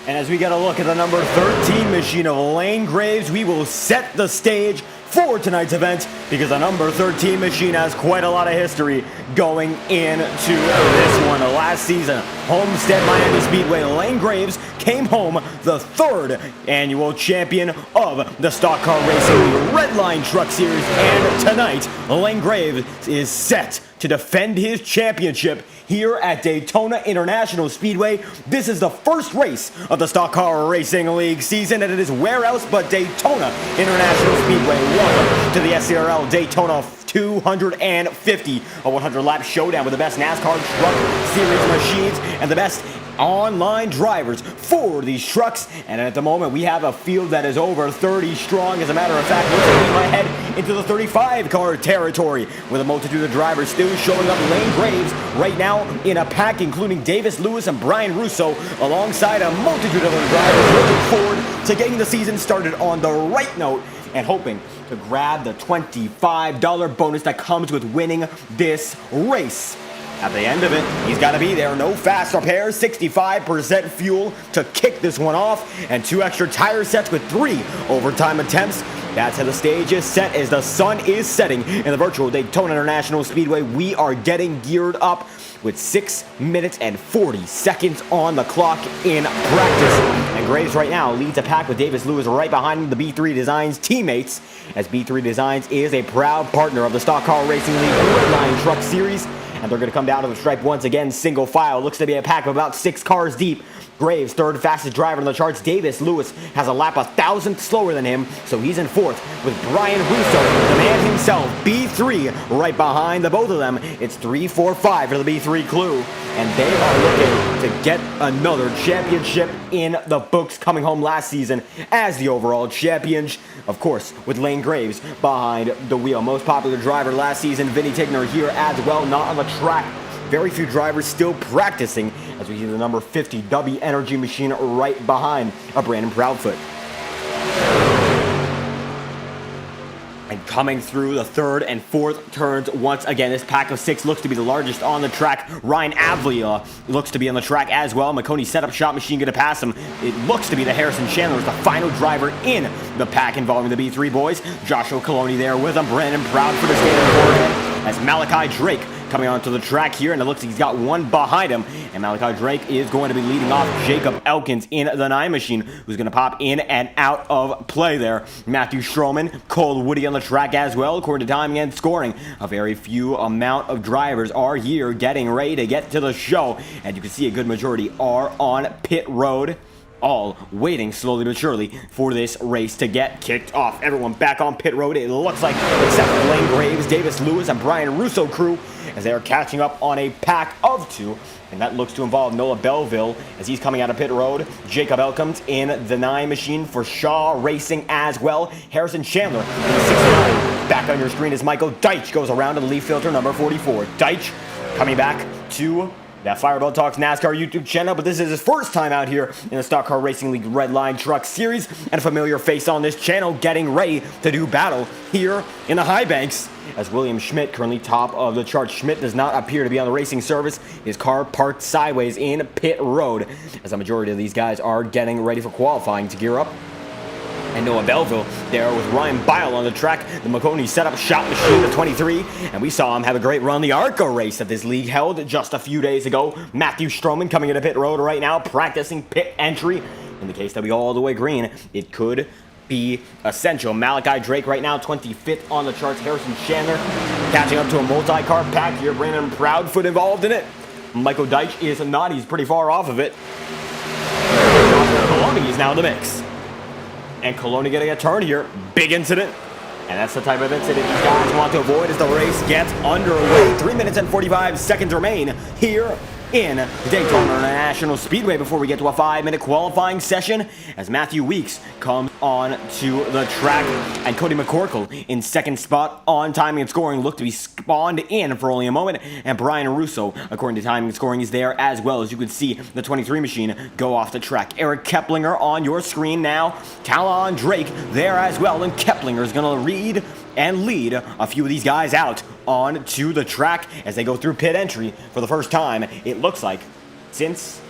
And as we get a look at the number 13 machine of Lane Graves, we will set the stage for tonight's event because the number 13 machine has quite a lot of history going into this one. Last season, Homestead Miami Speedway, Lane Graves came home the third annual champion of the Stock Car Racing Redline Truck Series, and tonight, Lane Graves is set to defend his championship here at Daytona International Speedway. This is the first race of the Stock Car Racing League season, and it is where else but Daytona International Speedway. Welcome to the SCRL Daytona 250, a 100-lap showdown with the best NASCAR Truck Series machines and the best online drivers for these trucks. And at the moment, we have a field that is over 30 strong. As a matter of fact, we're taking my head into the 35-car territory with a multitude of drivers still showing up. Lane Graves right now in a pack, including Davis Lewis and Brian Russo, alongside a multitude of other drivers, looking forward to getting the season started on the right note and hoping to grab the $25 bonus that comes with winning this race. At the end of it, he's got to be there. No fast repairs, 65% fuel to kick this one off, and 2 extra tire sets with 3 overtime attempts. That's how the stage is set as the sun is setting in the virtual Daytona International Speedway. We are getting geared up with 6 minutes and 40 seconds on the clock in practice. And Graves right now leads a pack with Davis Lewis right behind him, the B3 Designs teammates, as B3 Designs is a proud partner of the Stock Car Racing League Redline Truck Series. And they're going to come down to the stripe once again, single file. Looks to be a pack of about 6 cars deep. Graves, third fastest driver on the charts. Davis Lewis has a lap 1,000th slower than him, so he's in fourth with Brian Russo, the man himself, B3, right behind the both of them. It's 3-4-5 for the B3 Clue, and they are looking to get another championship in the books, coming home last season as the overall champions, of course, with Lane Graves behind the wheel. Most popular driver last season, Vinny Tigner here as well, not on the track. Very few drivers still practicing as we see the number 50 W Energy machine right behind a Brandon Proudfoot. And coming through the third and fourth turns once again, this pack of 6 looks to be the largest on the track. Ryan Avlia looks to be on the track as well. McConey setup shot machine going to pass him. It looks to be the Harrison Chandler is the final driver in the pack involving the B3 boys. Joshua Coloni there with him. Brandon Proudfoot is standing forward as Malachi Drake coming onto the track here, and it looks like he's got one behind him, and Malachi Drake is going to be leading off Jacob Elkins in the 9 machine, who's going to pop in and out of play there. Matthew Stroman, Cole Woody on the track as well, according to timing and scoring. A very few amount of drivers are here getting ready to get to the show, and you can see a good majority are on pit road, all waiting slowly but surely for this race to get kicked off. Everyone back on pit road, it looks like, except for Lane Graves, Davis Lewis, and Brian Russo crew, as they are catching up on a pack of 2, and that looks to involve Noah Belleville as he's coming out of pit road. Jacob Elkins in the 9 machine for Shaw Racing as well. Harrison Chandler in the 69. Back on your screen as Michael Deitch goes around to the leaf filter number 44. Deitch coming back to that Fireball Talks NASCAR YouTube channel, but this is his first time out here in the Stock Car Racing League Redline Truck Series, and a familiar face on this channel getting ready to do battle here in the high banks as William Schmidt, currently top of the chart. Schmidt does not appear to be on the racing service. His car parked sideways in pit road as a majority of these guys are getting ready for qualifying to gear up. And Noah Belleville there with Ryan Bile on the track. The McConey setup shot machine of 23. And we saw him have a great run the ARCA race that this league held just a few days ago. Matthew Stroman coming into pit road right now, practicing pit entry. In the case that we go all the way green, it could be essential. Malachi Drake right now, 25th on the charts. Harrison Chandler catching up to a multi-car pack here. Brandon Proudfoot involved in it. Michael Deitch is not. He's pretty far off of it. Coloni is now in the mix. And Coloni getting a turn here. Big incident. And that's the type of incident these guys want to avoid as the race gets underway. 3 minutes and 45 seconds remain here in Daytona International Speedway before we get to a 5-minute qualifying session as Matthew Weeks comes on to the track, and Cody McCorkle in second spot on timing and scoring looked to be spawned in for only a moment, and Brian Russo, according to timing and scoring, is there as well. As you can see the 23 machine go off the track. Eric Keplinger on your screen now. Talon Drake there as well, and Keplinger is going to read and lead a few of these guys out onto the track as they go through pit entry for the first time, it looks like, since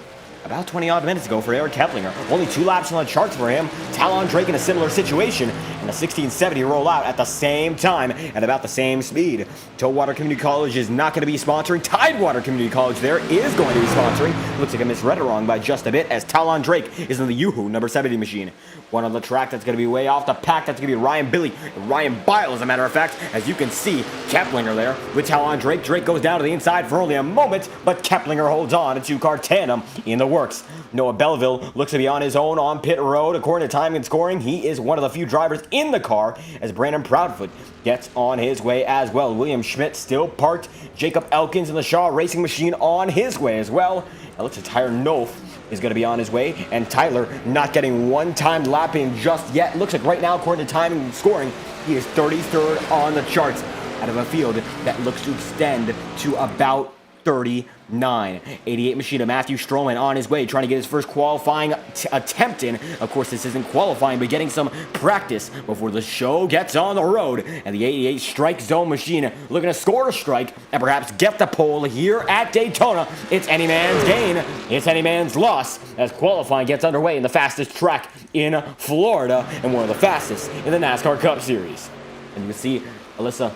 about 20 odd minutes ago for Eric Keplinger. Only 2 laps on the charts for him. Talon Drake in a similar situation, and the 1670 roll out at the same time at about the same speed. Towater Community College is not going to be sponsoring. Tidewater Community College there is going to be sponsoring. Looks like I misread it wrong by just a bit, as Talon Drake is in the Yoo-Hoo number 70 machine. One on the track that's going to be way off the pack. That's going to be Ryan Billy, Ryan Bile, as a matter of fact. As you can see, Keplinger there with Talon Drake. Drake goes down to the inside for only a moment, but Keplinger holds on. A 2-car tandem in the works. Noah Belleville looks to be on his own on pit road. According to timing and scoring, he is one of the few drivers in the car, as Brandon Proudfoot gets on his way as well. William Schmidt still parked. Jacob Elkins in the Shaw Racing Machine on his way as well. It looks like Tyler Noth is going to be on his way, and Tyler not getting one-time lap in just yet. Looks like right now, according to timing and scoring, he is 33rd on the charts out of a field that looks to extend to about 39. 88 machine of Matthew Stroman on his way, trying to get his first qualifying attempt in. Of course, this isn't qualifying, but getting some practice before the show gets on the road. And the 88 strike zone machine looking to score a strike and perhaps get the pole here at Daytona. It's any man's gain. It's any man's loss as qualifying gets underway in the fastest track in Florida and one of the fastest in the NASCAR Cup Series. And you can see Alyssa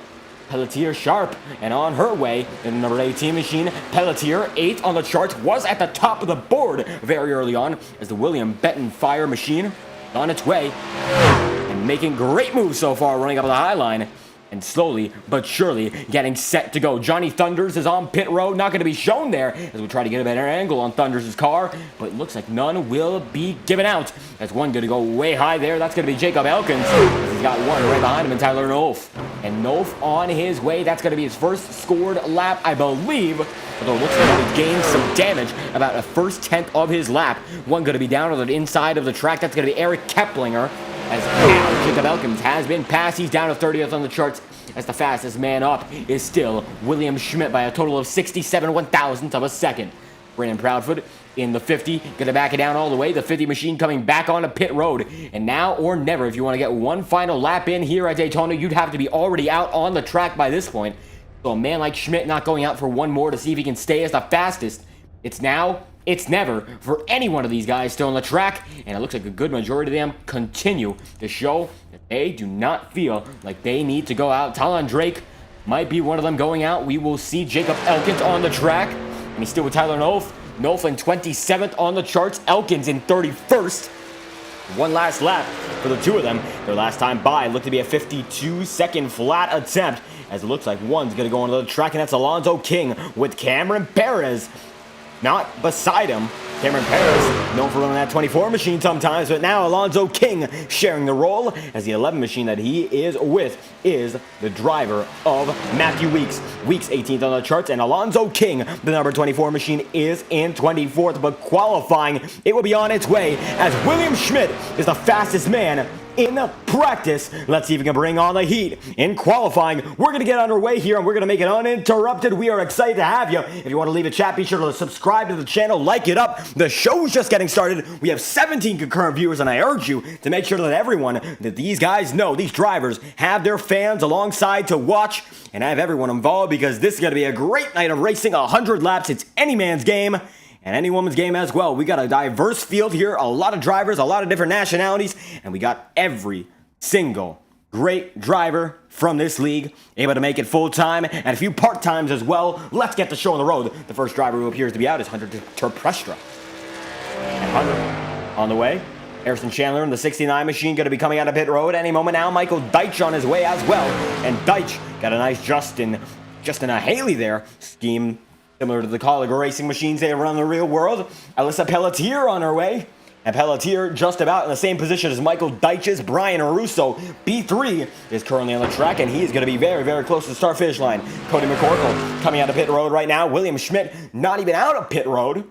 Pelletier sharp and on her way in the number 18 machine. Pelletier, 8 on the charts, was at the top of the board very early on as the William Benton Fire machine on its way and making great moves so far, running up the high line and slowly but surely getting set to go. Johnny Thunders is on pit road, not going to be shown there as we try to get a better angle on Thunders' car, but it looks like none will be given out. That's one going to go way high there. That's going to be Jacob Elkins. He's got one right behind him, and Tyler Nolf. And Nolf on his way. That's going to be his first scored lap, I believe. Although it looks like he gained some damage, about a first tenth of his lap. One going to be down on the inside of the track. That's going to be Eric Keplinger. As now Jacob Elkins has been passed. He's down to 30th on the charts as the fastest man up is still William Schmidt by a total of 67 one-thousandths of a second. Brandon Proudfoot in the 50, gonna back it down all the way. The 50 machine coming back onto pit road. And now or never, if you want to get one final lap in here at Daytona, you'd have to be already out on the track by this point. So a man like Schmidt not going out for one more to see if he can stay as the fastest. It's now, it's never for any one of these guys still on the track, and it looks like a good majority of them continue to show that they do not feel like they need to go out. Talon Drake might be one of them going out. We will see Jacob Elkins on the track, and he's still with Tyler Nolf. Nolf in 27th on the charts, Elkins in 31st. One last lap for the two of them. Their last time by looked to be a 52-second flat attempt, as it looks like one's going to go onto the track, and that's Alonzo King with Cameron Perez not beside him. Cameron Perez, known for running that 24 machine sometimes, but now Alonzo King sharing the role as the 11 machine that he is with is the driver of Matthew Weeks. Weeks 18th on the charts, and Alonzo King, the number 24 machine, is in 24th, but qualifying, it will be on its way as William Schmidt is the fastest man in practice. Let's see if we can bring on the heat in qualifying. We're going to get underway here, and we're going to make it uninterrupted. We are excited to have you. If you want to leave a chat, be sure to subscribe to the channel, like it up. The show's just getting started. We have 17 concurrent viewers, and I urge you to make sure that everyone, that these guys know, these drivers, have their fans alongside to watch and have everyone involved, because this is going to be a great night of racing. 100 laps. It's any man's game and any woman's game as well. We got a diverse field here, a lot of drivers, a lot of different nationalities, and we got every single great driver from this league able to make it full-time and a few part-times as well. Let's get the show on the road. The first driver who appears to be out is Hunter Terprestra. And Hunter on the way. Harrison Chandler in the 69 machine going to be coming out of pit road any moment now. Michael Deitch on his way as well. And Deitch got a nice Justin Haley there scheme, similar to the college racing machines they run in the real world. Alyssa Pelletier on her way. And Pelletier just about in the same position as Michael Deitch's. Brian Russo, B3, is currently on the track, and he is going to be very, very close to the start-finish line. Cody McCorkle coming out of pit road right now. William Schmidt not even out of pit road.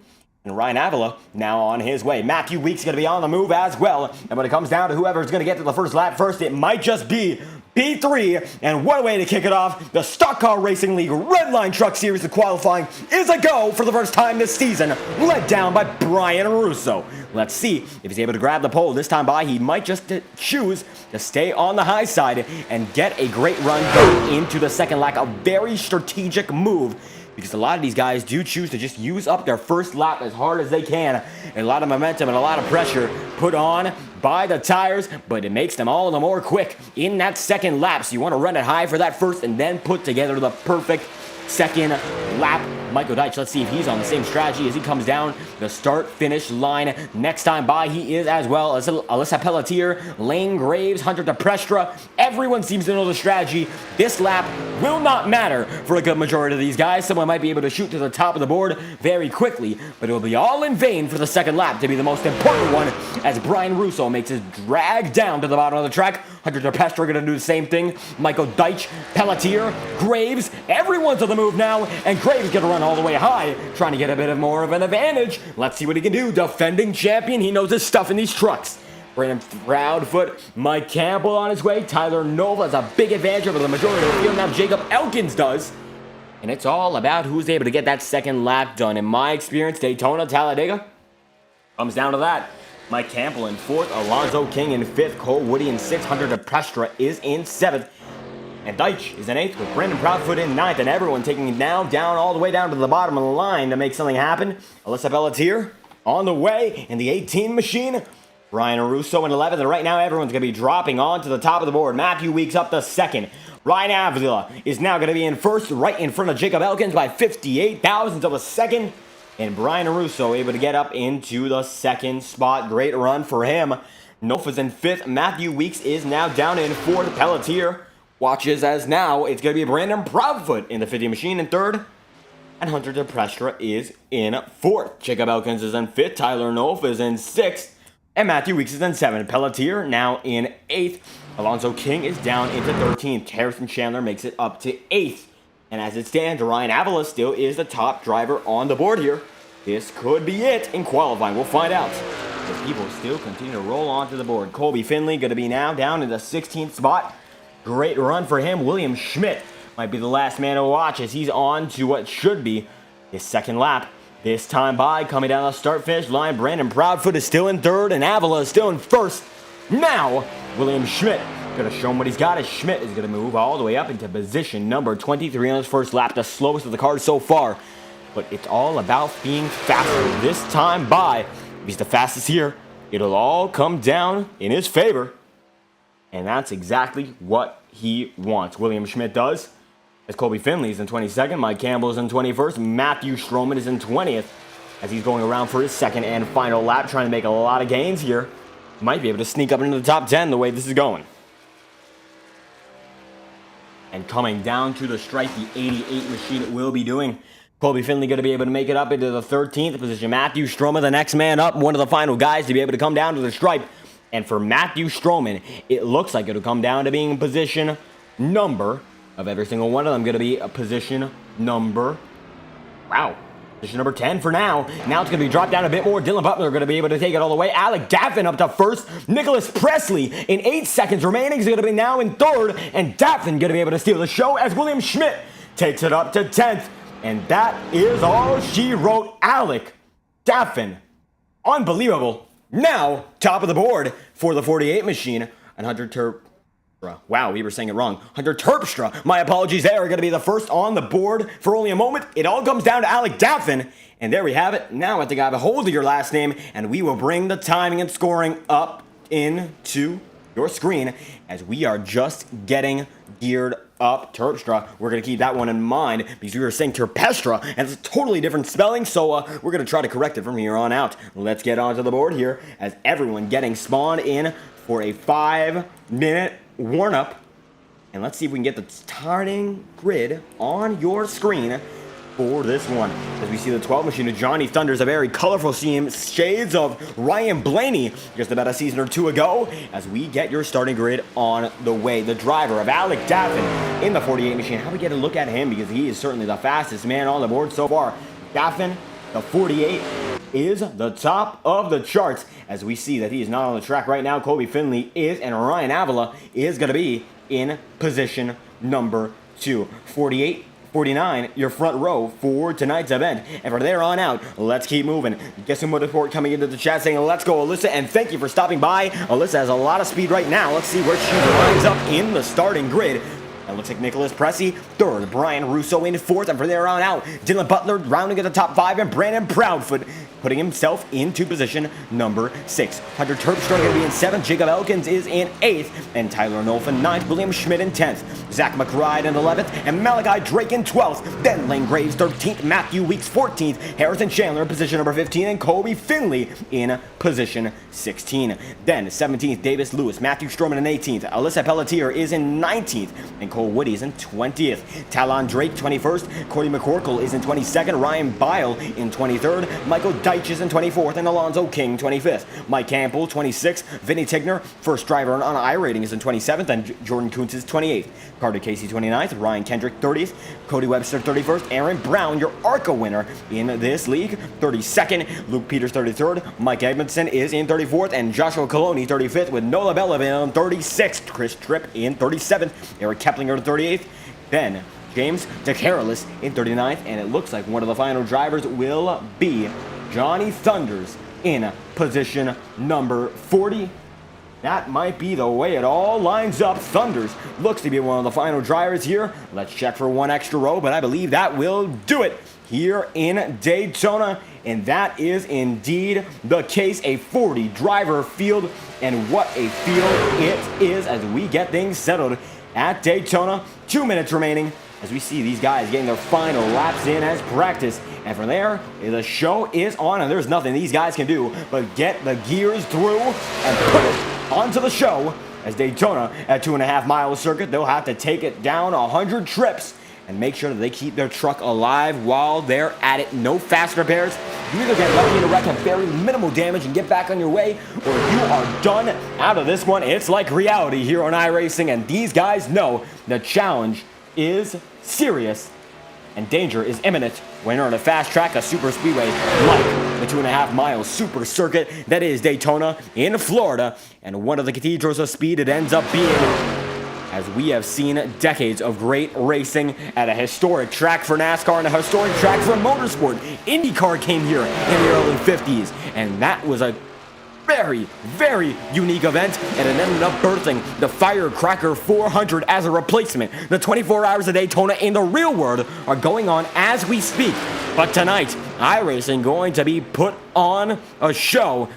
And Ryan Avila now on his way. Matthew Weeks going to be on the move as well. And when it comes down to whoever's going to get to the first lap first, it might just be P3, and what a way to kick it off. The Stock Car Racing League Redline Truck Series of qualifying is a go for the first time this season, led down by Brian Russo. Let's see if he's able to grab the pole this time by. He might just choose to stay on the high side and get a great run going into the second lap. A very strategic move because a lot of these guys do choose to just use up their first lap as hard as they can. And a lot of momentum and a lot of pressure put on by the tires, but it makes them all the more quick in that second lap. So you want to run it high for that first and then put together the perfect second lap. Michael Deitch, let's see if he's on the same strategy as he comes down the start-finish line. Next time by, he is as well as Alyssa Pelletier, Lane Graves, Hunter DePrestra. Everyone seems to know the strategy. This lap will not matter for a good majority of these guys. Someone might be able to shoot to the top of the board very quickly, but it will be all in vain for the second lap to be the most important one, as Brian Russo makes his drag down to the bottom of the track. Hunter DePestra going to do the same thing. Michael Deitch, Pelletier, Graves, everyone's on the move now, and Graves going to run all the way high, trying to get a bit of more of an advantage. Let's see what he can do. Defending champion, he knows his stuff in these trucks. Brandon Proudfoot, Mike Campbell on his way. Tyler Nova has a big advantage over the majority of the field. Now Jacob Elkins does. And it's all about who's able to get that second lap done. In my experience, Daytona, Talladega, comes down to that. Mike Campbell in 4th, Alonzo King in 5th, Cole Woody in 6th, Hunter DePrestra is in 7th, and Deitch is in 8th with Brandon Proudfoot in 9th, and everyone taking it now down all the way down to the bottom of the line to make something happen. Alyssa Pelletier on the way in the 18 machine. Ryan Russo in 11th, and right now everyone's going to be dropping on to the top of the board. Matthew Weeks up to 2nd. Ryan Avila is now going to be in 1st, right in front of Jacob Elkins by 58 thousandths of a second. And Brian Russo able to get up into the 2nd spot. Great run for him. Nofa's in 5th. Matthew Weeks is now down in 4th. Pelletier watches as now it's going to be Brandon Proudfoot in the 50 machine in 3rd. And Hunter DePrestra is in 4th. Jacob Elkins is in 5th. Tyler Nofa is in 6th. And Matthew Weeks is in 7th. Pelletier now in 8th. Alonzo King is down into 13th. Harrison Chandler makes it up to 8th. And as it stands, Ryan Avila still is the top driver on the board here. This could be it in qualifying. We'll find out. The people still continue to roll onto the board. Colby Finley going to be now down in the 16th spot. Great run for him. William Schmidt might be the last man to watch as he's on to what should be his second lap. This time by, coming down the start-finish line, Brandon Proudfoot is still in 3rd and Avila is still in 1st. Now, William Schmidt going to show him what he's got as Schmidt is going to move all the way up into position number 23 on his first lap, the slowest of the cars so far. But it's all about being faster this time by. If he's the fastest here, it'll all come down in his favor. And that's exactly what he wants. William Schmidt does. As Colby Finley is in 22nd, Mike Campbell is in 21st, Matthew Stroman is in 20th. As he's going around for his second and final lap, trying to make a lot of gains here. Might be able to sneak up into the top 10 the way this is going. And coming down to the stripe, the 88 machine will be doing. Colby Finley going to be able to make it up into the 13th position. Matthew Stroman, the next man up, one of the final guys to be able to come down to the stripe. And for Matthew Stroman, it looks like it'll come down to being position number of every single one of them. Going to be a position number, position number 10 for now. Now it's going to be dropped down a bit more. Dylan Butler going to be able to take it all the way. Alec Daffin up to 1st. Nicholas Presley in 8 seconds remaining is going to be now in 3rd. And Daffin going to be able to steal the show as William Schmidt takes it up to 10th. And that is all she wrote. Alec Daffin. Unbelievable. Now, top of the board for the 48 machine. And Hunter Terpstra. Wow, we were saying it wrong. Hunter Terpstra. My apologies there. Are going to be the first on the board for only a moment. It all comes down to Alec Daffin. And there we have it. Now I think I have a hold of your last name. And we will bring the timing and scoring up into your screen as we are just getting geared up. Terpstra, we're going to keep that one in mind because we were saying Terpestra and it's a totally different spelling, so we're going to try to correct it from here on out. Let's get onto the board here as everyone getting spawned in for a 5-minute warm-up, and let's see if we can get the starting grid on your screen for this one. As we see the 12 machine of Johnny Thunders, a very colorful scene, shades of Ryan Blaney just about a season or two ago, as we get your starting grid on the way. The driver of Alec Daffin in the 48 machine. How we get a look at him because he is certainly the fastest man on the board so far. Daffin, the 48, is the top of the charts as we see that he is not on the track right now. Colby Finley is, and Ryan Avila is going to be in position number 2. 48, 49, your front row for tonight's event. And from there on out, let's keep moving. Guess who Motorsport coming into the chat saying, let's go, Alyssa, and thank you for stopping by. Alyssa has a lot of speed right now. Let's see where she lines up in the starting grid. It looks like Nicholas Pressey, third. Brian Russo in fourth. And from there on out, Dylan Butler rounding at the top 5. And Brandon Proudfoot putting himself into position number 6. Hunter Terpstra going to be in 7th. Jacob Elkins is in 8th. And Tyler Nolf in 9th. William Schmidt in 10th. Zach McBride in 11th. And Malachi Drake in 12th. Then Lane Graves 13th. Matthew Weeks 14th. Harrison Chandler in position number 15. And Kobe Finley in position 16. Then 17th, Davis Lewis. Matthew Stroman in 18th. Alyssa Pelletier is in 19th. And Cole Woody is in 20th. Talon Drake 21st. Cody McCorkle is in 22nd. Ryan Bile in 23rd. Michael Deitch is in 24th. And Alonzo King 25th. Mike Campbell 26th. Vinny Tigner, first driver on iRating, is in 27th. And Jordan Kuntz is 28th. Carter Casey 29th. Ryan Kendrick 30th. Cody Webster 31st. Aaron Brown, your ARCA winner in this league, 32nd. Luke Peters 33rd. Mike Edmondson is in 34th. And Joshua Coloni 35th with Nola Bellavin in 36th. Chris Tripp in 37th. Eric Keplinger in 38th. Then James DeCarolis in 39th. And it looks like one of the final drivers will be Johnny Thunders in position number 40. That might be the way it all lines up. Thunders looks to be one of the final drivers here. Let's check for one extra row, but I believe that will do it here in Daytona. And that is indeed the case. A 40 driver field, and what a field it is as we get things settled at Daytona. 2 minutes remaining as we see these guys getting their final laps in as practice. And from there, the show is on, and there's nothing these guys can do but get the gears through and put it onto the show. As Daytona at 2.5 mile circuit, they'll have to take it down 100 trips and make sure that they keep their truck alive while they're at it. No fast repairs. You either get lucky in a wreck, have very minimal damage, and get back on your way, or you are done out of this one. It's like reality here on iRacing, and these guys know the challenge is serious and danger is imminent when you're on a fast track, a super speedway like the 2.5 mile super circuit that is Daytona in Florida. And one of the cathedrals of speed it ends up being, as we have seen decades of great racing at a historic track for NASCAR and a historic track for motorsport. Indycar came here in the early 50s, and that was a very, very unique event, and it ended up birthing the Firecracker 400 as a replacement. The 24 hours of Daytona in the real world are going on as we speak. But tonight, iRacing going to be putting on a show,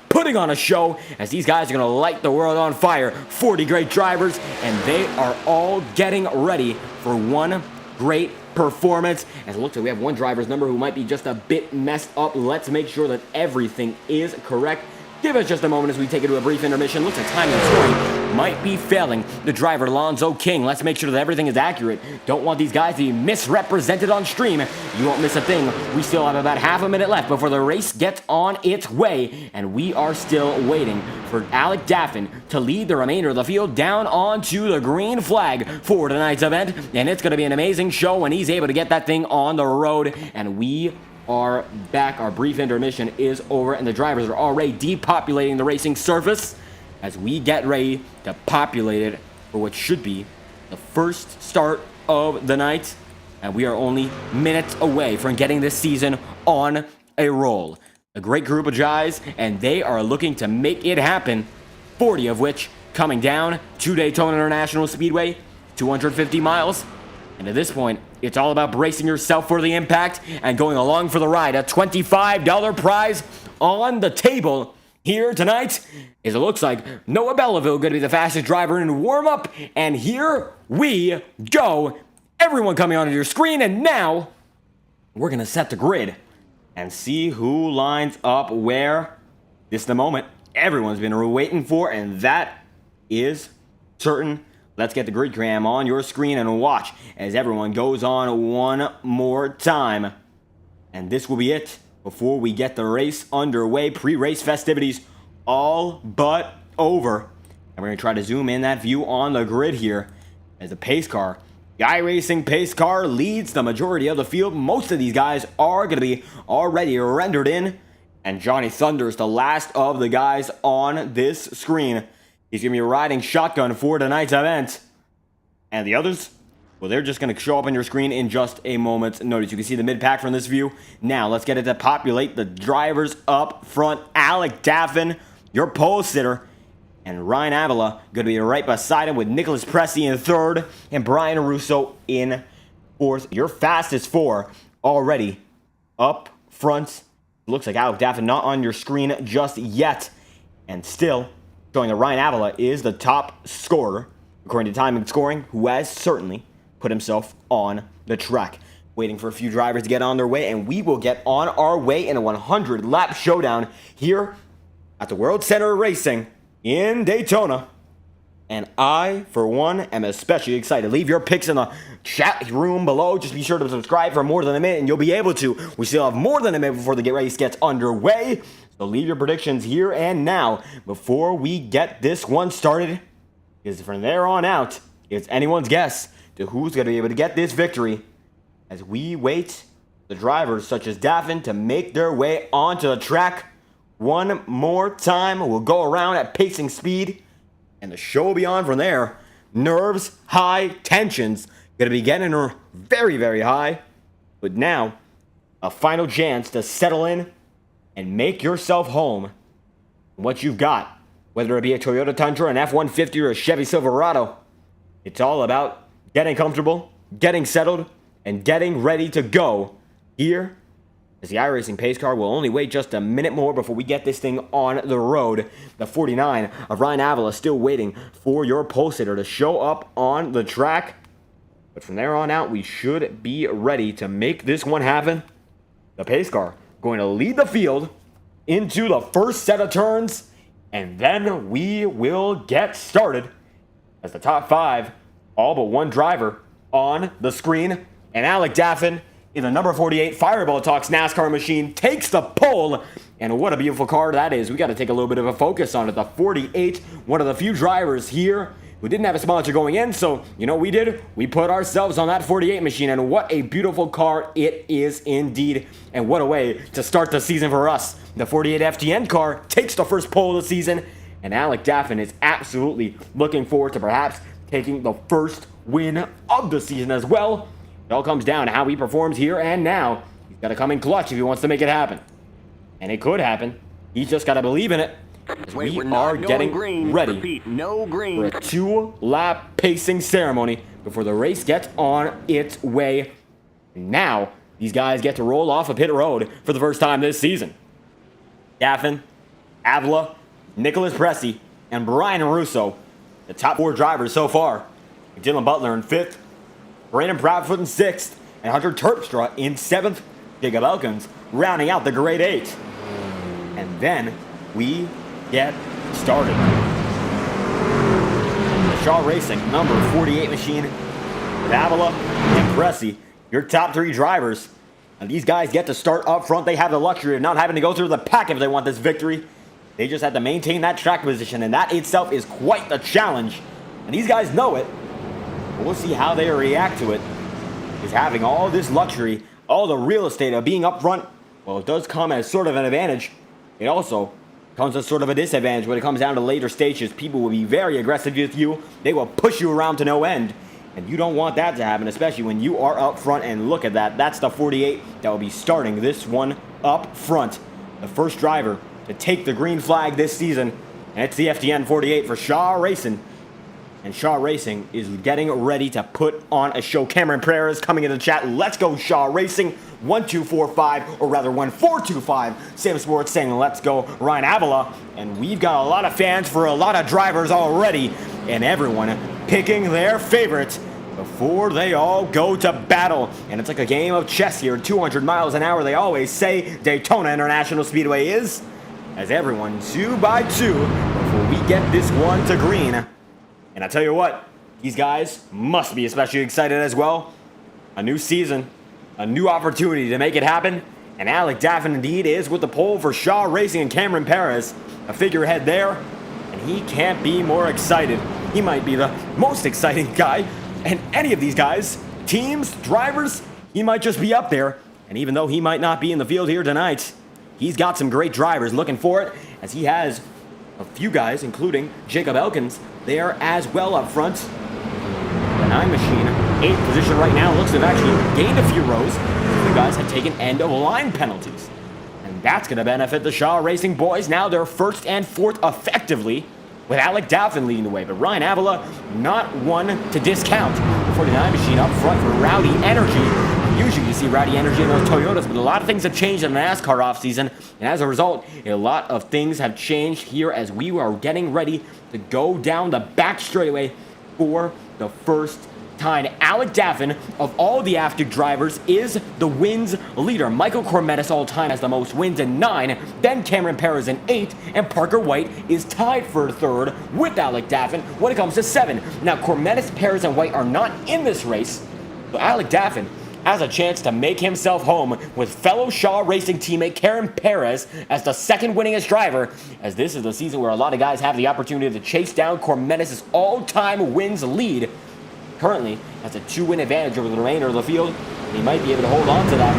as these guys are going to light the world on fire. 40 great drivers, and they are all getting ready for one great performance. As it looks like we have one driver's number who might be just a bit messed up. Let's make sure that everything is correct. Give us just a moment as we take it to a brief intermission. Looks like timing and scoring might be failing the driver, Alonzo King. Let's make sure that everything is accurate. Don't want these guys to be misrepresented on stream. You won't miss a thing. We still have about half a minute left before the race gets on its way, and we are still waiting for Alec Daffin to lead the remainder of the field down onto the green flag for tonight's event. And it's going to be an amazing show when he's able to get that thing on the road. And we are back. Our brief intermission is over, and the drivers are already depopulating the racing surface as we get ready to populate it for what should be the first start of the night. And we are only minutes away from getting this season on a roll. A great group of guys, and they are looking to make it happen. 40 of which coming down to Daytona International Speedway, 250 miles. And at this point, it's all about bracing yourself for the impact and going along for the ride. A $25 prize on the table here tonight, as it looks like Noah Belleville going to be the fastest driver in warm-up. And here we go. Everyone coming onto your screen, and now we're going to set the grid and see who lines up where. This is the moment everyone's been waiting for, and that is certain. Let's get the grid cam on your screen and watch as everyone goes on one more time. And this will be it before we get the race underway. Pre-race festivities all but over. And we're going to try to zoom in that view on the grid here as the pace car, the iRacing pace car, leads the majority of the field. Most of these guys are going to be already rendered in. And Johnny Thunder is the last of the guys on this screen. He's going to be riding shotgun for tonight's event. And the others, well, they're just going to show up on your screen in just a moment's notice. You can see the mid-pack from this view. Now, let's get it to populate the drivers up front. Alec Daffin, your pole sitter, And Ryan Avila going to be right beside him with Nicholas Pressey in third and Brian Russo in fourth. Your fastest four already up front. Looks like Alec Daffin not on your screen just yet. And still showing that Ryan Avila is the top scorer, according to time and scoring, who has certainly put himself on the track. Waiting for a few drivers to get on their way, and we will get on our way in a 100-lap showdown here at the World Center of Racing in Daytona. And I, for one, am especially excited. Leave your picks in the chat room below. Just be sure to subscribe for more than a minute, and you'll be able to. We still have more than a minute before the race gets underway. So leave your predictions here and now before we get this one started. Because from there on out, it's anyone's guess to who's going to be able to get this victory as we wait the drivers such as Daffin to make their way onto the track. One more time, we'll go around at pacing speed, and the show will be on from there. Nerves, high, tensions, gonna be getting very, very high. But now, a final chance to settle in and make yourself home. What you've got, whether it be a Toyota Tundra, an F-150, or a Chevy Silverado, it's all about getting comfortable, getting settled, and getting ready to go here. As the iRacing pace car will only wait just a minute more before we get this thing on the road. The 49 of Ryan Avila still waiting for your pole sitter to show up on the track. But from there on out, we should be ready to make this one happen. The pace car going to lead the field into the first set of turns. And then we will get started as the top five, all but one driver on the screen. And Alec Daffin in the number 48 Fireball Talks NASCAR machine takes the pole. And what a beautiful car that is. We got to take a little bit of a focus on it. The 48, one of the few drivers here who didn't have a sponsor going in. So, you know what we did? We put ourselves on that 48 machine. And what a beautiful car it is indeed. And what a way to start the season for us. The 48 FTN car takes the first pole of the season. And Alec Daffin is absolutely looking forward to perhaps taking the first win of the season as well. It all comes down to how he performs here and now. He's got to come in clutch if he wants to make it happen. And it could happen. He's just got to believe in it. We are getting ready for a 2-lap pacing ceremony before the race gets on its way. Now, these guys get to roll off a pit road for the first time this season. Daffin, Avila, Nicholas Pressey, and Brian Russo, the top 4 drivers so far. Dylan Butler in 5th. Brandon Proudfoot in 6th, and Hunter Terpstra in 7th. Jacob Elkins rounding out the grade 8. And then we get started. The Shaw Racing number 48 machine with Avila and Pressey, your top 3 drivers. And these guys get to start up front. They have the luxury of not having to go through the pack if they want this victory. They just have to maintain that track position, and that itself is quite the challenge. And these guys know it. We'll see how they react to it. Is having all this luxury, all the real estate of being up front, well, it does come as sort of an advantage. It also comes as sort of a disadvantage when it comes down to later stages. People will be very aggressive with you. They will push you around to no end. And you don't want that to happen, especially when you are up front. And look at that. That's the 48 that will be starting this one up front. The first driver to take the green flag this season. And it's the FTN 48 for Shaw Racing. And Shaw Racing is getting ready to put on a show. Cameron Pereira is coming into the chat. Let's go, Shaw Racing. 1245, or rather 1425. Sam Sports saying, let's go, Ryan Avila. And we've got a lot of fans for a lot of drivers already. And everyone picking their favorites before they all go to battle. And it's like a game of chess here. 200 miles an hour, they always say Daytona International Speedway is. As everyone, 2 by 2, before we get this one to green. And I tell you what, these guys must be especially excited as well. A new season, a new opportunity to make it happen. And Alec Daffin indeed is with the pole for Shaw Racing and Cameron Perez, a figurehead there. And he can't be more excited. He might be the most exciting guy. And any of these guys, teams, drivers, he might just be up there. And even though he might not be in the field here tonight, he's got some great drivers looking for it, as he has a few guys, including Jacob Elkins, there as well up front. The 9 machine, 8th position right now, looks to have actually gained a few rows. The guys have taken end-of-line penalties. And that's going to benefit the Shaw Racing boys. Now they're 1st and 4th effectively with Alec Daffin leading the way. But Ryan Avila, not one to discount. The 49 machine up front for Rowdy Energy. Usually you see Rowdy Energy in those Toyotas, but a lot of things have changed in the NASCAR offseason, and as a result, a lot of things have changed here as we are getting ready to go down the back straightaway for the first time. Alec Daffin, of all the active drivers, is the wins leader. Michael Cormetis all time has the most wins in 9, then Cameron Perez in 8, and Parker White is tied for third with Alec Daffin when it comes to 7. Now, Cormetis, Perez, and White are not in this race, but Alec Daffin has a chance to make himself home with fellow Shaw Racing teammate Karen Perez as the second winningest driver, as this is the season where a lot of guys have the opportunity to chase down Cormetis' all-time wins lead. Currently has a 2-win advantage over the remainder of the field, and he might be able to hold on to that.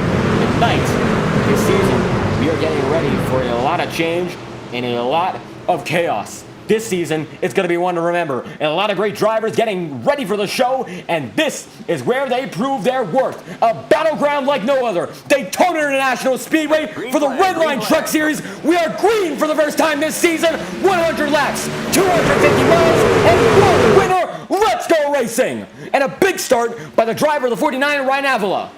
Tonight, this season, we are getting ready for a lot of change and a lot of chaos. This season, it's going to be one to remember. And a lot of great drivers getting ready for the show, and this is where they prove their worth. A battleground like no other. Daytona International Speedway for the Redline Truck Series. We are green for the first time this season. 100 laps, 250 miles, and one winner. Let's go racing! And a big start by the driver of the 49, Ryan Avila,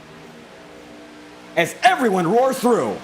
as everyone roars through.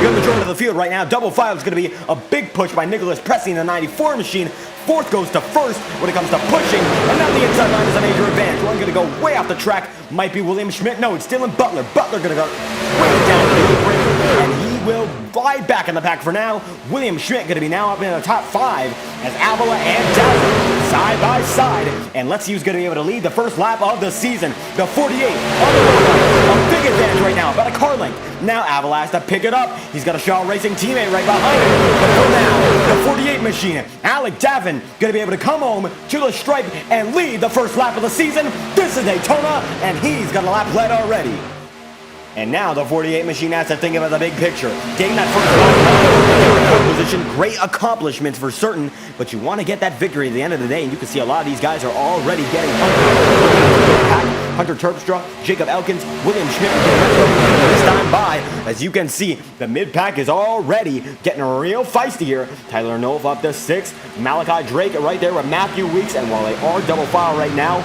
Good majority of the field right now. Double file is going to be a big push by Nicholas Pressey in the 94 machine. Fourth goes to first when it comes to pushing. And now the inside line is a major advantage. One going to go way off the track. Might be William Schmidt. No, it's Dylan Butler. Butler going to go way down to the apron. And he will glide back in the pack for now. William Schmidt going to be now up in the top 5 as Avila and Dazzler side by side. And let's see who's going to be able to lead the first lap of the season. The 48 on the road. A big advantage right now, about a car length. Now Avila has to pick it up. He's got a Shaw Racing teammate right behind him. But for now, the 48 machine, Alec Daffin, going to be able to come home to the stripe and lead the first lap of the season. This is Daytona, and he's got a lap led already. And now the 48 machine has to think about the big picture. Getting that first position, great accomplishments for certain, but you want to get that victory at the end of the day, and you can see a lot of these guys are already getting Hunter Terpstra, Jacob Elkins, William Schmidt this time by. As you can see, the mid-pack is already getting real feisty here. Tyler Nove up to 6th, Malachi Drake right there with Matthew Weeks, and while they are double file right now,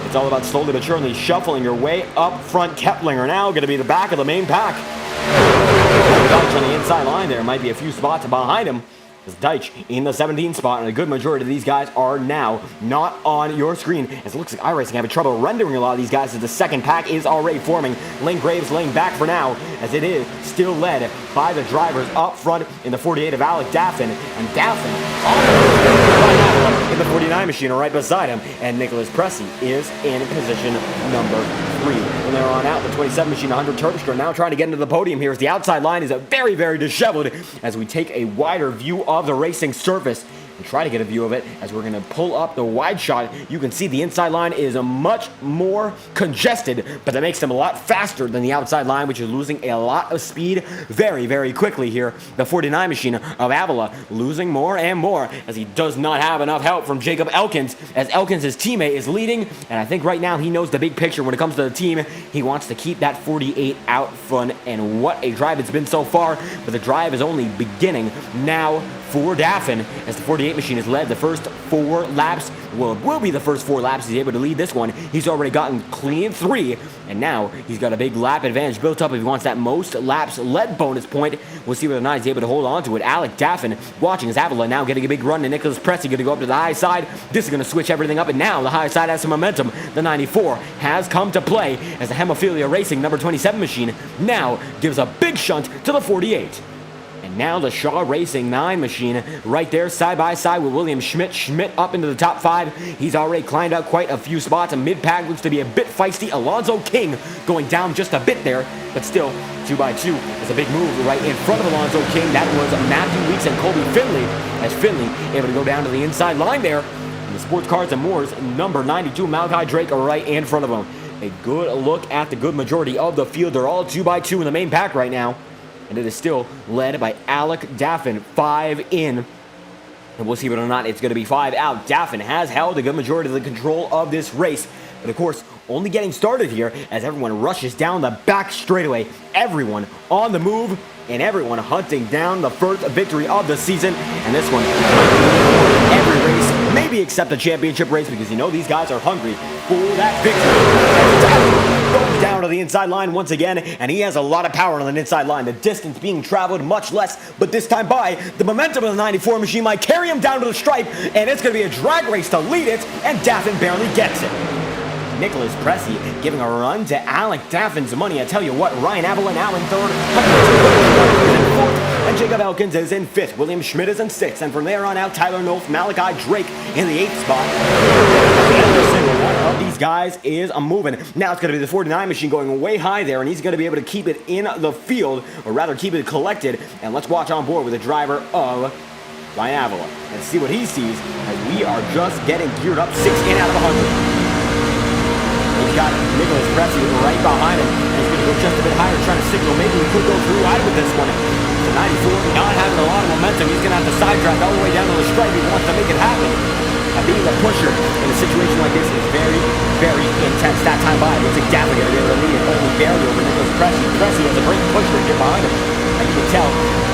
it's all about slowly but surely shuffling your way up front. Keplinger now going to be the back of the main pack. Deitch on the inside line there. Might be a few spots behind him. As Deitch in the 17th spot, and a good majority of these guys are now not on your screen. As it looks like iRacing having trouble rendering a lot of these guys as the second pack is already forming. Lane Graves laying back for now, as it is still led by the drivers up front in the 48 of Alec Daffin. And Daffin on in the 49 machine right beside him. And Nicholas Pressey is in position number 3. When they're on out, the 27 machine, 100 Terpstra now trying to get into the podium here as the outside line is very, very disheveled as we take a wider view of the racing surface and try to get a view of it as we're going to pull up the wide shot. You can see the inside line is a much more congested, but that makes them a lot faster than the outside line, which is losing a lot of speed very, very quickly here. The 49 machine of Avila losing more and more as he does not have enough help from Jacob Elkins, as Elkins, his teammate, is leading, and I think right now he knows the big picture when it comes to the team. He wants to keep that 48 out front, and what a drive it's been so far, but the drive is only beginning now for Daffin, as the 48 machine has led the first 4 laps. Well, it will be the first 4 laps. He's able to lead this one. He's already gotten clean 3, and now he's got a big lap advantage built up if he wants that most laps led bonus point. We'll see whether or not he's able to hold on to it. Alec Daffin watching his Avila now getting a big run, and Nicholas Pressey going to go up to the high side. This is going to switch everything up, and now the high side has some momentum. The 94 has come to play as the Hemophilia Racing number 27 machine now gives a big shunt to the 48. And now the Shaw Racing 9 machine right there side by side with William Schmidt. Schmidt up into the top 5. He's already climbed out quite a few spots. A mid-pack looks to be a bit feisty. Alonzo King going down just a bit there, but still 2x2 is a big move right in front of Alonzo King. That was Matthew Weeks and Colby Finley, as Finley able to go down to the inside line there. And the Sports Cars and Moors number 92 Malachi Drake are right in front of him. A good look at the good majority of the field. They're all 2x2 in the main pack right now. And it is still led by Alec Daffin, 5 in. And we'll see whether or not it's going to be 5 out. Daffin has held a good majority of the control of this race. But of course, only getting started here as everyone rushes down the back straightaway. Everyone on the move and everyone hunting down the first victory of the season. And this one, every race, maybe except the championship race, because you know these guys are hungry for that victory. Goes down to the inside line once again, and he has a lot of power on the inside line. The distance being traveled much less, but this time by, the momentum of the 94 machine might carry him down to the stripe, and it's going to be a drag race to lead it, and Daffin barely gets it. Nicholas Pressey giving a run to Alec Daffin's money. I tell you what, Ryan Avila now in third, in fourth, and Jacob Elkins is in fifth. William Schmidt is in sixth, and from there on out, Tyler Nolf, Malachi Drake in the eighth spot. Every single one of these guys is moving. Now it's going to be the 49 machine going way high there, and he's going to be able to keep it in the field, or rather keep it collected. And let's watch on board with the driver of Ryan Avila and see what he sees as we are just getting geared up 6 in out of 100. He's got Nicholas Pressey right behind him, and he's going to go just a bit higher, trying to signal maybe we could go through wide with this one. The 94 not having a lot of momentum. He's going to have to side drive all the way down to the stripe. He wants to make it happen. And being a pusher in a situation like this is very, very intense. That time by, it looks like Daffin going to be able to lead it only barely over Nicholas Pressey. Pressey has a great push to get behind him. And you can tell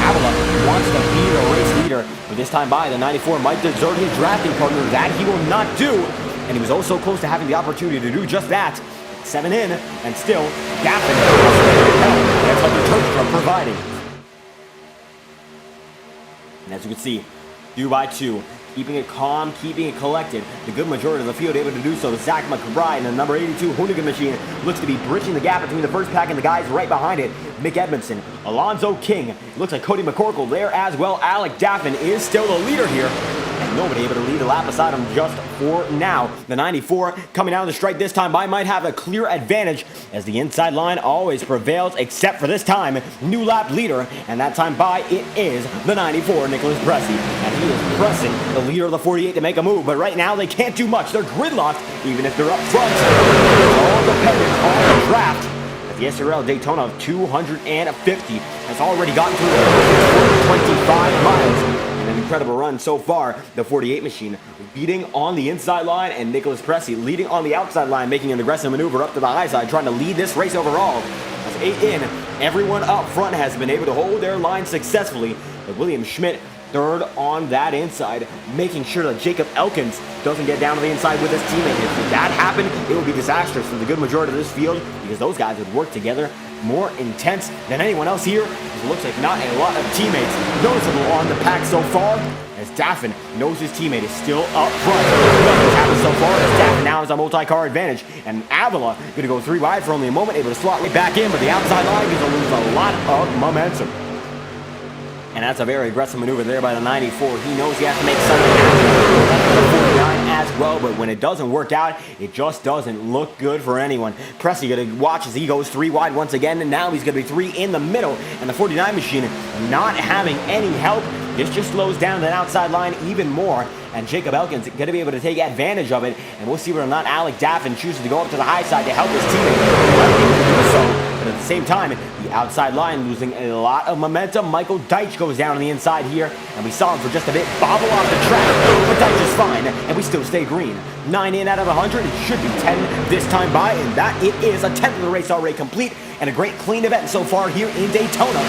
Avila wants to be the race leader. But this time by, the 94 might desert his drafting partner. That he will not do. And he was also close to having the opportunity to do just that. 7 in, and still, Daffin that's Hunter Turkstrom providing. And as you can see, 2 by 2, keeping it calm, keeping it collected. The good majority of the field able to do so. Zach McBride and the number 82 Hoonigan machine looks to be bridging the gap between the first pack and the guys right behind it. Mick Edmondson, Alonzo King. It looks like Cody McCorkle there as well. Alec Daffin is still the leader here. Nobody able to lead a lap beside him just for now. The 94 coming down the strike this time by might have a clear advantage as the inside line always prevails, except for this time, new lap leader, and that time by it is the 94, Nicholas Pressey. And he is pressing the leader of the 48 to make a move, but right now they can't do much. They're gridlocked, even if they're up front. All dependent on the draft. The SCRL Daytona of 250 has already gotten through the 25 miles. An incredible run so far. The 48 machine beating on the inside line, and Nicholas Pressey leading on the outside line, making an aggressive maneuver up to the high side, trying to lead this race overall. As 8 in, everyone up front has been able to hold their line successfully, with William Schmidt third on that inside, making sure that Jacob Elkins doesn't get down to the inside with his teammate. If that happened, it would be disastrous for the good majority of this field, because those guys would work together more intense than anyone else here. It looks like not a lot of teammates noticeable on the pack so far, as Daffin knows his teammate is still up front. Nothing's happened so far, as Daffin now has a multi-car advantage, and Avila going to go 3 wide for only a moment, able to slot right back in, but the outside line is going to lose a lot of momentum. And that's a very aggressive maneuver there by the 94. He knows he has to make something happen. The 49 as well, but when it doesn't work out, it just doesn't look good for anyone. Pressey going to watch as he goes 3 wide once again, and now he's going to be 3 in the middle. And the 49 machine not having any help. This just slows down that outside line even more. And Jacob Elkins going to be able to take advantage of it. And we'll see whether or not Alec Daffin chooses to go up to the high side to help his teammate. But at the same time, the outside line losing a lot of momentum. Michael Deitch goes down on the inside here, and we saw him for just a bit bobble off the track. But Deitch is fine, and we still stay green. 9 in out of 100. It should be 10 this time by, and that it is. A 10th of the race already complete, and a great clean event so far here in Daytona.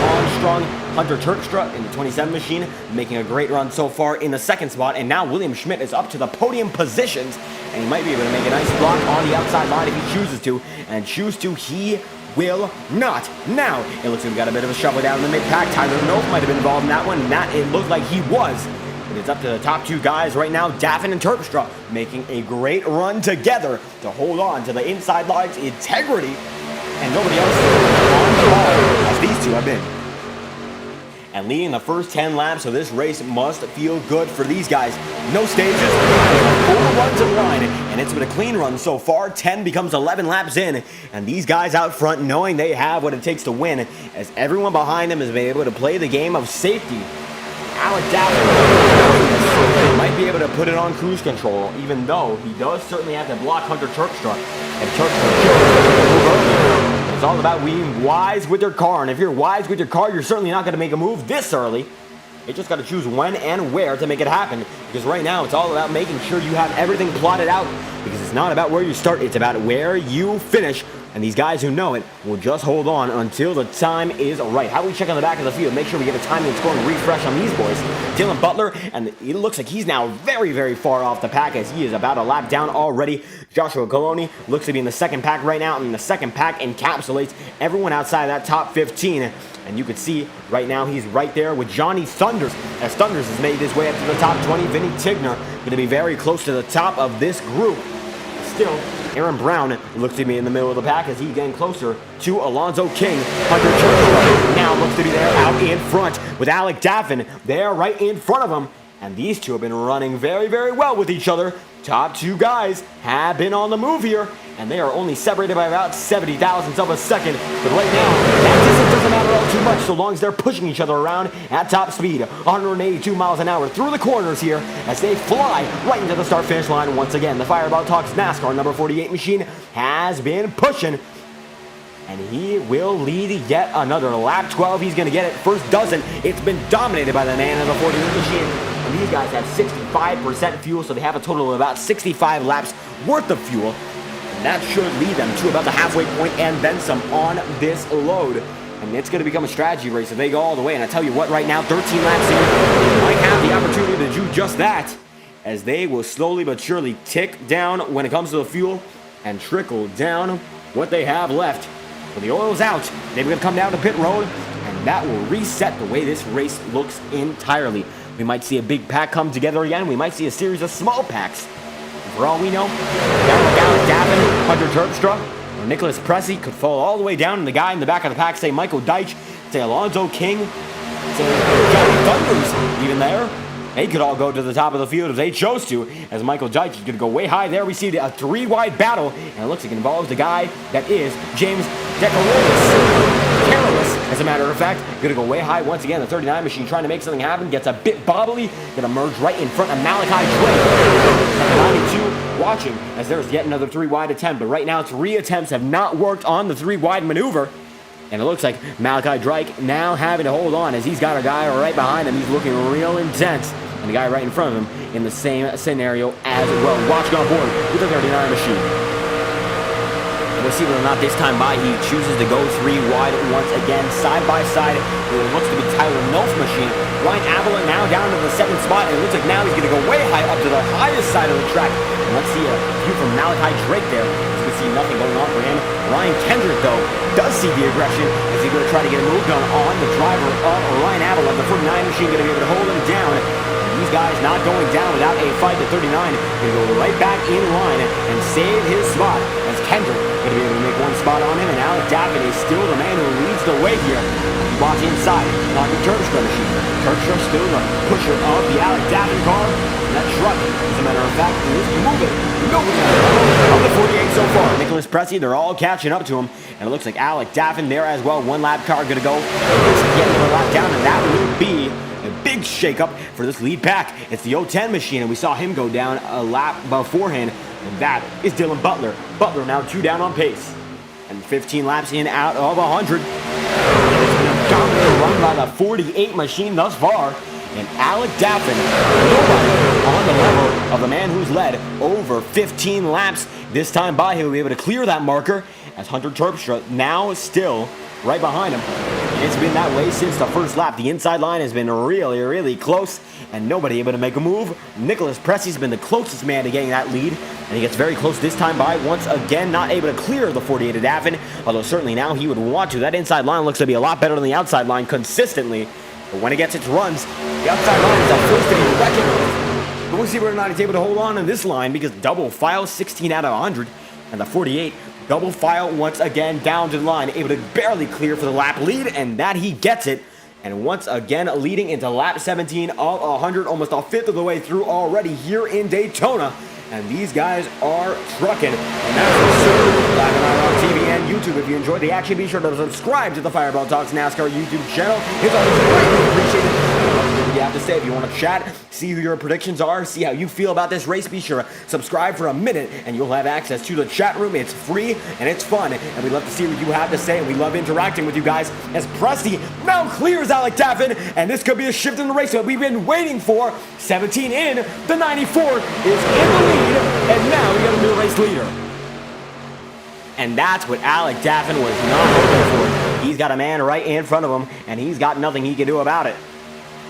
Armstrong, Hunter Turkstra in the 27 machine, making a great run so far in the second spot, and now William Schmidt is up to the podium positions, and he might be able to make a nice block on the outside line if he chooses to, and choose to he will not. Now, it looks like we got a bit of a shovel down in the mid-pack. Tyler Nope might have been involved in that one, and that it looked like he was. But it's up to the top 2 guys right now, Daffin and Terpstra, making a great run together to hold on to the inside line's integrity, and nobody else on the ball as these two have been. And leading the first 10 laps of this race must feel good for these guys. No stages, 4 runs in line, and it's been a clean run so far. 10 becomes 11 laps in, and these guys out front knowing they have what it takes to win, as everyone behind them has been able to play the game of safety. Alec Daffin might be able to put it on cruise control, even though he does certainly have to block Hunter Turkstra, and Turkstra it's all about being wise with your car, and if you're wise with your car, you're certainly not going to make a move this early. You just got to choose when and where to make it happen, because right now it's all about making sure you have everything plotted out, because it's not about where you start, it's about where you finish. And these guys who know it will just hold on until the time is right. How do we check on the back of the field? Make sure we get a timing and scoring refresh on these boys. Dylan Butler, and it looks like he's now very, very far off the pack as he is about a lap down already. Joshua Coloni looks to be in the second pack right now, and the second pack encapsulates everyone outside of that top 15. And you can see right now he's right there with Johnny Thunders, as Thunders has made his way up to the top 20. Vinny Tigner going to be very close to the top of this group. Still, Aaron Brown looks to be in the middle of the pack as he's getting closer to Alonzo King. Hunter Churchill now looks to be there out in front with Alec Daffin there right in front of him. And these two have been running very, very well with each other. Top two guys have been on the move here, and they are only separated by about 70 thousandths of a second. But right now, that distance doesn't matter all too much so long as they're pushing each other around at top speed. 182 miles an hour through the corners here as they fly right into the start-finish line once again. The Fireball Talks NASCAR number 48 machine has been pushing, and he will lead yet another lap 12. He's going to get it. First dozen. It's been dominated by the man in the 48 machine. And these guys have 65% fuel, so they have a total of about 65 laps worth of fuel. And that should lead them to about the halfway point and then some on this load. And it's going to become a strategy race if they go all the way. And I tell you what, right now, 13 laps in, they might have the opportunity to do just that, as they will slowly but surely tick down when it comes to the fuel and trickle down what they have left. When the oil's out, they're going to come down to pit road, and that will reset the way this race looks entirely. We might see a big pack come together again. We might see a series of small packs. For all we know, Alec Daffin, Hunter Terpstra, or Nicholas Pressey could fall all the way down, and the guy in the back of the pack, say Michael Deitch, say Alonzo King, say Johnny Thunders, even there. They could all go to the top of the field if they chose to, as Michael Deitch is going to go way high there. We see a three-wide battle, and it looks like it involves the guy that is James Decarolis. Careless, as a matter of fact, going to go way high once again. The 39 machine trying to make something happen, gets a bit bobbly, going to merge right in front of Malachi Drake. 92 watching as there's yet another three-wide attempt, but right now 3 attempts have not worked on the three-wide maneuver. And it looks like Malachi Drake now having to hold on as he's got a guy right behind him. He's looking real intense. And the guy right in front of him in the same scenario as well. Watching on board with the 39 machine. We'll see whether or not this time by he chooses to go 3 wide once again, side by side. It looks to be Tyler Nolf's machine. Ryan Avalon now down to the 7th spot, and it looks like now he's going to go way high up to the highest side of the track. And let's see a view from Malachi Drake there. As you can see, nothing going on for him. Ryan Kendrick, though, does see the aggression as he's going to try to get a move done on the driver of Ryan Avalon. The 49 machine going to be able to hold him down. These guys not going down without a fight. The 39 going to go right back in line and save his spot as Kendrick going to be able to make one spot on him, and Alec Daffin is still the man who leads the way here. You watch inside on the Terpstra machine. Terpstra still the pusher of the Alec Daffin car. And that truck, as a matter of fact, is moving. Nobody of the 48 so far. Nicholas Pressey, they're all catching up to him. And it looks like Alec Daffin there as well. One lap car going to go. Get another lap down, and that will be a big shakeup for this lead pack. It's the 010 machine, and we saw him go down a lap beforehand, and that is Dylan Butler. Butler now 2 down on pace, and 15 laps in out of 100. It's been a dominant run by the 48 machine thus far, and Alec Daffin, nobody on the level of the man who's led over 15 laps. This time by, he'll be able to clear that marker, as Hunter Terpstra now still right behind him. It's been that way since the first lap. The inside line has been really, really close, and nobody able to make a move. Nicholas Pressey's been the closest man to getting that lead, and he gets very close this time by. Once again, not able to clear the 48 of Daffin, although certainly now he would want to. That inside line looks to be a lot better than the outside line consistently, but when it gets its runs, the outside line is a force to be reckoned with. But we'll see whether or not he's able to hold on in this line, because double file 16 out of 100, and the 48 double file once again down to the line, able to barely clear for the lap lead, and that he gets it. And once again, leading into lap 17 of 100, almost a fifth of the way through already here in Daytona. And these guys are trucking. And that's for sure. Live on TV and YouTube. If you enjoyed the action, be sure to subscribe to the Fireball Talks NASCAR YouTube channel. It's always greatly appreciated. have to say. If you want to chat, see who your predictions are, see how you feel about this race, be sure to subscribe for a minute and you'll have access to the chat room. It's free and it's fun, and we love to see what you have to say, and we love interacting with you guys as Presti now clears Alex Daffin, and this could be a shift in the race that we've been waiting for. 17 in, the 94 is in the lead, and now we got a new race leader. And that's what Alex Daffin was not hoping for. He's got a man right in front of him, and he's got nothing he can do about it.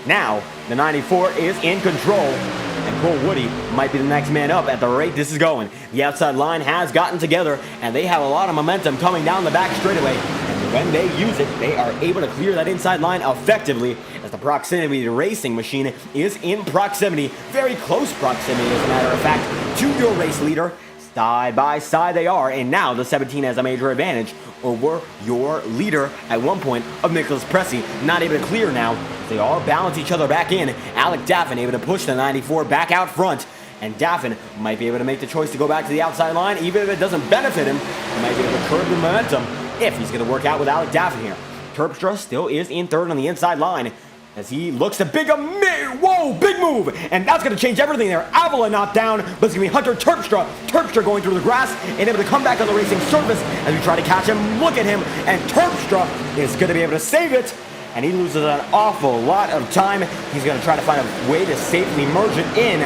Now, the 94 is in control, and Cole Woody might be the next man up at the rate this is going. The outside line has gotten together, and they have a lot of momentum coming down the back straightaway. And when they use it, they are able to clear that inside line effectively, as the proximity racing machine is in proximity, very close proximity as a matter of fact, to your race leader. Side by side they are, and now the 17 has a major advantage over your leader at one point of Nicholas Presti. Not able to clear now. They all balance each other back in. Alex Daffin able to push the 94 back out front, and Daffin might be able to make the choice to go back to the outside line. Even if it doesn't benefit him, he might be able to curb the momentum if he's going to work out with Alex Daffin here. Terpstra still is in third on the inside line, as he looks to big big move, and that's going to change everything there. Avila not down, but it's going to be Hunter Terpstra. Terpstra going through the grass and able to come back on the racing surface as we try to catch him. Look at him, and Terpstra is going to be able to save it, and he loses an awful lot of time. He's going to try to find a way to safely merge it in,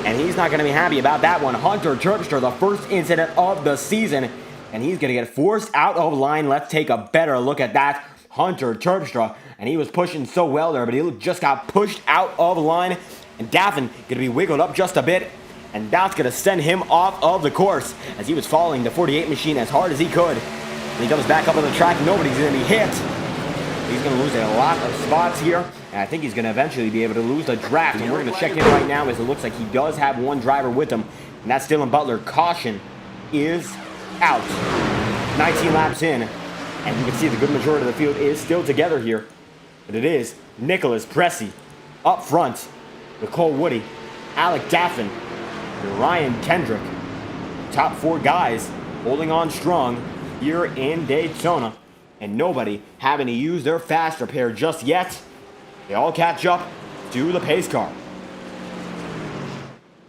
and he's not going to be happy about that one. Hunter Terpstra, the first incident of the season, and he's going to get forced out of line. Let's take a better look at that. Hunter Terpstra, and he was pushing so well there, but he just got pushed out of line, and Daffin going to be wiggled up just a bit, and that's going to send him off of the course as he was following the 48 machine as hard as he could. When he comes back up on the track, nobody's going to be hit. He's going to lose a lot of spots here, and I think he's going to eventually be able to lose the draft, and we're going to check in right now as it looks like he does have one driver with him, and that's Dylan Butler. Caution is out. 19 laps in. And you can see the good majority of the field is still together here. But it is Nicholas Presti up front with Cole Woody, Alex Daffin, and Ryan Kendrick. Top four guys holding on strong here in Daytona. And nobody having to use their fast repair just yet. They all catch up to the pace car.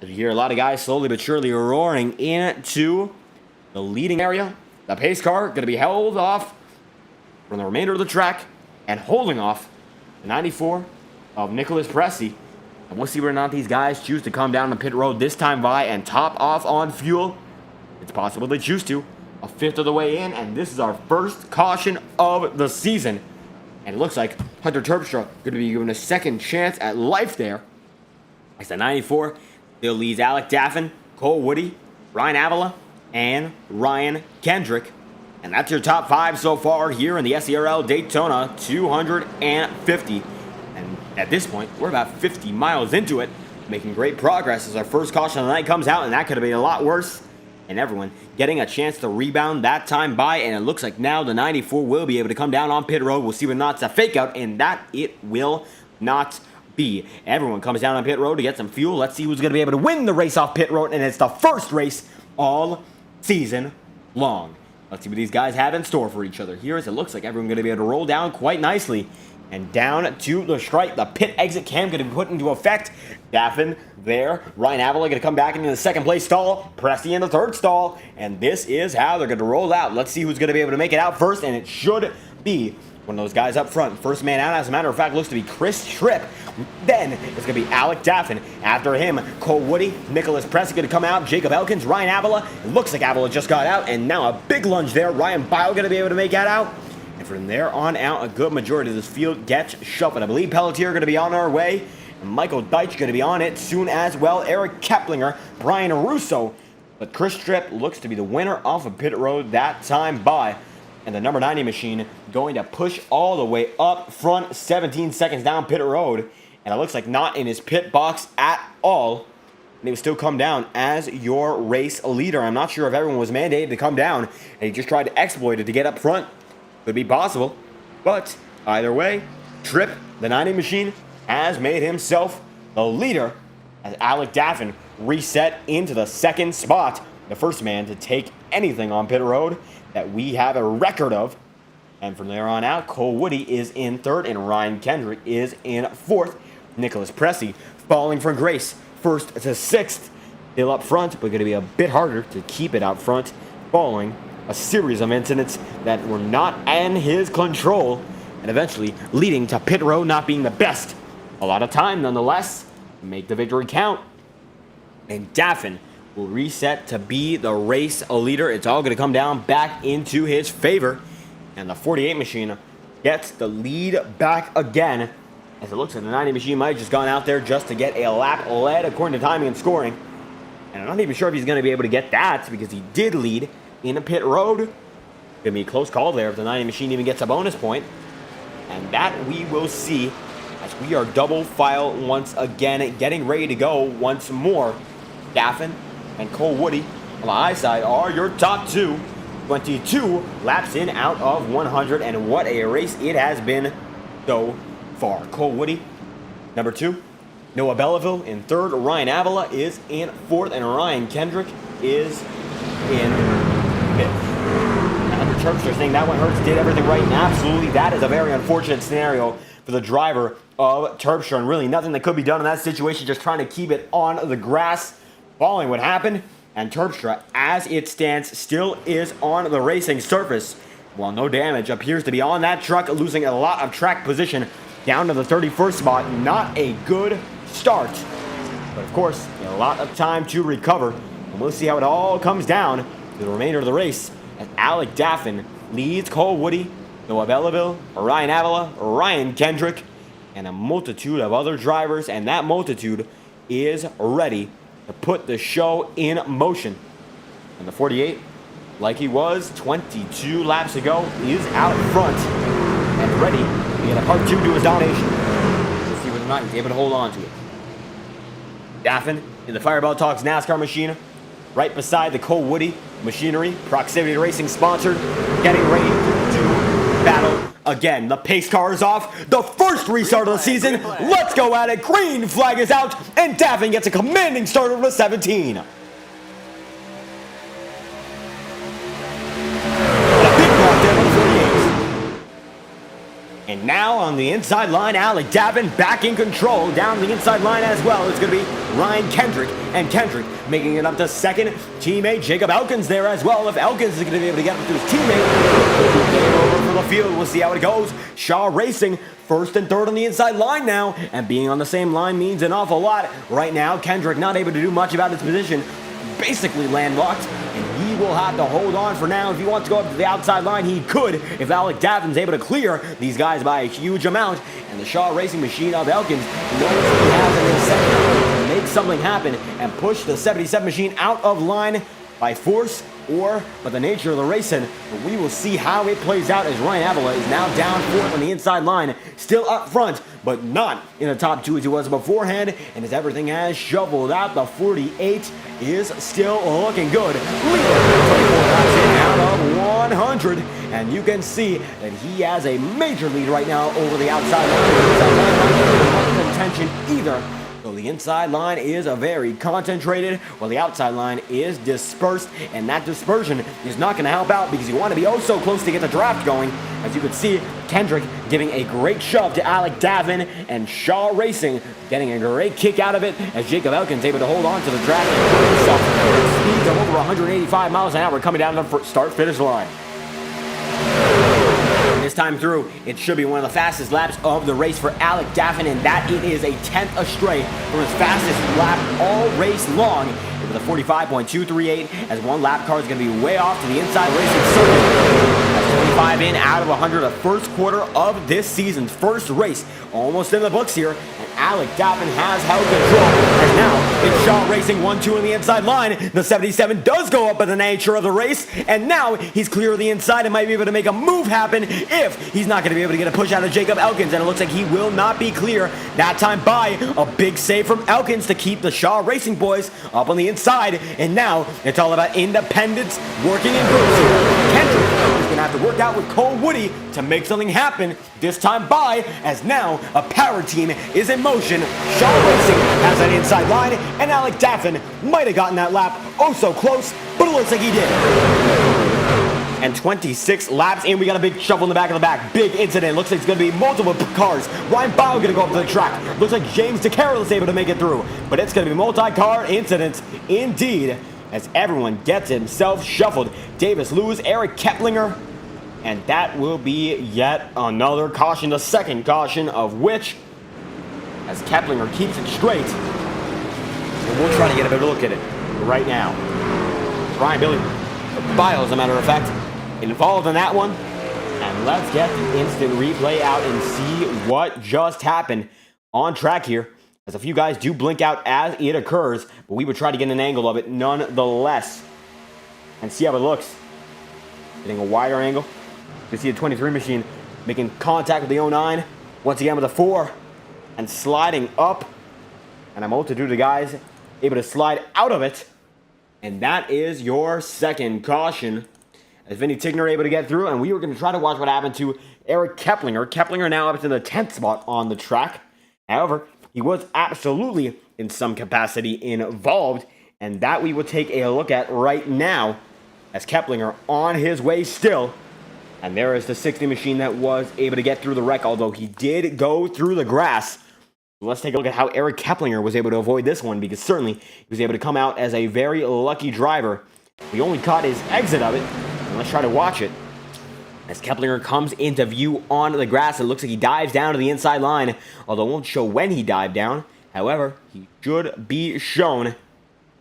You hear a lot of guys slowly but surely roaring into the leading area. The pace car going to be held off from the remainder of the track and holding off the 94 of Nicholas Presti. And we'll see whether or not these guys choose to come down the pit road this time by and top off on fuel. It's possible they choose to. A fifth of the way in, and this is our first caution of the season. And it looks like Hunter Terpstra going to be given a second chance at life there. As the 94 still leads Alex Daffin, Cole Woody, Ryan Avila, and Ryan Kendrick. And that's your top five so far here in the SCRL Daytona 250. And at this point, we're about 50 miles into it, making great progress as our first caution of the night comes out, and that could have been a lot worse. And everyone getting a chance to rebound that time by, and it looks like now the 94 will be able to come down on pit road. We'll see whether or not it's a fake out, and that it will not be. Everyone comes down on pit road to get some fuel. Let's see who's going to be able to win the race off pit road, and it's the first race all season long. Let's see what these guys have in store for each other here, as it looks like everyone's going to be able to roll down quite nicely. And down to the stripe, the pit exit cam going to be put into effect. Daffin there. Ryan Avila going to come back into the second place stall. Presti in the third stall. And this is how they're going to roll out. Let's see who's going to be able to make it out first, and it should be one of those guys up front. First man out, as a matter of fact, looks to be Chris Tripp. Then it's going to be Alex Daffin. After him, Cole Woody, Nicholas Presti going to come out, Jacob Elkins, Ryan Avila. It looks like Avila just got out, and now a big lunge there. Ryan Bile going to be able to make that out. And from there on out, a good majority of this field gets shuffled. I believe Pelletier going to be on our way, and Michael Deitch going to be on it soon as well. Eric Keplinger, Brian Russo. But Chris Tripp looks to be the winner off of pit road that time by. And the number 90 machine going to push all the way up front, 17 seconds down pit road. And it looks like not in his pit box at all. And he would still come down as your race leader. I'm not sure if everyone was mandated to come down, and he just tried to exploit it to get up front. Could be possible. But either way, Tripp, the 90 machine, has made himself the leader as Alex Daffin reset into the second spot. The first man to take anything on pit road that we have a record of. And from there on out, Cole Woody is in third, and Ryan Kendrick is in fourth. Nicholas Pressey falling from grace, 1st to 6th. Still up front, but going to be a bit harder to keep it out front following a series of incidents that were not in his control and eventually leading to pit road not being the best. A lot of time nonetheless. Make the victory count. And Daffin will reset to be the race leader. It's all going to come down back into his favor. And the 48 machine gets the lead back again. As it looks like the 90 machine might have just gone out there just to get a lap led according to timing and scoring. And I'm not even sure if he's going to be able to get that because he did lead in a pit road. Going to be a close call there if the 90 machine even gets a bonus point. And that we will see as we are double file once again, getting ready to go once more. Daffin and Cole Woody on the high side are your top two. 22 laps in out of 100, and what a race it has been so far. Cole Woody, number 2. Noah Belleville in 3rd. Ryan Avila is in 4th, and Ryan Kendrick is in 5th. Terpstra saying that one hurts, did everything right, and absolutely that is a very unfortunate scenario for the driver of Terpstra, and really nothing that could be done in that situation, just trying to keep it on the grass following what happened. And Terpstra, as it stands, still is on the racing surface, while no damage appears to be on that truck, losing a lot of track position down to the 31st spot. Not a good start, but of course a lot of time to recover, and we'll see how it all comes down to the remainder of the race as Alec Daffin leads Cole Woody, Noah Belleville, Ryan Avila, Ryan Kendrick, and a multitude of other drivers, and that multitude is ready to put the show in motion. And the 48, like he was 22 laps ago, is out front and ready to get a part 2 to his domination. Let's see whether or not he's able to hold on to it. Daffin in the Fireball Talks NASCAR machine, right beside the Cole Woody machinery, Proximity Racing sponsored, getting ready to battle again. The pace car is off. The first restart of the season. Let's go at it. Green flag is out, and Daffin gets a commanding start over the 17. And a big block there on the 48. And now on the inside line, Alec Daffin back in control. Down the inside line as well, it's going to be Ryan Kendrick. And Kendrick making it up to second. Teammate Jacob Elkins there as well. If Elkins is going to be able to get up to his teammate, get over for the field. We'll see how it goes. Shaw Racing, 1st and 3rd on the inside line now. And being on the same line means an awful lot. Right now, Kendrick not able to do much about his position. Basically landlocked. And he will have to hold on for now. If he wants to go up to the outside line, he could. If Alec Daffin's able to clear these guys by a huge amount. And the Shaw Racing machine of Elkins knows he has an incentive to make something happen and push the 77 machine out of line by force or by the nature of the racing. But we will see how it plays out as Ryan Avila is now down 4th on the inside line, still up front, but not in the top 2 as he was beforehand. And as everything has shoveled out, the 48 is still looking good. Leading 24 laps in out of 100. And you can see that he has a major lead right now over the outside line. The outside line not in contention either. So the inside line is a very concentrated, while the outside line is dispersed, and that dispersion is not going to help out because you want to be oh so close to get the draft going. As you can see, Kendrick giving a great shove to Alec Daffin, and Shaw Racing getting a great kick out of it as Jacob Elkins able to hold on to the draft and put himself at speeds of over 185 miles an hour coming down the start-finish line. This time through, it should be one of the fastest laps of the race for Alec Daffin, and that it is a 10th astray from his fastest lap all race long. With a 45.238, as one lap car is going to be way off to the inside racing circuit. That's 25 in out of 100, the first quarter of this season's first race. Almost in the books here, and Alec Daffin has held control. As now, it's Shaw Racing 1-2 on the inside line. The 77 does go up by the nature of the race, and now he's clear of the inside and might be able to make a move happen if he's not going to be able to get a push out of Jacob Elkins, and it looks like he will not be clear that time by a big save from Elkins to keep the Shaw Racing boys up on the inside. And now it's all about independence working in groups here. Kendrick is going to have to work out with Cole Woody to make something happen this time by, as now a power team is in motion. Shaw Racing has that inside line, and Alec Daffin might have gotten that lap oh so close, but it looks like he did. 126 laps in. We got a big shuffle in the back. Big incident. Looks like it's going to be multiple cars. Ryan Bauer going to go up to the track. Looks like James DeCarroll is able to make it through. But it's going to be multi-car incidents indeed, as everyone gets himself shuffled. Davis Lewis, Eric Keplinger, and that will be yet another caution, the second caution of which, as Keplinger keeps it straight, and we'll try to get a better look at it right now. Brian Billy Bio, as a matter of fact, involved in that one. And let's get the instant replay out and see what just happened on track here, as a few guys do blink out as it occurs, but we would try to get an angle of it nonetheless and see how it looks. Getting a wider angle. You can see the 23 machine making contact with the 09, once again with a 4, and sliding up, and a multitude of guys able to slide out of it. And that is your second caution, as Vinny Tigner able to get through, and we were going to try to watch what happened to Eric Keplinger. Keplinger now up to the 10th spot on the track. However, he was absolutely in some capacity involved, and that we will take a look at right now, as Keplinger on his way still. And there is the 60 machine that was able to get through the wreck, although he did go through the grass. Let's take a look at how Eric Keplinger was able to avoid this one, because certainly he was able to come out as a very lucky driver. We only caught his exit of it, and let's try to watch it. As Keplinger comes into view on the grass, it looks like he dives down to the inside line, although it won't show when he dived down. However, he should be shown,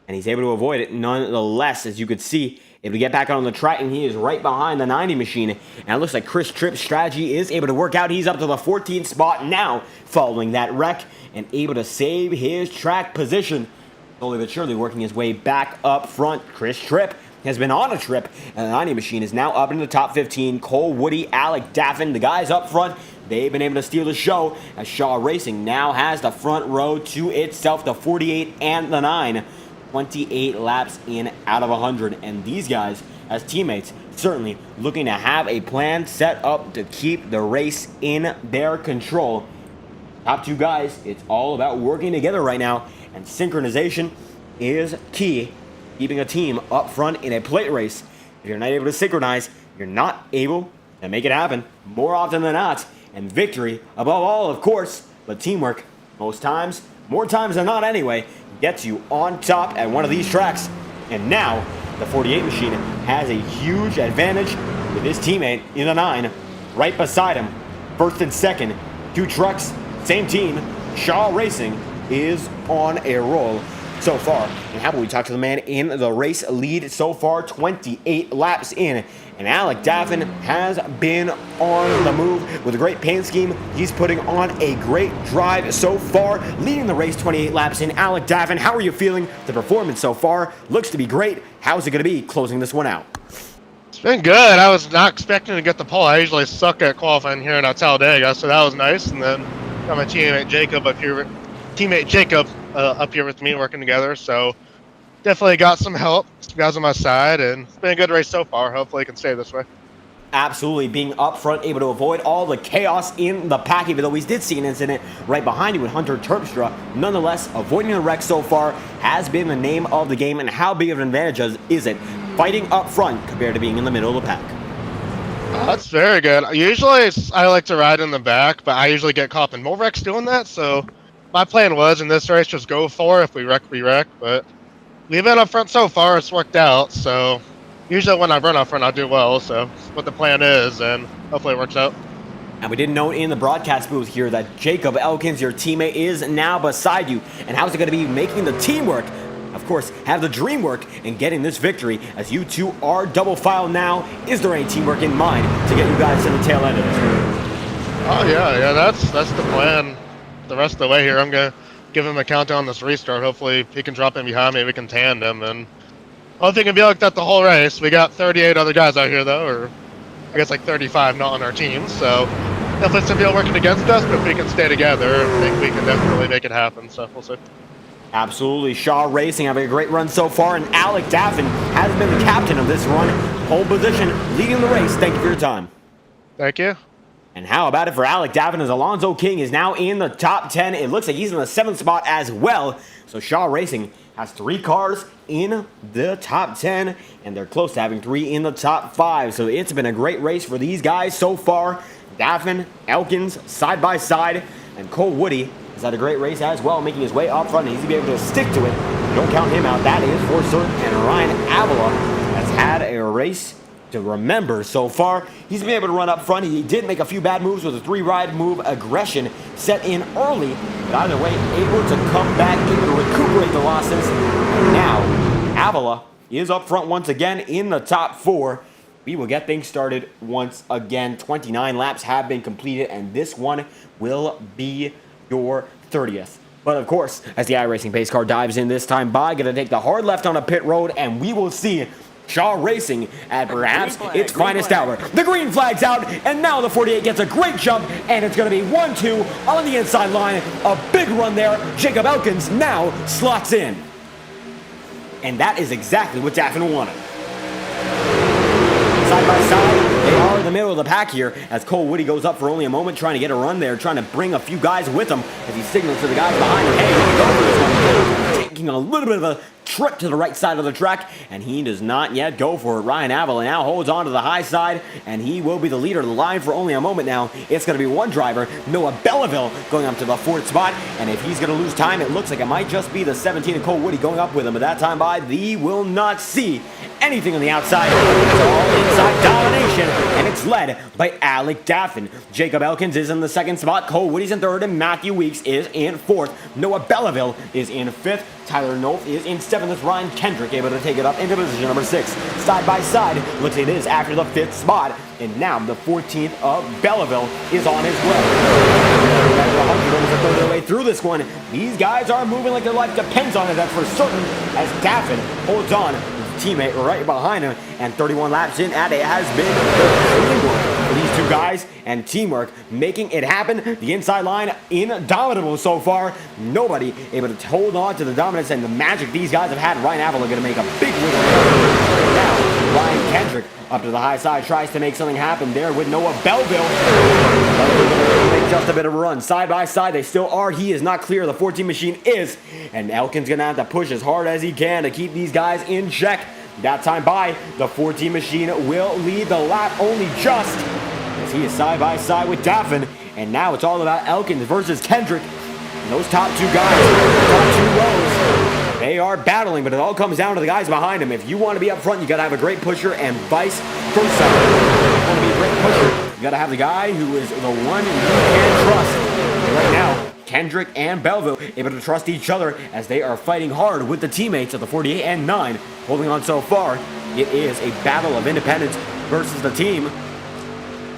and he's able to avoid it nonetheless, as you could see. Able to get back on the track, and he is right behind the 90 machine. And it looks like Chris Tripp's strategy is able to work out. He's up to the 14th spot now, following that wreck, and able to save his track position. Slowly but surely working his way back up front. Chris Tripp has been on a trip, and the 90 machine is now up in the top 15. Cole Woody, Alec Daffin, the guys up front, they've been able to steal the show, as Shaw Racing now has the front row to itself, the 48 and the 9. 28 laps in out of 100, and these guys as teammates certainly looking to have a plan set up to keep the race in their control. Top two guys, it's all about working together right now, and synchronization is key. Keeping a team up front in a plate race, if you're not able to synchronize, you're not able to make it happen more often than not. And victory above all, of course, but teamwork most times, more times than not anyway, gets you on top at one of these tracks. And now the 48 machine has a huge advantage with his teammate in the 9 right beside him. First and second, two trucks, same team. Shaw Racing is on a roll so far. And how about we talk to the man in the race lead so far, 28 laps in. And Alec Daffin has been on the move with a great paint scheme. He's putting on a great drive so far, leading the race 28 laps in. Alec Daffin, how are you feeling? The performance so far looks to be great. How's it going to be closing this one out? It's been good. I was not expecting to get the pole. I usually suck at qualifying here in Talladega, so that was nice. And then got my teammate Jacob up here with me working together. So definitely got some help. Some guys on my side, and it's been a good race so far. Hopefully it can stay this way. Absolutely, being up front, able to avoid all the chaos in the pack, even though we did see an incident right behind you with Hunter Terpstra. Nonetheless, avoiding the wreck so far has been the name of the game, and how big of an advantage is it fighting up front compared to being in the middle of the pack? That's very good. Usually I like to ride in the back, but I usually get caught in more wrecks doing that, so my plan was in this race just go for it. If we wreck, we wreck, but we've been up front so far, it's worked out, so usually when I run up front, I do well, so that's what the plan is, and hopefully it works out. And we did note in the broadcast booth here that Jacob Elkins, your teammate, is now beside you. And how's it going to be making the teamwork, of course, have the dream work in getting this victory, as you two are double file now? Is there any teamwork in mind to get you guys to the tail end of this? Oh, yeah, that's the plan the rest of the way here. I'm going to give him a countdown on this restart. Hopefully he can drop in behind me, we can tandem, and I don't think it can be like that the whole race. We got 38 other guys out here, though, or I guess like 35 not on our team. So definitely some people working against us, but if we can stay together, I think we can definitely make it happen. So we'll see. Absolutely. Shaw Racing having a great run so far, and Alec Daffin has been the captain of this run. Pole position, leading the race. Thank you for your time. Thank you. And how about it for Alec Davin as Alonzo King is now in the top 10. It looks like he's in the 7th spot as well. So Shaw Racing has 3 cars in the top 10, and they're close to having 3 in the top 5. So it's been a great race for these guys so far. Davin, Elkins, side by side, and Cole Woody has had a great race as well, making his way up front, and he's going to be able to stick to it. Don't count him out, that is for certain. And Ryan Avila has had a race to remember so far. He's been able to run up front. He did make a few bad moves with a 3-ride move aggression set in early, but either way, able to come back, able to recuperate the losses. And now, Avila is up front once again in the top 4. We will get things started once again. 29 laps have been completed, and this one will be your 30th. But of course, as the iRacing pace car dives in this time by, gonna take the hard left on a pit road, and we will see Shaw Racing at perhaps its finest hour. The green flag's out, and now the 48 gets a great jump, and it's going to be 1-2 on the inside line. A big run there. Jacob Elkins now slots in. And that is exactly what Daffin wanted. Side by side, they are in the middle of the pack here as Cole Woody goes up for only a moment, trying to get a run there, trying to bring a few guys with him as he signals to the guys behind him, hey, we can go for this one. Taking a little bit of a trip to the right side of the track, and he does not yet go for it. Ryan Avila now holds on to the high side, and he will be the leader of the line for only a moment now. It's going to be one driver, Noah Belleville, going up to the 4th spot, and if he's going to lose time, it looks like it might just be the 17 and Cole Woody going up with him. But that time by, we will not see anything on the outside. It's all inside domination, and it's led by Alec Daffin. Jacob Elkins is in the 2nd spot, Cole Woody's in 3rd, and Matthew Weeks is in 4th. Noah Belleville is in 5th. Tyler Nolf is in 7th. Ryan Kendrick able to take it up into position number 6. Side by side, looks like it is after the 5th spot. And now the 14th of Belleville is on his way. Almost a third of the way through this one. These guys are moving like their life depends on it, that's for certain, as Daffin holds on with his teammate right behind him. And 31 laps in, and it has been for these two guys and teamwork making it happen. The inside line indomitable so far. Nobody able to hold on to the dominance and the magic these guys have had. Ryan Avila going to make a big win. Now Ryan Kendrick up to the high side tries to make something happen there with Noah Belleville. Make just a bit of a run. Side by side they still are. He is not clear. The 14 machine is. And Elkin's going to have to push as hard as he can to keep these guys in check. That time by, the 14 machine will lead the lap only just as he is side by side with Daffin. And now it's all about Elkins versus Kendrick. And those top 2 guys, top 2 rows, they are battling, but it all comes down to the guys behind him. If you want to be up front, you got to have a great pusher, and vice versa. If you want to be a great pusher, you got to have the guy who is the one you can trust. And right now, Kendrick and Belleville able to trust each other as they are fighting hard with the teammates of the 48 and 9. Holding on so far, it is a battle of independence versus the team.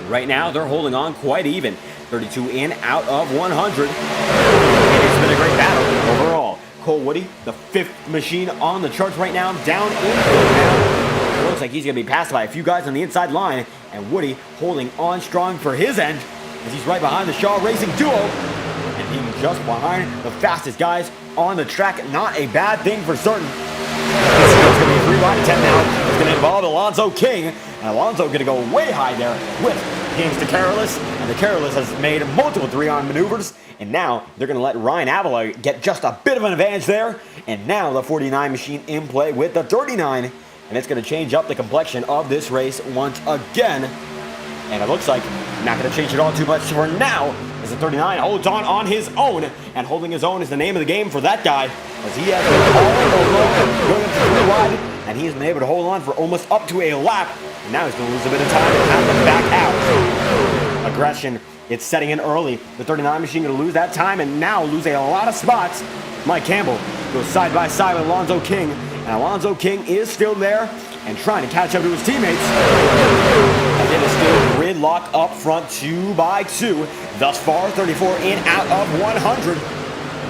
Right now, they're holding on quite even. 32 in out of 100. And it's been a great battle overall. Cole Woody, the 5th machine on the charts right now, down in 4th now. It looks like he's going to be passed by a few guys on the inside line, and Woody holding on strong for his end as he's right behind the Shaw Racing duo. And being just behind the fastest guys on the track, not a bad thing for certain. It's going to be a 3-ride attempt now. It's going to involve Alonzo King, and Alonzo going to go way high there with James DeCarolis, and DeCarolis has made multiple 3-on maneuvers, and now they're going to let Ryan Avila get just a bit of an advantage there, and now the 49 machine in play with the 39, and it's going to change up the complexion of this race once again, and it looks like not going to change it all too much for now, as the 39 holds on his own, and holding his own is the name of the game for that guy, as he has been all alone, going up to 3 wide, and he's been able to hold on for almost up to a lap. And now he's going to lose a bit of time and have to back out. Aggression, it's setting in early. The 39 machine going to lose that time and now lose a lot of spots. Mike Campbell goes side by side with Alonzo King. And Alonzo King is still there and trying to catch up to his teammates. And it is still gridlock up front 2 by 2. Thus far, 34 in out of 100.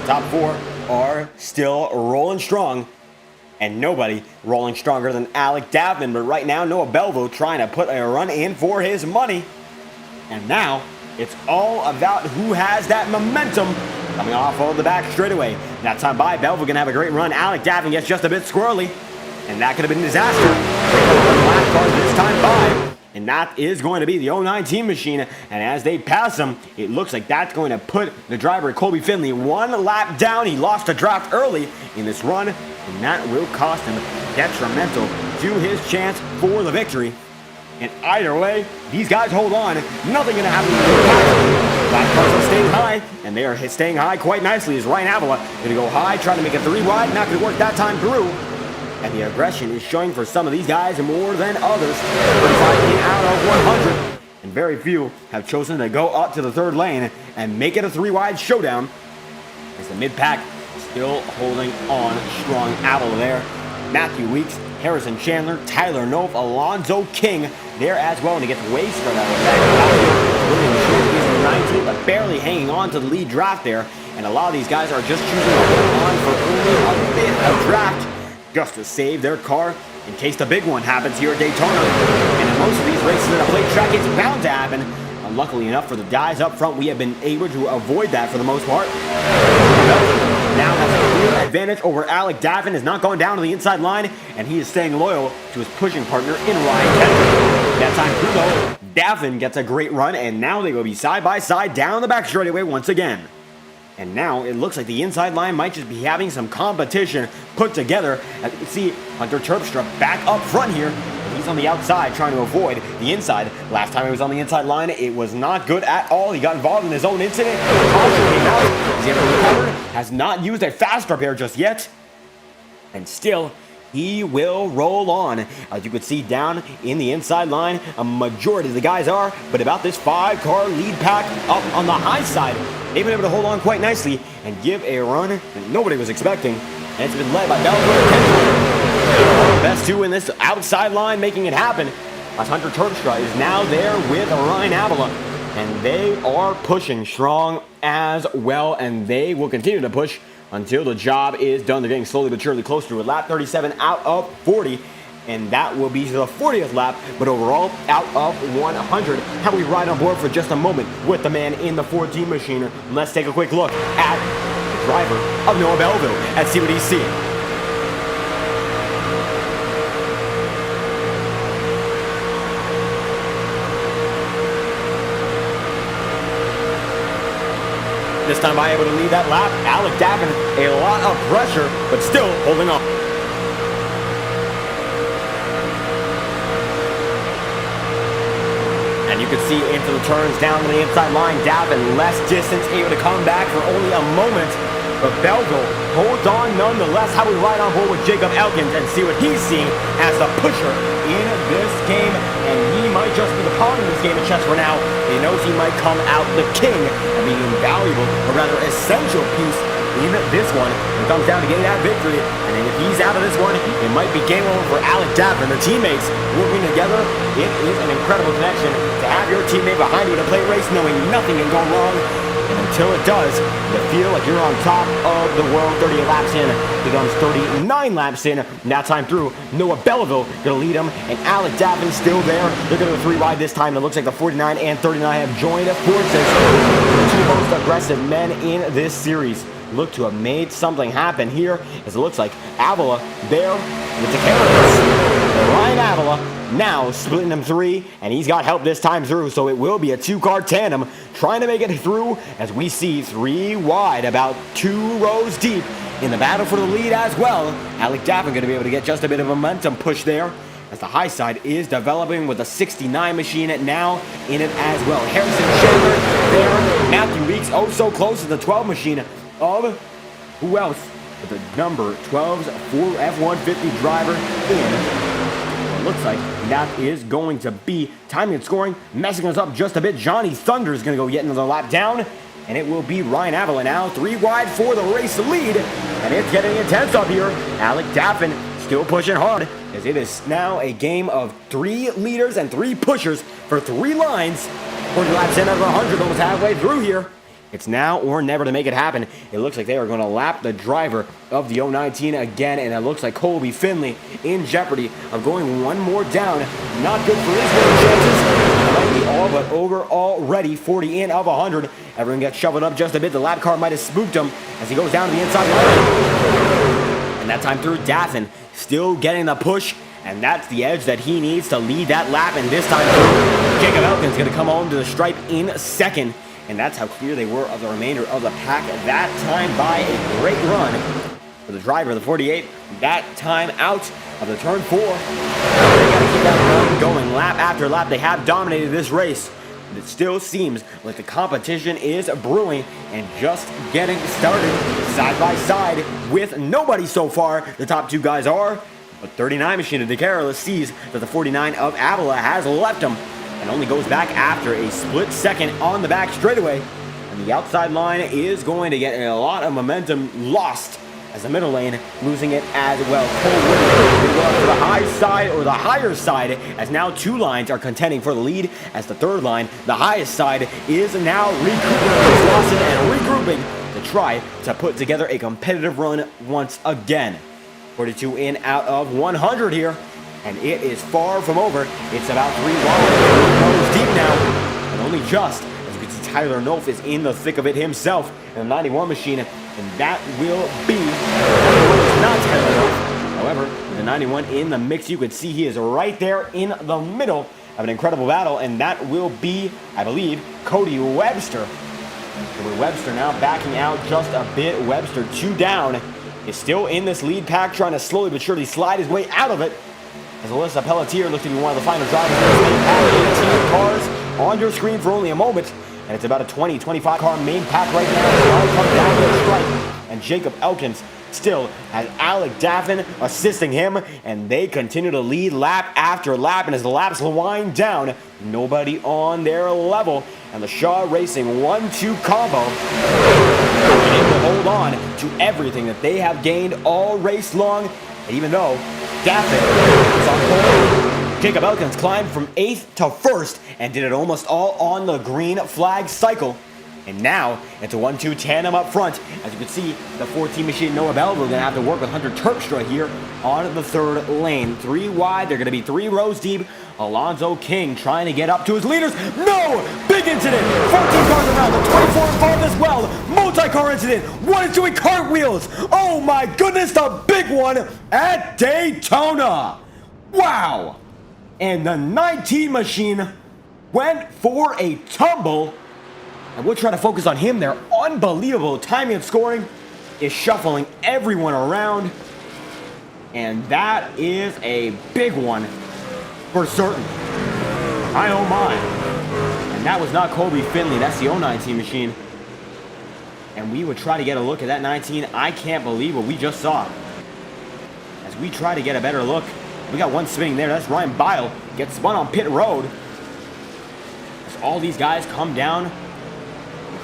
The top 4 are still rolling strong. And nobody rolling stronger than Alec Davin. But right now, Noah Belleville trying to put a run in for his money. And now, it's all about who has that momentum coming off of the back straightaway. That time by, Belleville going to have a great run. Alec Davin gets just a bit squirrely. And that could have been a disaster. Last car this time by. and that is going to be the 09 machine. And as they pass him, it looks like that's going to put the driver, Colby Finley, one lap down. He lost a draft early in this run, and that will cost him detrimental to his chance for the victory. And either way, these guys hold on. Nothing going to happen to them. Black cars are staying high, and they are staying high quite nicely as Ryan Avila going to go high, trying to make it 3 wide. Not going to work that time through. And the aggression is showing for some of these guys more than others. 35 out of 100. And very few have chosen to go up to the third lane and make it a 3 wide showdown. As the mid-pack still holding on strong. Avila there. Matthew Weeks, Harrison Chandler, Tyler Nove, Alonzo King there as well, and he gets way spread out of that. William Short is 19, but barely hanging on to the lead draft there, and a lot of these guys are just choosing to hold on for only a bit of draft just to save their car in case the big one happens here at Daytona. And in most of these races at a plate track, it's bound to happen. Luckily enough for the guys up front, we have been able to avoid that for the most part. Now has a clear advantage over Alec Daffin, is not going down to the inside line, and he is staying loyal to his pushing partner in Ryan Kennedy. That time through though, Daffin gets a great run, and now they will be side by side down the back straightaway once again. And now it looks like the inside line might just be having some competition put together. As you can see, Hunter Terpstra back up front here. He's on the outside trying to avoid the inside. Last time he was on the inside line, it was not good at all. He got involved in his own incident. Caution came out. He's able to recover. Has not used a fast repair just yet. And still, he will roll on. As you can see down in the inside line, a majority of the guys are, but about this 5-car lead pack up on the high side, they've been able to hold on quite nicely and give a run that nobody was expecting. And it's been led by Belgium. Best two in this outside line making it happen. As Hunter Terpstra is now there with Ryan Avila. And they are pushing strong as well. And they will continue to push until the job is done. They're getting slowly but surely closer to a lap 37 out of 40. And that will be the 40th lap, but overall out of 100. How we ride on board for just a moment with the man in the 14 machine. Let's take a quick look at the driver of Noah Belleville and see what he's seeing. This time by able to lead that lap, Alec Daffin, a lot of pressure, but still holding on. And you can see into the turns down to the inside line, Daffin less distance, able to come back for only a moment. But Belleville holds on nonetheless. How we ride on board with Jacob Elkins and see what he's seeing as the pusher in this game. And he might just be the pawn in this game of chess for now. He knows he might come out the king and be an invaluable, or rather essential piece in this one. It comes down to getting that victory. And then if he's out of this one, it might be game over for Alec Daffin. The teammates working together. It is an incredible connection to have your teammate behind you in a plate race knowing nothing can go wrong. And until it does, you feel like you're on top of the world. 38 laps in, becomes 39 laps in. And that time through, Noah Belleville going to lead him, and Alec Daffin still there. They're going to go 3 wide this time. It looks like the 49 and 39 have joined forces. The two most aggressive men in this series look to have made something happen here, as it looks like Avila there with the carrots. Ryan Avila now splitting them 3, and he's got help this time through, so it will be a 2-car tandem trying to make it through as we see 3 wide, about 2 rows deep in the battle for the lead as well. Alec Daffin going to be able to get just a bit of momentum push there as the high side is developing with the 69 machine now in it as well. Harrison Chandler there, Matthew Weeks oh so close to the 12 machine of who else? With the number 12's full F-150 driver in. Looks like that is going to be timing and scoring, messing us up just a bit. Johnny Thunder is going to go get another lap down, and it will be Ryan Avila now 3 wide for the race lead, and it's getting intense up here. Alec Daffin still pushing hard, as it is now a game of 3 leaders and 3 pushers for 3 lines. 40 laps in over 100, almost halfway through here. It's now or never to make it happen. It looks like they are going to lap the driver of the 019 again, and it looks like Colby Finley in jeopardy of going one more down. Not good for his winning chances. It might be all but over already. 40 in of 100. Everyone gets shoveled up just a bit. The lap car might have spooked him as he goes down to the inside line. And that time through, Daffin still getting the push and that's the edge that he needs to lead that lap. And this time, Jacob Elkins going to come home to the stripe in second. And that's how clear they were of the remainder of the pack that time by a great run for the driver of the 48. That time out of the turn 4. They got to keep that run going lap after lap. They have dominated this race. But it still seems like the competition is brewing and just getting started side by side with nobody so far. The top two guys are, but 39 machine of DeCarlo sees that the 49 of Avila has left him and only goes back after a split second on the back straightaway. And the outside line is going to get a lot of momentum lost as the middle lane losing it as well. Cole Woody will go up to the high side or the higher side as now two lines are contending for the lead as the third line, the highest side, is now recouping Lawson and regrouping to try to put together a competitive run once again. 42 in out of 100 here, and it is far from over. It's about 3 wide, deep now, and only just, as you can see, Tyler Nolf is in the thick of it himself in the 91 machine, and that will be, not Tyler Nolf. However, with the 91 in the mix, you can see he is right there in the middle of an incredible battle, and that will be, I believe, Cody Webster. Cody Webster now backing out just a bit. Webster 2 down, is still in this lead pack, trying to slowly but surely slide his way out of it. As Alyssa Pelletier looks to be one of the final drivers in this main pack. 18 cars on your screen for only a moment. And it's about a 20-25 car main pack right now. All come down to the stripe. And Jacob Elkins still has Alec Daffin assisting him. And they continue to lead lap after lap. And as the laps wind down, nobody on their level. And the Shaw Racing 1-2 combo able to hold on to everything that they have gained all race long. And even though Daffin is on pole, Jacob Elkins climbed from 8th to 1st and did it almost all on the green flag cycle. And now it's a 1-2 tandem up front. As you can see, the 14 machine Noah Belleville going to have to work with Hunter Terpstra here on the third lane. 3 wide, they're going to be 3 rows deep. Alonzo King trying to get up to his leaders. No! Big incident! 14 cars around, the 24 involved as well. Multi-car incident. One is doing cartwheels. Oh my goodness, the big one at Daytona. Wow! And the 19 machine went for a tumble. And we'll try to focus on him there. Unbelievable timing and scoring is shuffling everyone around. And that is a big one for certain. I oh my. And that was not Colby Finley. That's the 019 machine. And we would try to get a look at that 19. I can't believe what we just saw. As we try to get a better look. We got one spinning there. That's Ryan Bile. Gets spun on pit road. As all these guys come down.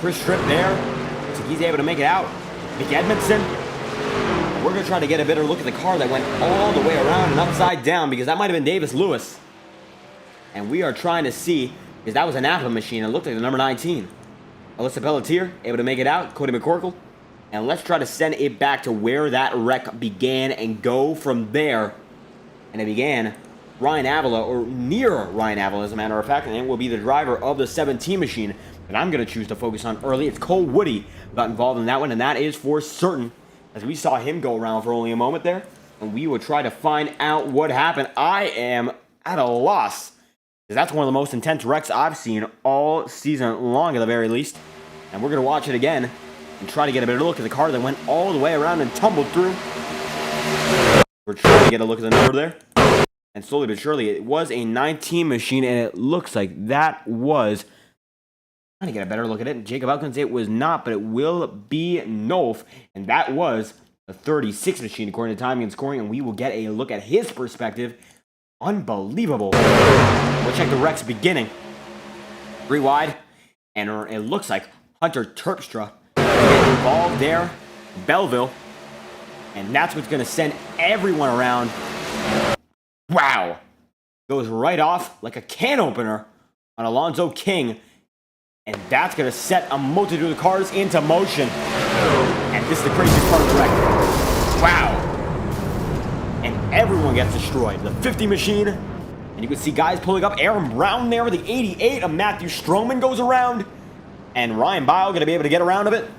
Chris Tripp there. So he's able to make it out. Nick Edmondson. We're going to try to get a better look at the car that went all the way around and upside down, because that might have been Davis Lewis. And we are trying to see, because that was a Napa machine. It looked like the number 19. Alyssa Pelletier able to make it out. Cody McCorkle. And let's try to send it back to where that wreck began and go from there. And it began Ryan Avila, or near Ryan Avila as a matter of fact, and it will be the driver of the 17 machine that I'm going to choose to focus on early. It's Cole Woody got involved in that one, and that is for certain, as we saw him go around for only a moment there, and we will try to find out what happened. I am at a loss, because that's one of the most intense wrecks I've seen all season long at the very least, and we're going to watch it again and try to get a better look at the car that went all the way around and tumbled through. We're trying to get a look at the number there. And slowly but surely, it was a 19 machine, and it looks like that was... Trying to get a better look at it. Jacob Elkins, it was not, but it will be Nolf. And that was the 36 machine, according to timing and scoring, and we will get a look at his perspective. Unbelievable. We'll check the wrecks beginning. 3 wide, and it looks like Hunter Terpstra get involved there. Belleville. And that's what's going to send everyone around. Wow. Goes right off like a can opener on Alonzo King. And that's going to set a multitude of cars into motion. And this is the craziest part of the wreck. Wow. And everyone gets destroyed. The 50 machine. And you can see guys pulling up. Aaron Brown there with the 88 of Matthew Stroman goes around. And Ryan Bile going to be able to get around of it.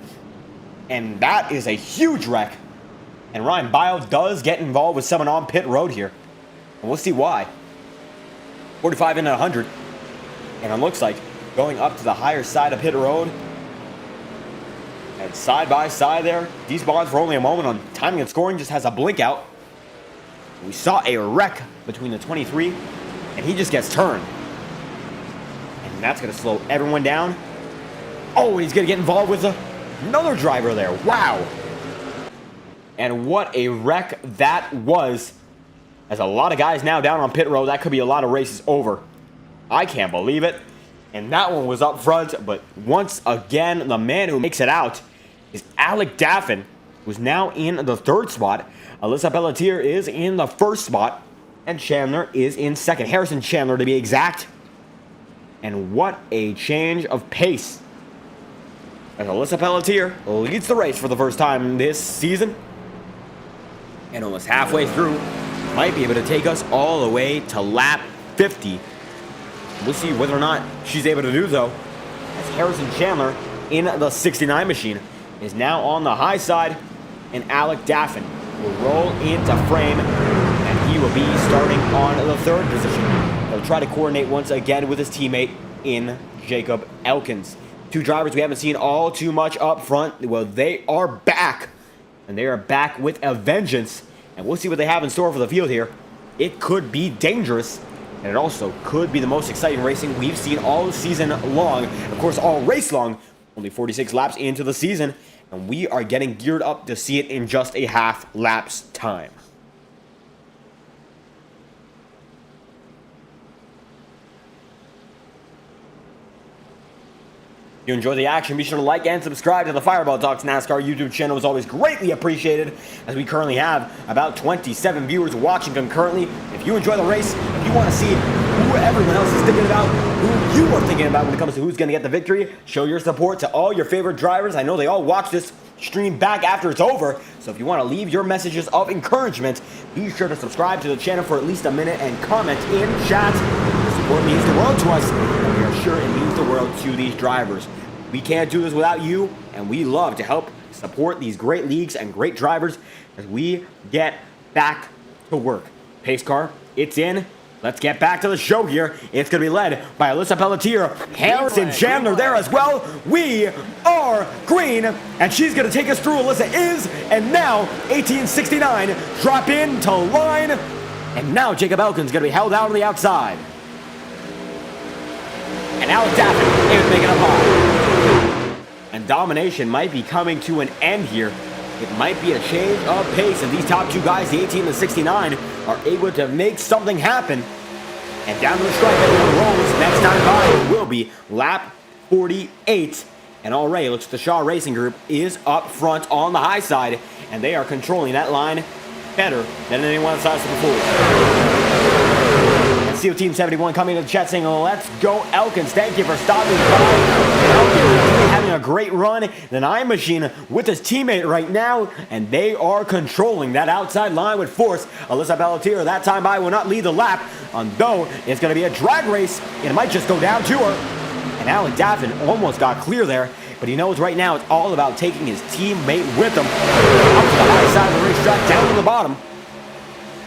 And that is a huge wreck. And Ryan Bile does get involved with someone on pit road here. And we'll see why. 45 into 100. And it looks like going up to the higher side of pit road. And side by side there, these bonds for only a moment on timing and scoring just has a blink out. We saw a wreck between the 23, and he just gets turned. And that's going to slow everyone down. Oh, and he's going to get involved with another driver there. Wow. And what a wreck that was. As a lot of guys now down on pit road, that could be a lot of races over. I can't believe it. And that one was up front, but once again, the man who makes it out is Alec Daffin, who's now in the third spot. Alyssa Pelletier is in the first spot, and Chandler is in second. Harrison Chandler, to be exact. And what a change of pace. As Alyssa Pelletier leads the race for the first time this season, and almost halfway through, might be able to take us all the way to lap 50. We'll see whether or not she's able to do so, as Harrison Chandler in the 69 machine is now on the high side, and Alec Daffin will roll into frame, and he will be starting on the third position. He'll try to coordinate once again with his teammate in Jacob Elkins. Two drivers we haven't seen all too much up front. Well, they are back, and they are back with a vengeance, and we'll see what they have in store for the field here. It could be dangerous. And it also could be the most exciting racing we've seen all season long. Of course, all race long. Only 46 laps into the season. And we are getting geared up to see it in just a half lap's time. If you enjoy the action, be sure to like and subscribe to the Fireball Talks NASCAR YouTube channel. It's always greatly appreciated, as we currently have about 27 viewers watching concurrently. If you enjoy the race, if you want to see who everyone else is thinking about, who you are thinking about when it comes to who's going to get the victory, show your support to all your favorite drivers. I know they all watch this stream back after it's over, so if you want to leave your messages of encouragement, be sure to subscribe to the channel for at least a minute and comment in chat. Support means the world to us, and we are sure it means the world to these drivers. We can't do this without you, and we love to help support these great leagues and great drivers as we get back to work. Pace car, it's in. Let's get back to the show here. It's going to be led by Alyssa Pelletier, Harrison Chandler there as well. We are green, and she's going to take us through. Alyssa is, and now 1869 drop into line, and now Jacob Elkins going to be held out on the outside. And Alec Daffin is making up high. And domination might be coming to an end here. It might be a change of pace, and these top two guys, the 18 and the 69, are able to make something happen. And down to the stripe, everyone rolls. Next time by will be lap 48. And already looks like the Shaw Racing Group is up front on the high side, and they are controlling that line better than anyone else has before. SEAL Team 71 coming to the chat saying, let's go Elkins. Thank you for stopping by. Elkins having a great run. The 9 machine with his teammate right now, and they are controlling that outside line with force. Alyssa Pelletier that time by will not lead the lap, though it's going to be a drag race, and it might just go down to her. And Alec Daffin almost got clear there, but he knows right now it's all about taking his teammate with him up to the high side of the racetrack, down to the bottom.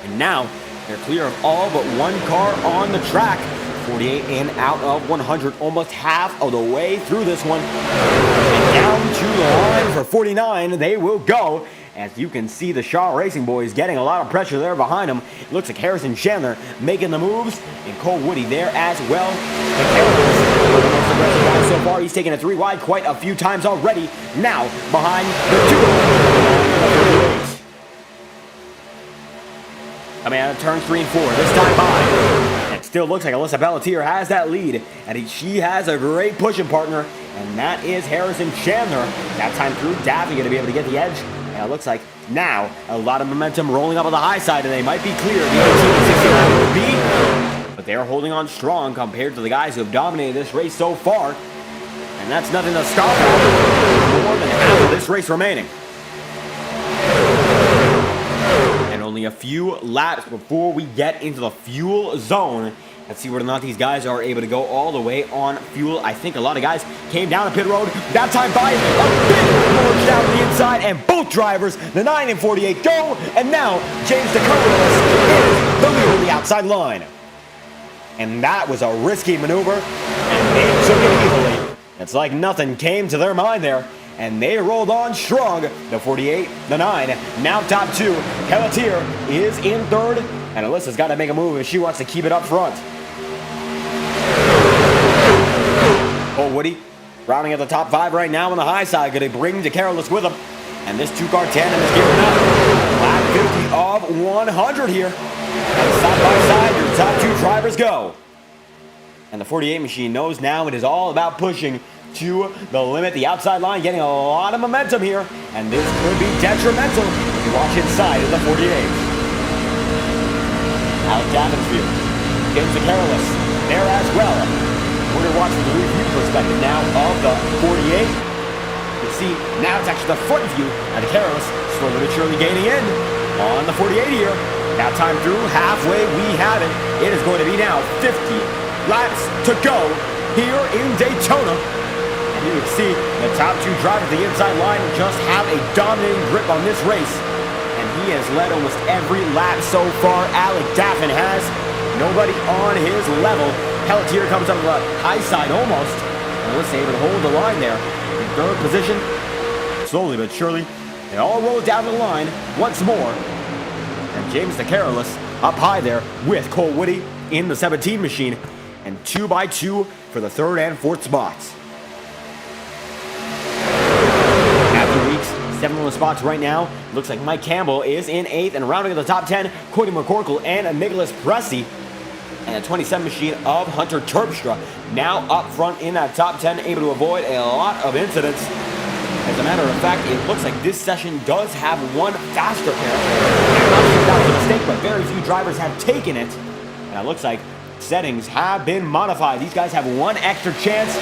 And now they're clear of all but one car on the track. 48 in out of 100, almost half of the way through this one. And down to the line for 49, they will go. As you can see, the Shaw Racing boys getting a lot of pressure there behind them. It looks like Harrison Chandler making the moves, and Cole Woody there as well. The most aggressive guy so far. He's taken a 3 wide quite a few times already. Now behind the 2. Coming out of turns 3 and 4, this time by. It still looks like Alyssa Pelletier has that lead, and she has a great pushing partner, and that is Harrison Chandler. That time through, Daffy going to be able to get the edge, and it looks like now a lot of momentum rolling up on the high side, and they might be clear. The 18 will be, but they're holding on strong compared to the guys who have dominated this race so far, and that's nothing to stop them. More than half of this race remaining. Only a few laps before we get into the fuel zone. Let's see whether or not these guys are able to go all the way on fuel. I think a lot of guys came down to pit road. That time by a bit more down the inside, and both drivers, the 9 and 48, go. And now James DeCote is the lead on the outside line. And that was a risky maneuver, and they took it easily. It's like nothing came to their mind there, and they rolled on strong. The 48, the 9, now top 2. Pelletier is in 3rd, and Alyssa's got to make a move if she wants to keep it up front. Oh, Woody, rounding at the top 5 right now on the high side, going to bring DeCarolis with him. And this two-car tandem is gearing up. Lap 50 of 100 here. And side by side, your top 2 drivers go. And the 48 machine knows now it is all about pushing to the limit. The outside line getting a lot of momentum here. And this could be detrimental if you watch inside of the 48. Out Davinsfield. James DeCarolis there as well. We're going to watch from the review perspective now of the 48. You see, now it's actually the front view, and DeCarolis slowly but surely gaining in on the 48 here. Now time through, halfway we have it. It is going to be now 50 laps to go here in Daytona. And you can see the top 2 drivers of the inside line just have a dominating grip on this race. And he has led almost every lap so far. Alec Daffin has nobody on his level. Pelletier comes up the high side almost. And Alyssa able to hold the line there. In 3rd position, slowly but surely, they all roll down the line once more. And James DeCarolis up high there with Cole Woody in the 17 machine. And 2 by 2 for the 3rd and 4th spots. After weeks, 7 on the spots right now. Looks like Mike Campbell is in 8th, and rounding at the top 10, Cody McCorkle and Nicholas Pressey. And the 27 machine of Hunter Terpstra now up front in that top 10, able to avoid a lot of incidents. As a matter of fact, it looks like this session does have one faster pair. I'm not sure that was a mistake, but very few drivers have taken it. And it looks like settings have been modified. These guys have one extra chance.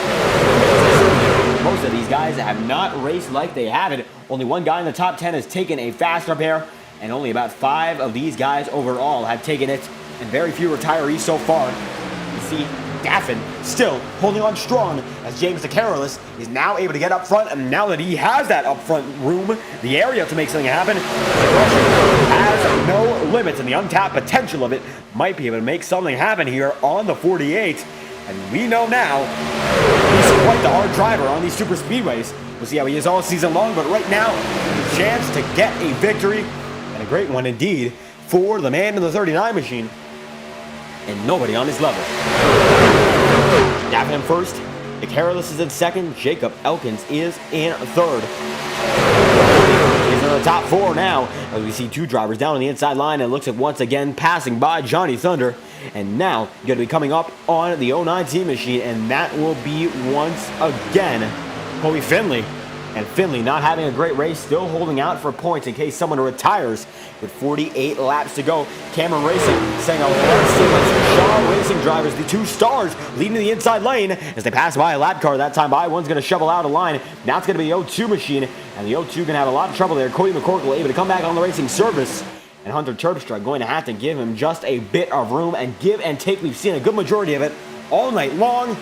Most of these guys have not raced like they have it. Only one guy in the top 10 has taken a faster pair, and only about 5 of these guys overall have taken it, and very few retirees so far. You see Daffin still holding on strong as James DeCarolis is now able to get up front, and now that he has that up front room, the area to make something happen, has no limits, and the untapped potential of it might be able to make something happen here on the 48. And we know now he's quite the hard driver on these super speedways. We'll see how he is all season long, but right now, a chance to get a victory, and a great one indeed for the man in the 39 machine. And nobody on his level. Daffin in 1st, DeCarolis is in 2nd, Jacob Elkins is in 3rd. He's in the top 4 now, as we see 2 drivers down on the inside line, and looks like once again passing by Johnny Thunder. And now going to be coming up on the 09 team machine, and that will be once again Kobe Finley. And Finley not having a great race, still holding out for points in case someone retires with 48 laps to go. Cameron Racing saying a let's see what Shaw Racing drivers, the 2 stars leading the inside lane as they pass by a lap car that time by. One's going to shovel out a line. Now it's going to be the 02 machine, and the 02 going to have a lot of trouble there. Cody McCorkle able to come back on the racing service. And Hunter Terpstra going to have to give him just a bit of room and give and take. We've seen a good majority of it all night long.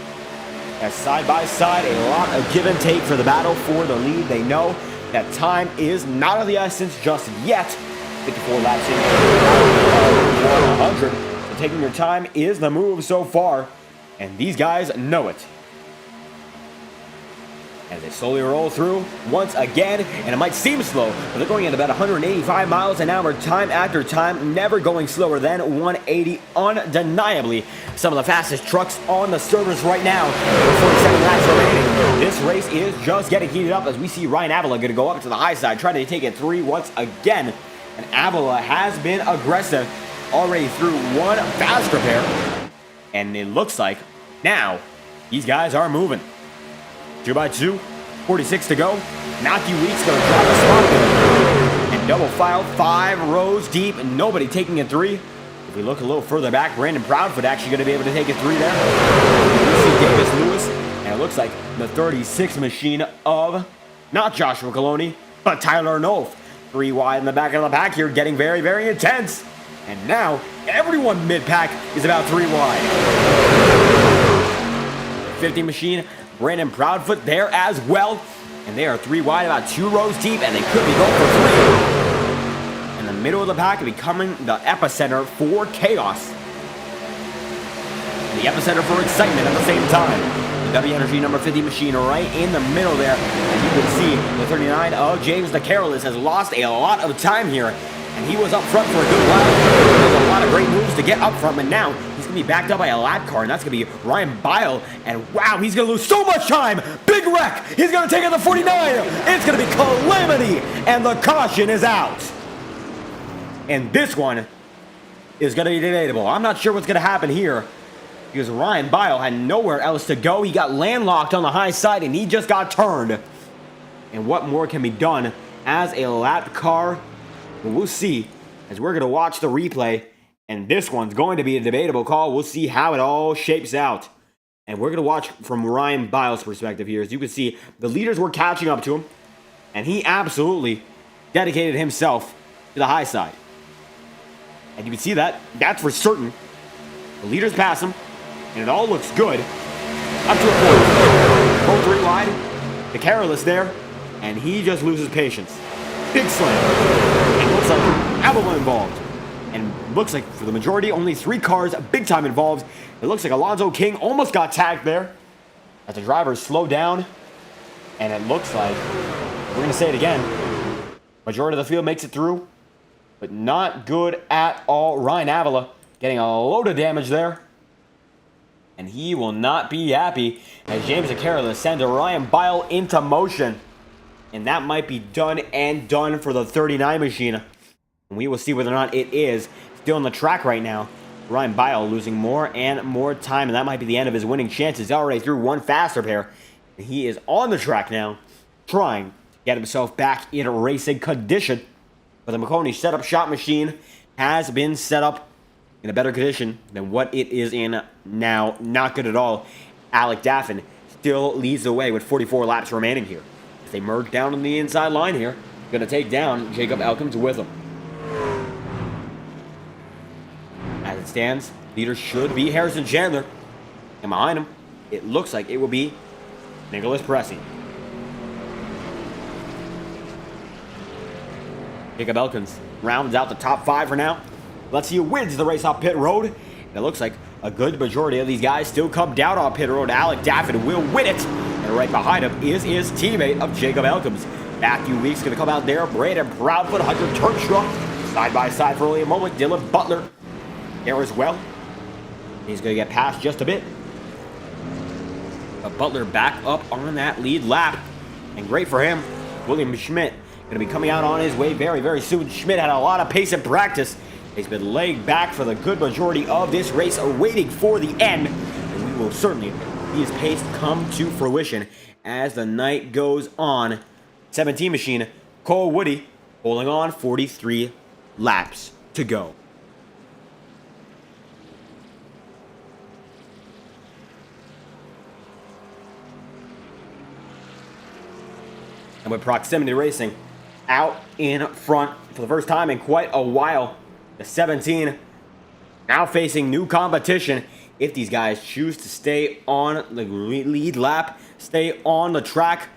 As side by side, a lot of give and take for the battle for the lead. They know that time is not of the essence just yet. 54 laps in, 100. So taking your time is the move so far, and these guys know it. As they slowly roll through once again, and it might seem slow, but they're going at about 185 miles an hour time after time, never going slower than 180, undeniably. Some of the fastest trucks on the surface right now, 47 laps remaining. This race is just getting heated up as we see Ryan Avila going to go up to the high side, trying to take it 3 once again. And Avila has been aggressive, already through one faster pair, and it looks like now these guys are moving. 2 by 2, 46 to go. Matthew Weeks going to drop a spot there. And double file, 5 rows deep, and nobody taking a 3. If we look a little further back, Brandon Proudfoot actually going to be able to take a 3 there. We see Davis Lewis, and it looks like the 36 machine of not Joshua Coloni, but Tyler Nolf. 3 wide in the back of the pack here, getting very, very intense. And now, everyone mid-pack is about 3 wide. 50 machine, Brandon Proudfoot there as well. And they are 3 wide, about 2 rows deep, and they could be going for 3. And in the middle of the pack, becoming the epicenter for chaos. The epicenter for excitement at the same time. The W Energy number 50 machine right in the middle there. And you can see the 39 of James the Careless has lost a lot of time here. And he was up front for a good while. There's a lot of great moves to get up front, and now he's going to be backed up by a lap car, and that's going to be Ryan Bile. And wow, he's going to lose so much time. Big wreck. He's going to take it to 49. It's going to be calamity, and the caution is out. And this one is going to be debatable. I'm not sure what's going to happen here, because Ryan Bile had nowhere else to go. He got landlocked on the high side, and he just got turned. And what more can be done as a lap car? Well, we'll see as we're going to watch the replay. And this one's going to be a debatable call. We'll see how it all shapes out. And we're going to watch from Ryan Biles' perspective here. As you can see, the leaders were catching up to him. And he absolutely dedicated himself to the high side. And you can see that. That's for certain. The leaders pass him. And it all looks good. Up to a point. Both three wide. The Careless there. And he just loses patience. Big slam. And looks like Avila involved. And looks like for the majority, only 3 cars big time involved. It looks like Alonzo King almost got tagged there. As the drivers slow down. And it looks like, we're going to say it again, majority of the field makes it through. But not good at all. Ryan Avila getting a load of damage there. And he will not be happy as James the Careless sends Ryan Bile into motion. And that might be done and done for the 39 machine. And we will see whether or not it is still on the track right now. Ryan Bile losing more and more time, and that might be the end of his winning chances. He already threw one faster pair. And he is on the track now, trying to get himself back in racing condition. But the McConaughey setup shot machine has been set up in a better condition than what it is in now. Not good at all. Alec Daffin still leads the way with 44 laps remaining here. As they merge down on the inside line here, going to take down Jacob Elkins with him. As it stands, leader should be Harrison Chandler. And behind him, it looks like it will be Nicholas Pressey. Jacob Elkins rounds out the top 5 for now. Let's see who wins the race off pit road. And it looks like a good majority of these guys still come down on pit road. Alec Daffin will win it. And right behind him is his teammate of Jacob Elkins. Matthew Weeks going to come out there. Braden Proudfoot, Hunter Turkshaw. Side by side for only a moment. Dylan Butler there as well. He's going to get past just a bit. But Butler back up on that lead lap. And great for him. William Schmidt going to be coming out on his way very, very soon. Schmidt had a lot of pace in practice. He's been laying back for the good majority of this race, waiting for the end. And we will certainly see his pace come to fruition as the night goes on. 17 machine, Cole Woody, holding on, 43 laps to go. And with Proximity Racing out in front for the first time in quite a while, the 17 now facing new competition. If these guys choose to stay on the lead lap, stay on the track,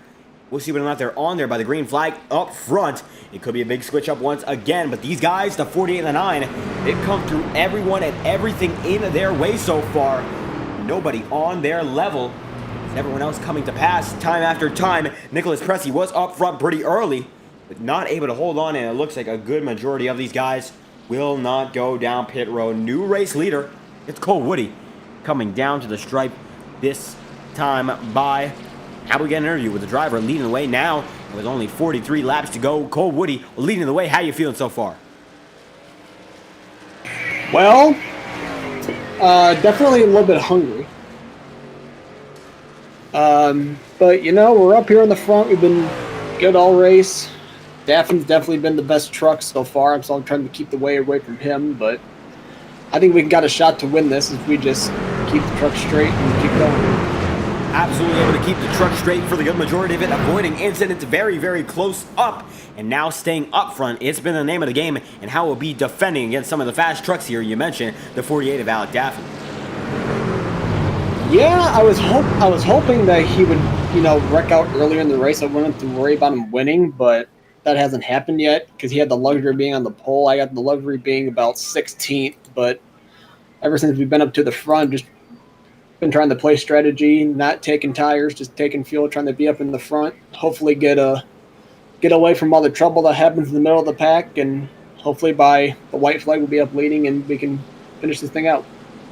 we'll see whether or not they're on there by the green flag up front. It could be a big switch up once again, but these guys, the 48 and the 9, they've come through everyone and everything in their way so far. Nobody on their level. Everyone else coming to pass time after time. Nicholas Pressey was up front pretty early, but not able to hold on, and it looks like a good majority of these guys will not go down pit road. New race leader, it's Cole Woody, coming down to the stripe this time by. How we get an interview with the driver leading the way now with only 43 laps to go. Cole Woody leading the way. How you feeling so far? Well, definitely a little bit hungry. But, you know, we're up here in the front. We've been good all race. Daffin's definitely been the best truck so far, so I'm trying to keep the way away from him. But I think we got a shot to win this if we just keep the truck straight and keep going. Absolutely able to keep the truck straight for the good majority of it, avoiding incidents very, very close up, and now staying up front. It's been the name of the game, and how we'll be defending against some of the fast trucks here. You mentioned the 48 of Alec Daffin. Yeah, I was hoping that he would, you know, wreck out earlier in the race. I wouldn't have to worry about him winning, but that hasn't happened yet because he had the luxury of being on the pole. I got the luxury of being about 16th, but ever since we've been up to the front, just been trying to play strategy, not taking tires, just taking fuel, trying to be up in the front. Hopefully get away from all the trouble that happens in the middle of the pack, and hopefully by the white flag we'll be up leading and we can finish this thing out.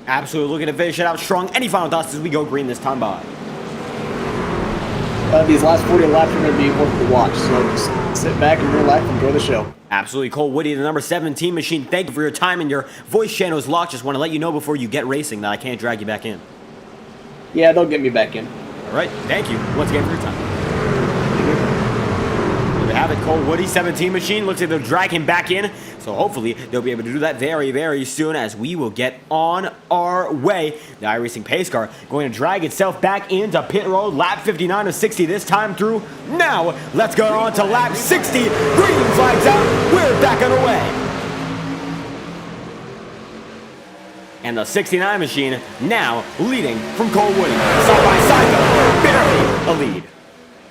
Absolutely looking to finish it out strong. Any final thoughts as we go green this time by? These last 40 laps are going to be worth the watch, so just sit back and relax and enjoy the show. Absolutely. Cole Woody, the number 17 machine, thank you for your time, and your voice channel is locked. Just want to let you know before you get racing that I can't drag you back in. Yeah, they'll get me back in. All right. Thank you once again for your time. There we have it. Cole Woody, 17 machine. Looks like they'll drag him back in. So hopefully they'll be able to do that very, very soon as we will get on our way. The iRacing pace car going to drag itself back into pit road. Lap 59 of 60 this time through. Now let's go on to lap 60. Green flags out. We're back on our way. And the 69 machine now leading from Cole Woody. Side by side though, barely a lead.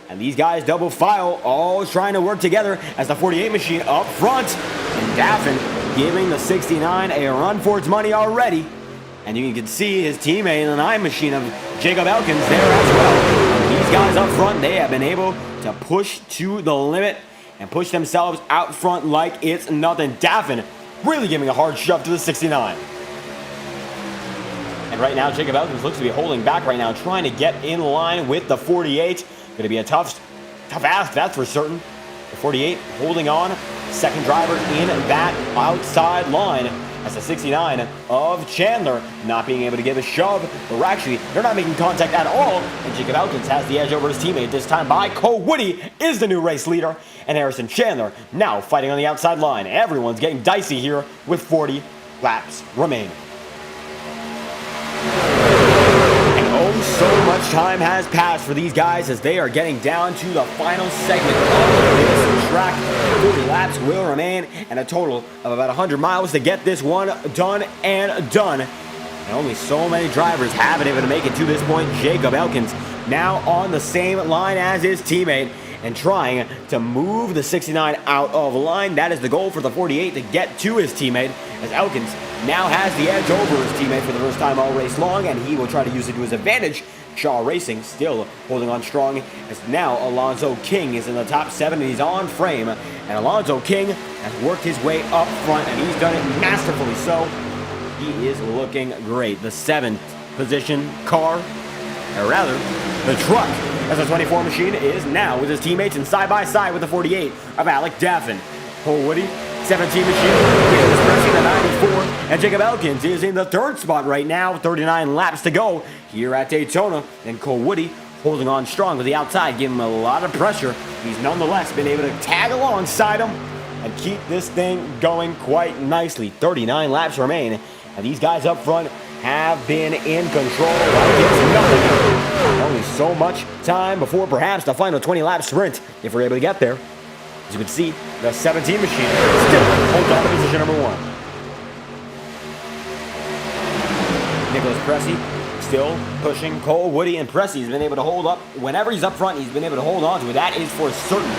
And these guys double file, all trying to work together as the 48 machine up front. And Daffin giving the 69 a run for its money already. And you can see his teammate in the 9 machine of Jacob Elkins there as well. And these guys up front, they have been able to push to the limit and push themselves out front like it's nothing. Daffin really giving a hard shove to the 69. And right now, Jacob Elkins looks to be holding back right now, trying to get in line with the 48. Going to be a tough ask, that's for certain. The 48 holding on. Second driver in that outside line as the 69 of Chandler not being able to give a shove. But actually, they're not making contact at all. And Jacob Elkins has the edge over his teammate this time by. Cole Woody is the new race leader. And Harrison Chandler now fighting on the outside line. Everyone's getting dicey here with 40 laps remaining. And so much time has passed for these guys as they are getting down to the final segment of this track. 40 laps will remain and a total of about 100 miles to get this one done and done. And only so many drivers have been able to make it to this point. Jacob Elkins now on the same line as his teammate and trying to move the 69 out of line. That is the goal for the 48 to get to his teammate as Elkins now has the edge over his teammate for the first time all race long, and he will try to use it to his advantage. Shaw Racing still holding on strong as now Alonzo King is in the top 7 and he's on frame. And Alonzo King has worked his way up front and he's done it masterfully so. He is looking great. The 7th position car, or rather, the truck, as the 24 machine is now with his teammates and side by side with the 48 of Alec Daffin. Cole Woody, 17 machine, is pressing the 94, and Jacob Elkins is in the 3rd spot right now, 39 laps to go here at Daytona, and Cole Woody holding on strong with the outside, giving him a lot of pressure. He's nonetheless been able to tag alongside him and keep this thing going quite nicely. 39 laps remain, and these guys up front have been in control like it's nothing. Only so much time before perhaps the final 20-lap sprint if we're able to get there. As you can see, the 17 machine still holds on to position number 1. Nicholas Pressey still pushing Cole Woody, and Pressey's been able to hold up. Whenever he's up front, he's been able to hold on to it. That is for certain.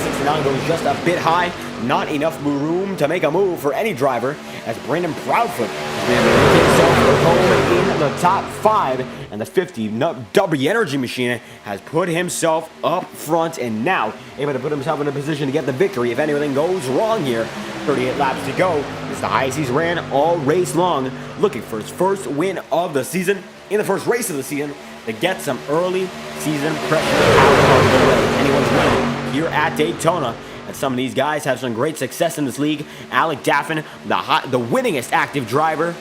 69 goes just a bit high. Not enough room to make a move for any driver as Brandon Proudfoot has been able to make himself home in the top 5. And the 50 W Energy machine has put himself up front and now able to put himself in a position to get the victory if anything goes wrong here. 38 laps to go. It's the highest he's ran all race long, looking for his first win of the season in the first race of the season to get some early season pressure out of the way. Anyone's winning here at Daytona. And some of these guys have some great success in this league. Alec Daffin, the winningest active driver.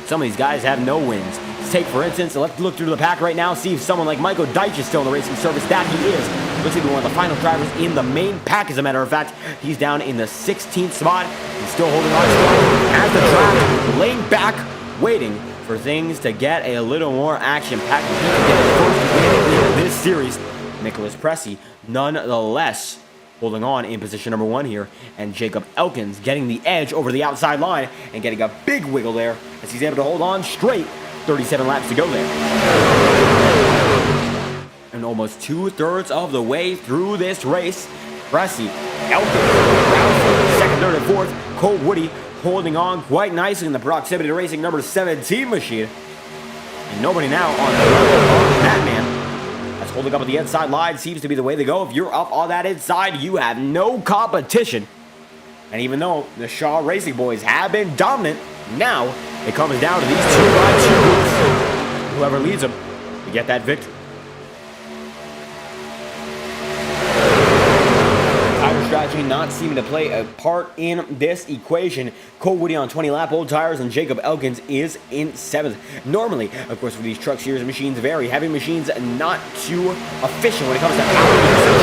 Some of these guys have no wins. Let's take, for instance, let's look through the pack right now, see if someone like Michael Deitch is still in the racing service. That he is. Looks like one of the final drivers in the main pack, as a matter of fact. He's down in the 16th spot. He's still holding on strong at the track, laying back, waiting for things to get a little more action-packed. He can get his first win in this series. Nicholas Pressey, nonetheless, holding on in position number 1 here, and Jacob Elkins getting the edge over the outside line and getting a big wiggle there as he's able to hold on straight. 37 laps to go there. And almost 2/3 of the way through this race. Pressey, Elkins, second, third, and fourth. Cole Woody holding on quite nicely in the proximity to racing number 17 machine. And nobody now on that man. That's holding up on the inside line seems to be the way to go. If you're up on that inside, you have no competition. And even though the Shaw Racing boys have been dominant, now it comes down to these 2x2 groups. Whoever leads them to get that victory. Tire strategy not seeming to play a part in this equation. Cole Woody on 20-lap old tires and Jacob Elkins is in 7th. Normally, of course, for these truck series machines vary. Heavy machines not too efficient when it comes to power usage.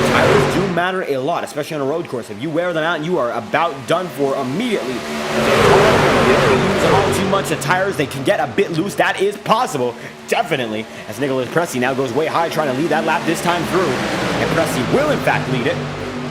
Tires do matter a lot, especially on a road course. If you wear them out, you are about done for immediately. If you use them all too much, the tires, they can get a bit loose. That is possible, definitely. As Nicholas Pressey now goes way high, trying to lead that lap this time through. And Pressey will, in fact, lead it.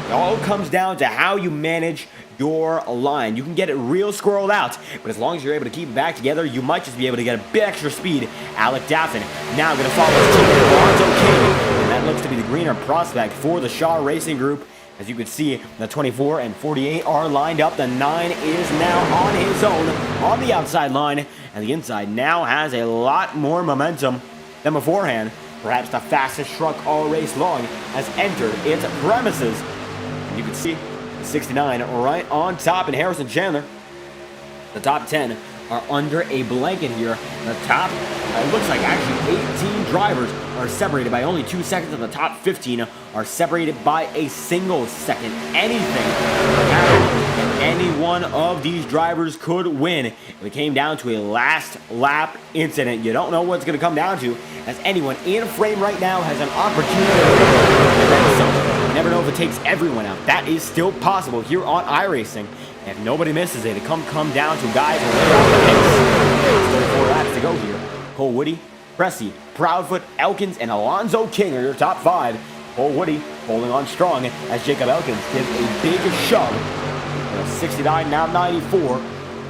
It all comes down to how you manage your line. You can get it real squirreled out, but as long as you're able to keep it back together, you might just be able to get a bit extra speed. Alec Daffin now going to follow his teammate Alonzo King, and that looks to be the greener prospect for the Shaw Racing Group. As you can see, the 24 and 48 are lined up. The 9 is now on his own on the outside line, and the inside now has a lot more momentum than beforehand. Perhaps the fastest truck all race long has entered its premises. And you can see the 69 right on top, and Harrison Chandler. The top 10 are under a blanket here. The top, it looks like actually 18 drivers are separated by only 2 seconds, and the top 15 are separated by a single second. Anything can happen, and any one of these drivers could win if it came down to a last lap incident. You don't know what it's going to come down to, as anyone in frame right now has an opportunity. So you never know if it takes everyone out. That is still possible here on iRacing. If nobody misses it, it come down to guys who lay off the pace. 34 laps to go here. Cole Woody, Pressey, Proudfoot, Elkins, and Alonzo King are your top 5. Cole Woody holding on strong as Jacob Elkins gives a big shove. And a 69, now 94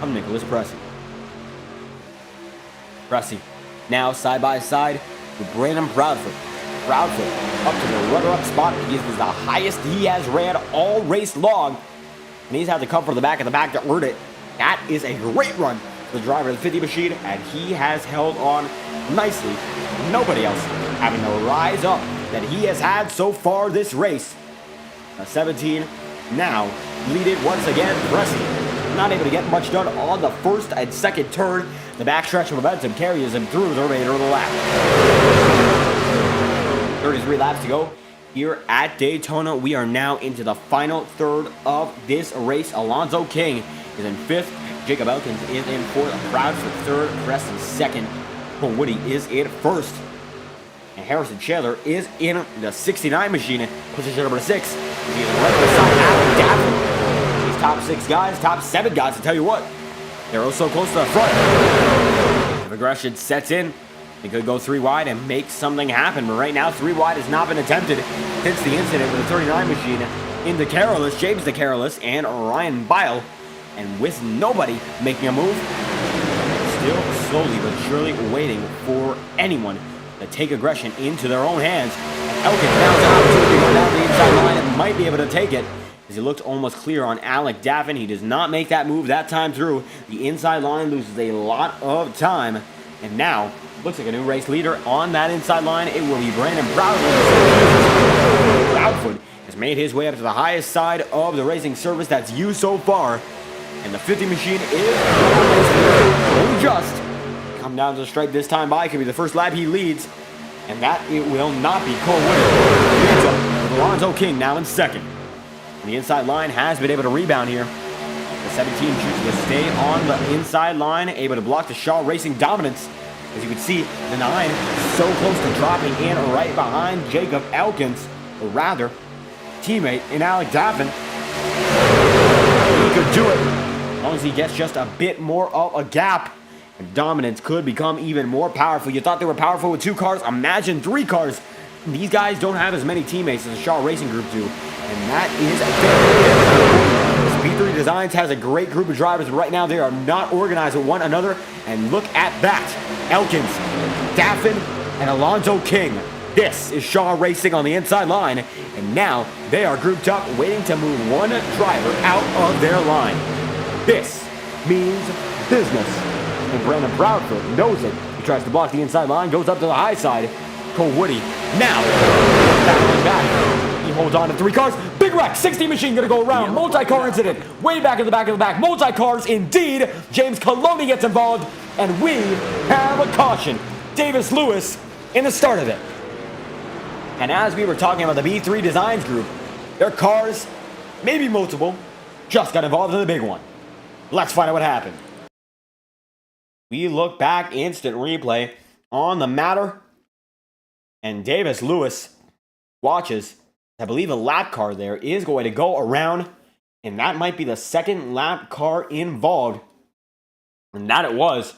of Nicholas Pressey. Pressey now side by side with Brandon Proudfoot. Proudfoot up to the runner-up spot. He is the highest he has ran all race long. And he's had to come from the back to earn it. That is a great run for the driver of the 50 machine, and he has held on nicely. Nobody else having the rise up that he has had so far this race. 17 now leaded once again. Pressey not able to get much done on the first and second turn. The backstretch of momentum carries him through the remainder of the lap. 33 laps to go. Here at Daytona, we are now into the final third of this race. Alonzo King is in 5th. Jacob Elkins is in 4th. Proudfoot 3rd. Preston 2nd. Cole Woody is in 1st. And Harrison Chandler is in the 69 machine, position number 6. He's right beside Alec Daffin. These top 6 guys, top 7 guys, to tell you what, they're also close to the front. If aggression sets in, they could go 3 wide and make something happen, but right now 3 wide has not been attempted since the incident with the 39 machine. Into Carolus, James DeCarolus, and Ryan Bile, and with nobody making a move, still slowly but surely waiting for anyone to take aggression into their own hands. Elkins now has an opportunity to go down the inside line and might be able to take it, as he looked almost clear on Alec Daffin. He does not make that move that time through. The inside line loses a lot of time, and now looks like a new race leader on that inside line. It will be Brandon Proudfoot. Proudfoot has made his way up to the highest side of the racing service that's used so far. And the 50 machine is only just come down to the stripe this time by. Could be the first lap he leads. And that it will not be Cole Woody. Leads up with Alonzo King now in 2nd. And the inside line has been able to rebound here. The 17 chooses to stay on the inside line, able to block the Shaw Racing dominance. As you can see, the 9 so close to dropping in right behind Jacob Elkins, or rather, teammate in Alec Daffin. He could do it as long as he gets just a bit more of a gap. And dominance could become even more powerful. You thought they were powerful with 2 cars? Imagine 3 cars. These guys don't have as many teammates as the Shaw Racing Group do. And that is Speed 3 Designs has a great group of drivers, but right now they are not organized with one another. And look at that. Elkins, Daffin, and Alonzo King This is Shaw Racing on the inside line, and now they are grouped up waiting to move one driver out of their line. This means business, and Brandon Proudfoot knows it. He tries to block the inside line, goes up to the high side. Cole Woody now back. He holds on to 3 cars. Big wreck, 60 machine gonna go around. Multi-car incident, way back in the back of the back. Multi-cars indeed. James Coloni gets involved, and we have a caution. Davis Lewis in the start of it. And as we were talking about the B3 Designs group, their cars, maybe multiple, just got involved in the big one. Let's find out what happened. We look back, instant replay on the matter, and Davis Lewis watches. I believe a lap car there is going to go around, and that might be the second lap car involved. And that it was,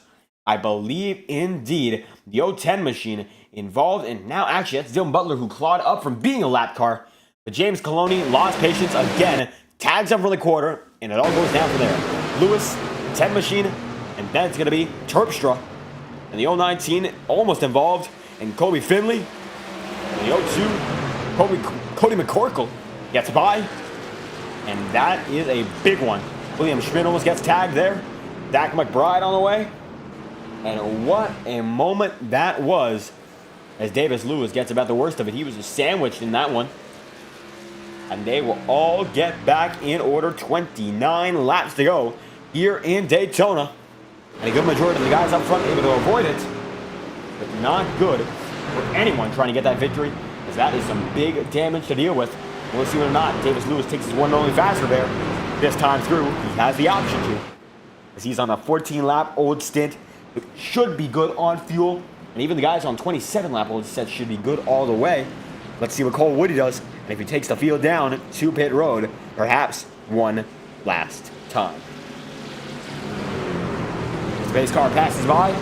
I believe indeed, the 010 machine involved, and now actually that's Dylan Butler who clawed up from being a lap car, but James Coloni lost patience again, tags him for the quarter, and it all goes down from there. Lewis, 10 machine, and then it's going to be Terpstra, and the 019 almost involved, and Kobe Finley, and the 02, Cody McCorkle gets by, and that is a big one. William Schmidt almost gets tagged there. Dak McBride on the way, and what a moment that was as Davis Lewis gets about the worst of it. He was just sandwiched in that one, and they will all get back in order. 29 laps to go here in Daytona, and a good majority of the guys up front able to avoid it, but not good for anyone trying to get that victory, as that is some big damage to deal with. We'll see whether or not Davis Lewis takes his one and only faster there. This time through, he has the option to, as he's on a 14-lap old stint. It should be good on fuel, and even the guys on 27-lap old sets should be good all the way. Let's see what Cole Woody does, and if he takes the field down to pit road, perhaps one last time. As the base car passes by,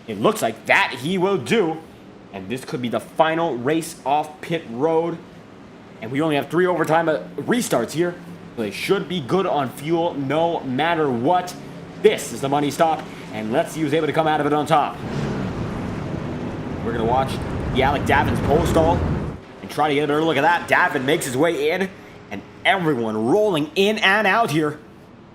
it looks like that he will do, and this could be the final race off pit road, and we only have 3 overtime restarts here, so they should be good on fuel no matter what. This is the money stop, and let's see who's able to come out of it on top. We're going to watch the Alec Davin's pole stall and try to get a better look at that. Davin makes his way in, and everyone rolling in and out here.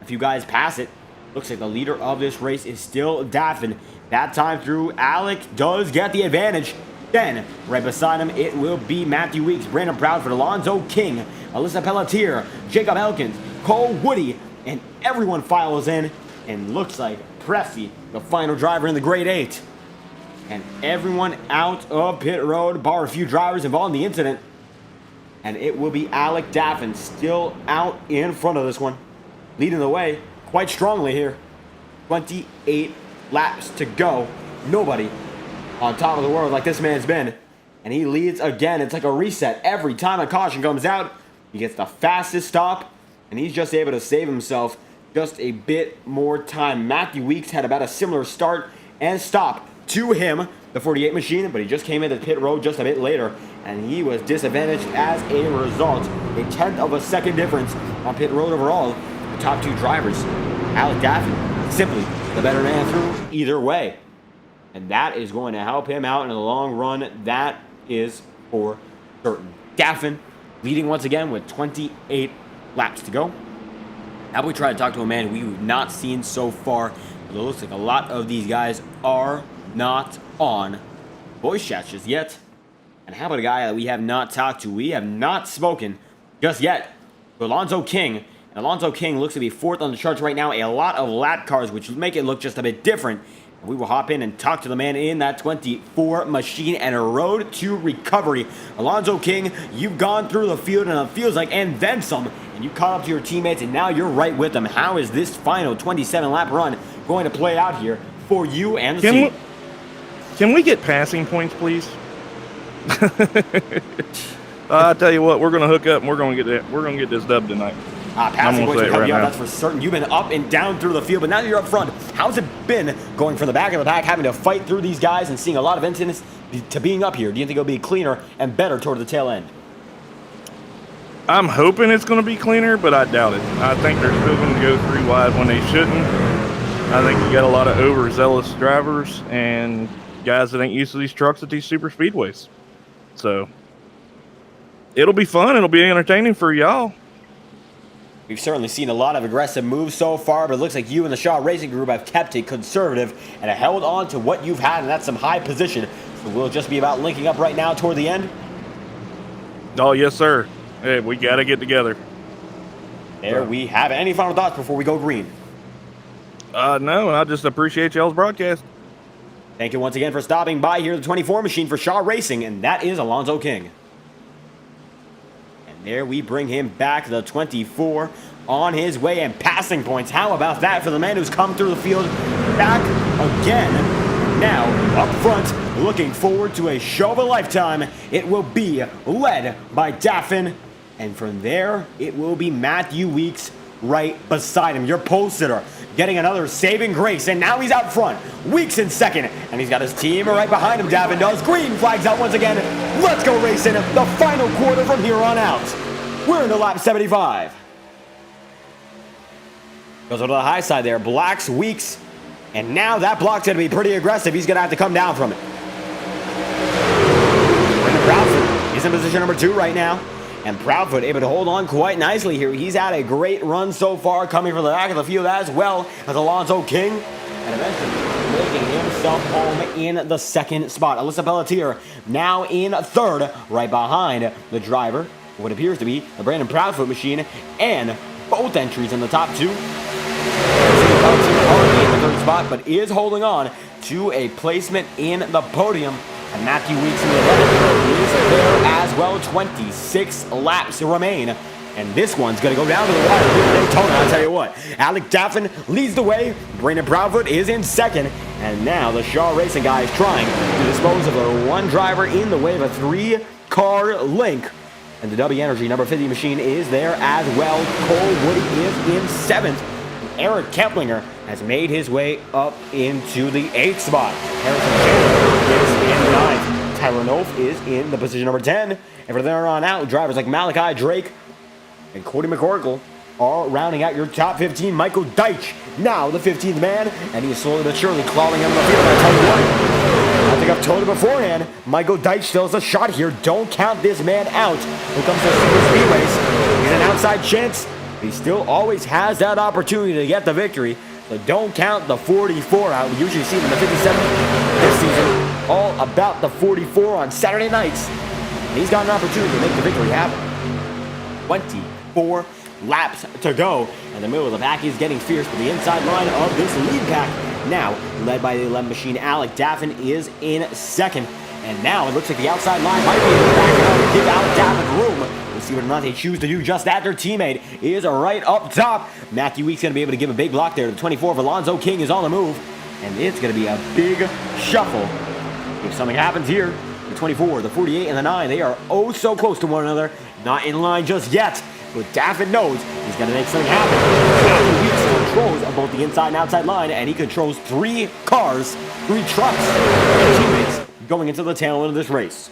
A few guys pass it. Looks like the leader of this race is still Davin. That time through, Alec does get the advantage. Then, right beside him, it will be Matthew Weeks, Brandon Proudfoot, Alonzo King, Alyssa Pelletier, Jacob Elkins, Cole Woody, and everyone files in. And looks like Pressy, the final driver in the Grade 8. And everyone out of pit road, bar a few drivers involved in the incident. And it will be Alec Daffin still out in front of this one, leading the way quite strongly here. 28 laps to go. Nobody on top of the world like this man's been. And he leads again. It's like a reset. Every time a caution comes out, he gets the fastest stop, and he's just able to save himself just a bit more time. Matthew Weeks had about a similar start and stop to him, the 48 machine, but he just came into pit road just a bit later, and he was disadvantaged as a result. A 1/10 of a second difference on pit road overall. The top 2 drivers, Alec Daffin, simply the better man through either way. And that is going to help him out in the long run. That is for certain. Daffin leading once again with 28 laps to go. Now we try to talk to a man we've not seen so far. But it looks like a lot of these guys are not on voice chats just yet. And how about a guy that we have not talked to? We have not spoken just yet to Alonzo King. And Alonzo King looks to be 4th on the charts right now. A lot of lap cars, which make it look just a bit different. And we will hop in and talk to the man in that 24 machine and a road to recovery. Alonzo King, you've gone through the field and it feels like, and then some. And you caught up to your teammates, and now you're right with them. How is this final 27-lap run going to play out here for you and the team? Can we get passing points, please? I tell you what, we're going to hook up and we're going to get this dub tonight. Passing points will help you out, that's for certain. You've been up and down through the field, but now that you're up front, how's it been going from the back of the pack, having to fight through these guys and seeing a lot of incidents to being up here? Do you think it'll be cleaner and better toward the tail end? I'm hoping it's going to be cleaner, but I doubt it. I think they're still going to go 3 wide when they shouldn't. I think you got a lot of overzealous drivers and guys that ain't used to these trucks at these super speedways. So it'll be fun. It'll be entertaining for y'all. We've certainly seen a lot of aggressive moves so far, but it looks like you and the Shaw Racing Group have kept it conservative and have held on to what you've had, and that's some high position. So will it just be about linking up right now toward the end? Oh, yes, sir. Hey, we got to get together. There we have it. Any final thoughts before we go green? No, I just appreciate y'all's broadcast. Thank you once again for stopping by here at the 24 machine for Shaw Racing, and that is Alonzo King. And there we bring him back, the 24, on his way and passing points. How about that for the man who's come through the field back again? Now, up front, looking forward to a show of a lifetime. It will be led by Daffin, and from there, it will be Matthew Weeks right beside him. Your pole sitter getting another saving grace, and now he's out front. Weeks in second, and he's got his team right behind him. Daffin does. Green flags out once again. Let's go racing. The final quarter from here on out. We're into lap 75. Goes over to the high side there. Blacks, Weeks, and now that block's going to be pretty aggressive. He's going to have to come down from it. Brendan Proudfoot is in position number 2 right now. And Proudfoot able to hold on quite nicely here. He's had a great run so far, coming from the back of the field as well as Alonzo King. And eventually making himself home in the second spot. Alyssa Pelletier now in third, right behind the driver, what appears to be the Brandon Proudfoot machine, and both entries in the top 2. Pelletier already in the third spot, but is holding on to a placement in the podium. And Matthew Weeks in the 11th is there as well. 26 laps remain. And this one's going to go down to the wire here in Daytona, I'll tell you what. Alec Daffin leads the way. Brandon Proudfoot is in second. And now the Shaw Racing guy is trying to dispose of the one driver in the way of a 3-car link. And the W Energy number 50 machine is there as well. Cole Woody is in 7th. Eric Keplinger has made his way up into the 8th spot. Harrison Chandler is in 9th. Tyler Noth is in the position number 10. And from there on out, drivers like Malachi Drake and Cody McCorkle are rounding out your top 15. Michael Deitch, now the 15th man, and he is slowly but surely clawing him in the field. I tell you what, I think I've told you beforehand, Michael Deitch still has a shot here. Don't count this man out. When it comes to SuperSpeedways, he's an outside chance. He still always has that opportunity to get the victory. So don't count the 44 out. We usually see him in the 57 this season. All about the 44 on Saturday nights. And he's got an opportunity to make the victory happen. 24 laps to go. And the middle of the pack is getting fierce, but the inside line of this lead pack now led by the 11 machine. Alec Daffin is in second. And now it looks like the outside line might be able to back it up and give Alec Daffin room. We'll see what or not they choose to do just that. Their teammate is right up top. Matthew Weeks going to be able to give a big block there. The 24 of Alonzo King is on the move. And it's going to be a big shuffle. If something happens here, the 24, the 48, and the 9, they are oh so close to one another. Not in line just yet. But Daffin knows he's going to make something happen. Matthew Weeks controls of both the inside and outside line, and he controls 3 cars, 3 trucks, and teammates going into the tail end of this race.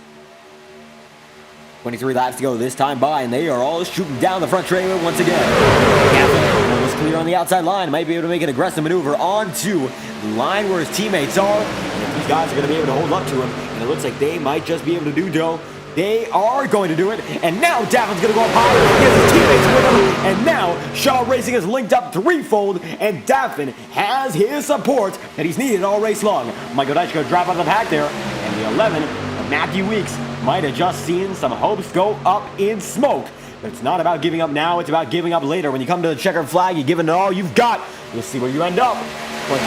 23 laps to go this time by, and they are all shooting down the front straightaway once again. Daffin almost clear on the outside line, might be able to make an aggressive maneuver onto the line where his teammates are. And these guys are going to be able to hold up to him, and it looks like they might just be able to do so. They are going to do it, and now Daffin's going to go up high. He has his teammates with him, and now Shaw Racing is linked up threefold, and Daffin has his support that he's needed all race long. Michael Deitch going to drop out of the pack there, and the 11, Matthew Weeks, might have just seen some hopes go up in smoke. But it's not about giving up now, it's about giving up later. When you come to the checkered flag, you're giving it all you've got. You'll see where you end up. But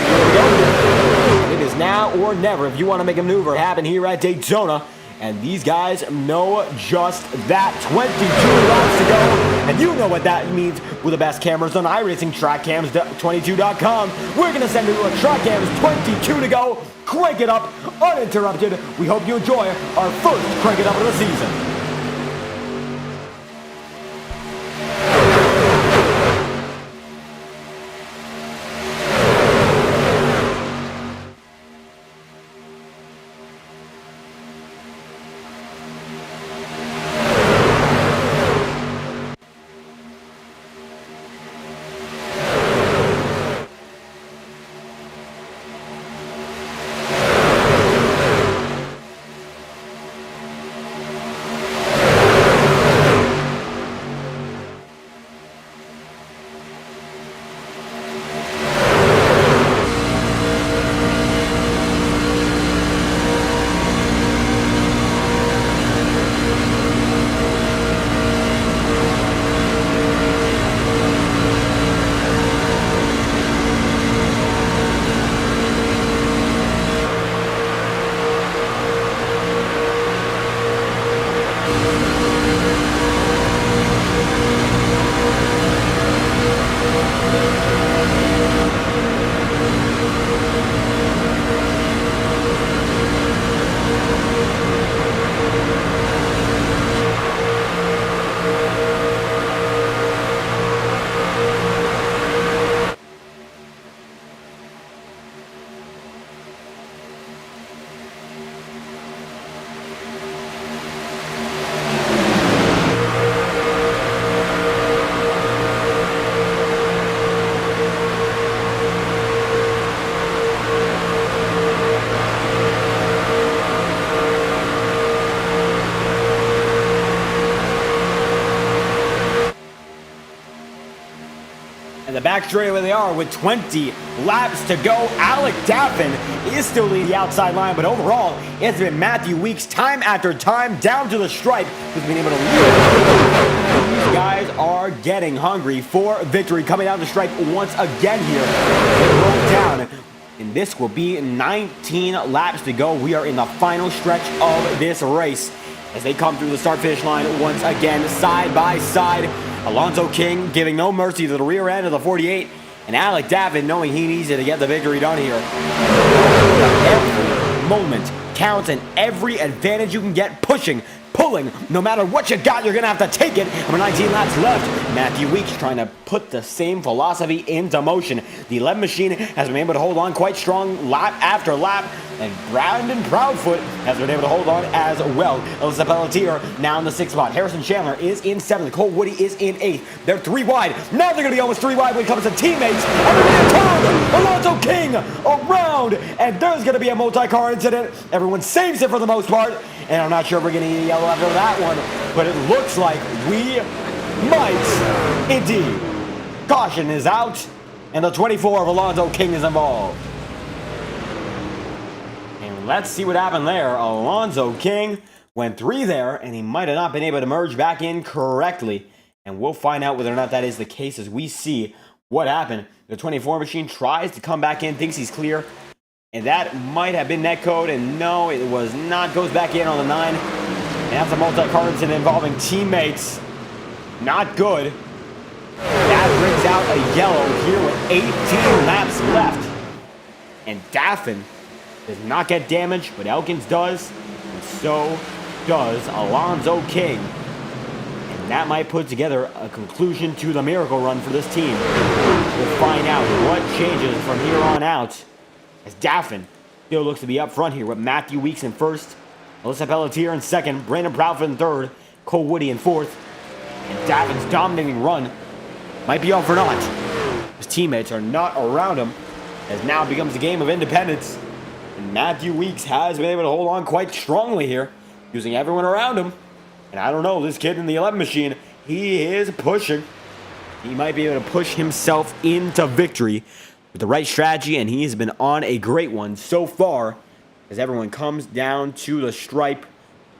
it is now or never if you want to make a maneuver happen here at Daytona. And these guys know just that. 22 laps to go. And you know what that means with the best cameras on iRacing, TrackCams22.com. We're going to send you a TrackCams 22 to go. Crank it up uninterrupted. We hope you enjoy our first Crank It Up of the season. And the back straightaway they are with 20 laps to go. Alec Daffin is still leading the outside line, but overall, it's been Matthew Weeks time after time down to the stripe who's been able to lead. These guys are getting hungry for victory. Coming down the stripe once again here. They roll down. And this will be 19 laps to go. We are in the final stretch of this race as they come through the start-finish line once again, side by side. Alonzo King giving no mercy to the rear end of the 48, and Alec Daffin knowing he needs it to get the victory done here. Every moment counts, and every advantage you can get, pushing, pulling, no matter what you got, you're going to have to take it. And with 19 laps left, Matthew Weeks trying to put the same philosophy into motion. The 11 machine has been able to hold on quite strong lap after lap, and Brandon Proudfoot has been able to hold on as well. Elisa Pelletier now in the 6th spot. Harrison Chandler is in 7th. Cole Woody is in 8th. They're 3 wide. Now they're going to be almost 3 wide when it comes to teammates. And they're going to turn Alonzo King around. And there's going to be a multi-car incident. Everyone saves it for the most part. And I'm not sure if we're going to get a yellow after that one. But it looks like we might indeed. Caution is out. And the 24 of Alonzo King is involved. Let's see what happened there. Alonzo King went 3 there, and he might have not been able to merge back in correctly. And we'll find out whether or not that is the case as we see what happened. The 24 machine tries to come back in, thinks he's clear. And that might have been netcode, and no, it was not. Goes back in on the 9. And that's a multi-car incident involving teammates. Not good. That brings out a yellow here with 18 laps left. And Daffin does not get damaged, but Elkins does, and so does Alonzo King. And that might put together a conclusion to the miracle run for this team. We'll find out what changes from here on out, as Daffin still looks to be up front here with Matthew Weeks in 1st, Alyssa Pelletier in 2nd, Brandon Proudfoot in 3rd, Cole Woody in 4th, and Daffin's dominating run might be off for naught. His teammates are not around him, as now becomes a game of independence. And Matthew Weeks has been able to hold on quite strongly here, using everyone around him. And I don't know, this kid in the 11 machine, he is pushing. He might be able to push himself into victory with the right strategy, and he has been on a great one so far as everyone comes down to the stripe.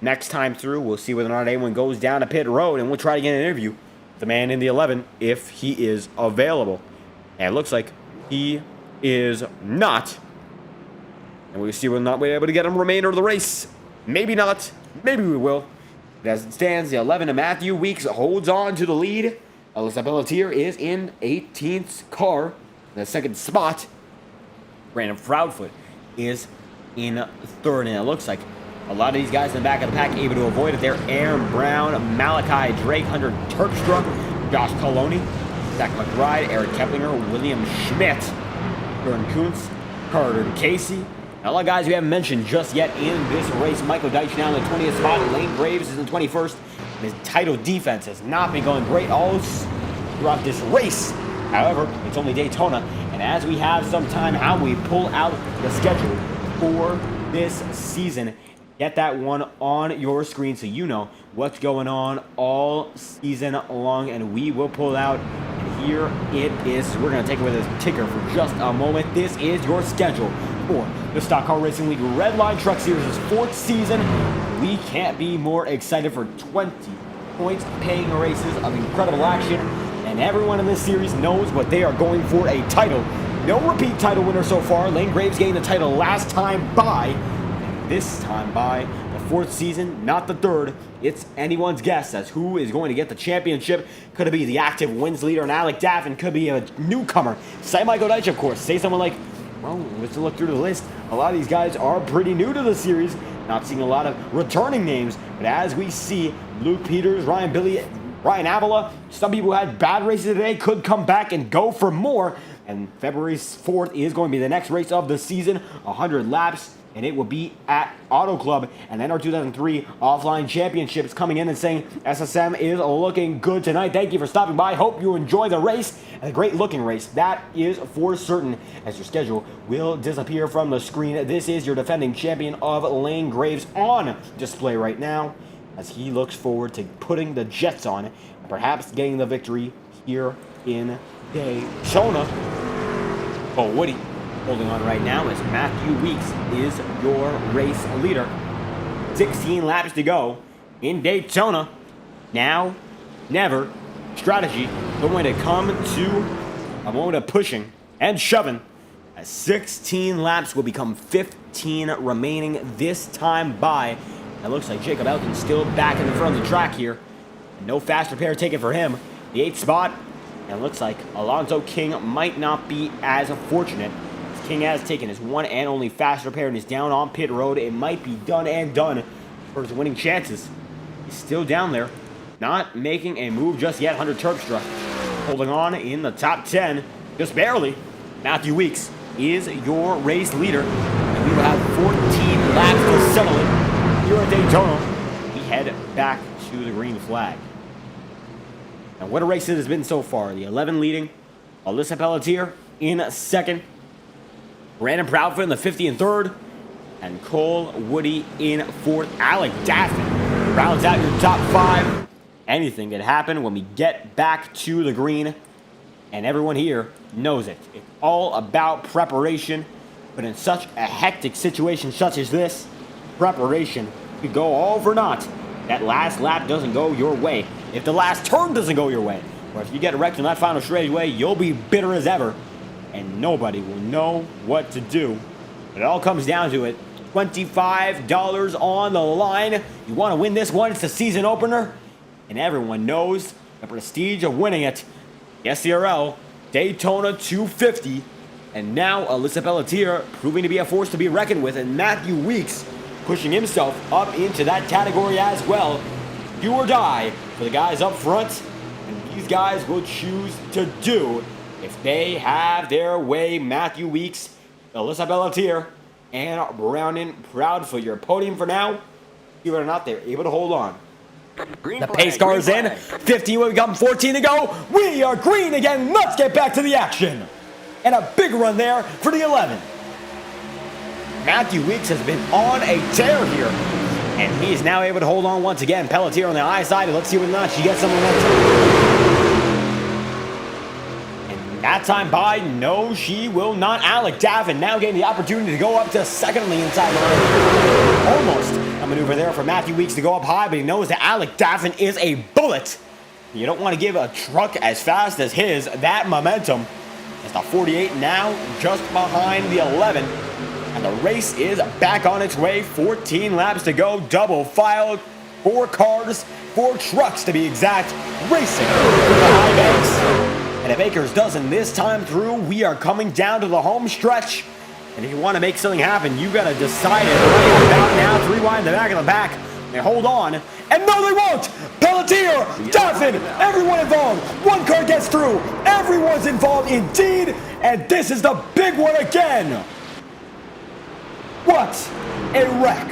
Next time through, we'll see whether or not anyone goes down to pit road, and we'll try to get an interview with the man in the 11 if he is available. And it looks like he is not. And we'll see whether or not we're able to get him remainder of the race. Maybe not. Maybe we will. But as it stands, the 11 of Matthew Weeks holds on to the lead. Alyssa Pelletier is in 18th car. In the 2nd spot, Brandon Proudfoot is in 3rd. And it looks like a lot of these guys in the back of the pack able to avoid it. They're Aaron Brown, Malachi Drake, Hunter Terpstra, Josh Coloni, Zach McBride, Eric Keplinger, William Schmidt, Jordan Kuntz, Carter Casey. A lot of guys we haven't mentioned just yet in this race. Michael Deitch now in the 20th spot. Lane Graves is in 21st. His title defense has not been going great all throughout this race. However, it's only Daytona. And as we have some time, how we pull out the schedule for this season, get that one on your screen so you know what's going on all season long. And we will pull out. And here it is. We're going to take away this ticker for just a moment. This is your schedule for the Stock Car Racing League Redline Truck Series' 4th season. We can't be more excited for 20 points paying races of incredible action, and everyone in this series knows what they are going for: a title. No repeat title winner so far. Lane Graves gained the title last time by, and this time by the 4th season, not the 3rd. It's anyone's guess as who is going to get the championship. Could it be the active wins leader and Alec Daffin? Could be a newcomer, say Michael Deitch, of course. Say someone like, well, let's look through the list. A lot of these guys are pretty new to the series. Not seeing a lot of returning names. But as we see, Luke Peters, Ryan Billy, Ryan Avila, some people who had bad races today could come back and go for more. And February 4th is going to be the next race of the season. 100 laps. And it will be at Auto Club. And then our 2003 Offline Championships coming in and saying SSM is looking good tonight. Thank you for stopping by. Hope you enjoy the race. A great looking race. That is for certain, as your schedule will disappear from the screen. This is your defending champion of Lane Graves on display right now, as he looks forward to putting the Jets on and perhaps getting the victory here in Daytona. Oh, Woody holding on right now as Matthew Weeks is your race leader. 16 laps to go in Daytona. Now, never. Strategy going to come to a moment of pushing and shoving. As 16 laps will become 15 remaining this time by. It looks like Jacob Elkin's still back in the front of the track here. No fast repair taken for him. The 8th spot. And it looks like Alonzo King might not be as fortunate. King has taken his one and only fast repair and is down on pit road. It might be done and done for his winning chances. He's still down there. Not making a move just yet. Hunter Terpstra holding on in the top 10. Just barely. Matthew Weeks is your race leader. And we will have 14 laps to settle it here at Daytona. We head back to the green flag. Now, what a race it has been so far. The 11 leading. Alyssa Pelletier in second. Brandon Proudfoot in the 50 and third. And Cole Woody in fourth. Alec Daffin rounds out your top 5. Anything can happen when we get back to the green. And everyone here knows it. It's all about preparation. But in such a hectic situation such as this, preparation could go all for naught. That last lap doesn't go your way. If the last turn doesn't go your way, or if you get wrecked in that final straightaway, you'll be bitter as ever. And nobody will know what to do. But it all comes down to it. $25 on the line. You want to win this one. It's the season opener. And everyone knows the prestige of winning it. The SCRL Daytona 250. And now Alyssa Pelletier proving to be a force to be reckoned with. And Matthew Weeks pushing himself up into that category as well. Do or die for the guys up front. And these guys will choose to do if they have their way. Matthew Weeks, Alyssa Pelletier, and Brandon Proudfoot. Your podium for now. Believe it or not, they're able to hold on. The pace car is in. 15 will become 14 to go. We are green again. Let's get back to the action. And a big run there for the 11. Matthew Weeks has been on a tear here. And he is now able to hold on once again. Pelletier on the high side. Let's see whether or not she gets some momentum. And that time by, no, she will not. Alec Daffin now getting the opportunity to go up to second on the inside line. Almost a maneuver there for Matthew Weeks to go up high, but he knows that Alec Daffin is a bullet. You don't want to give a truck as fast as his that momentum. It's the 48 now just behind the 11. And the race is back on its way. 14 laps to go. Double file. 4 cars, 4 trucks to be exact. Racing through the high banks. And if Akers doesn't this time through, we are coming down to the home stretch. And if you want to make something happen, you got to decide it right about now. 3 wide in the back of the pack. They hold on. And no, they won't. Pelletier, Daffin, everyone involved. 1 car gets through. Everyone's involved indeed. And this is the big one again. What a wreck.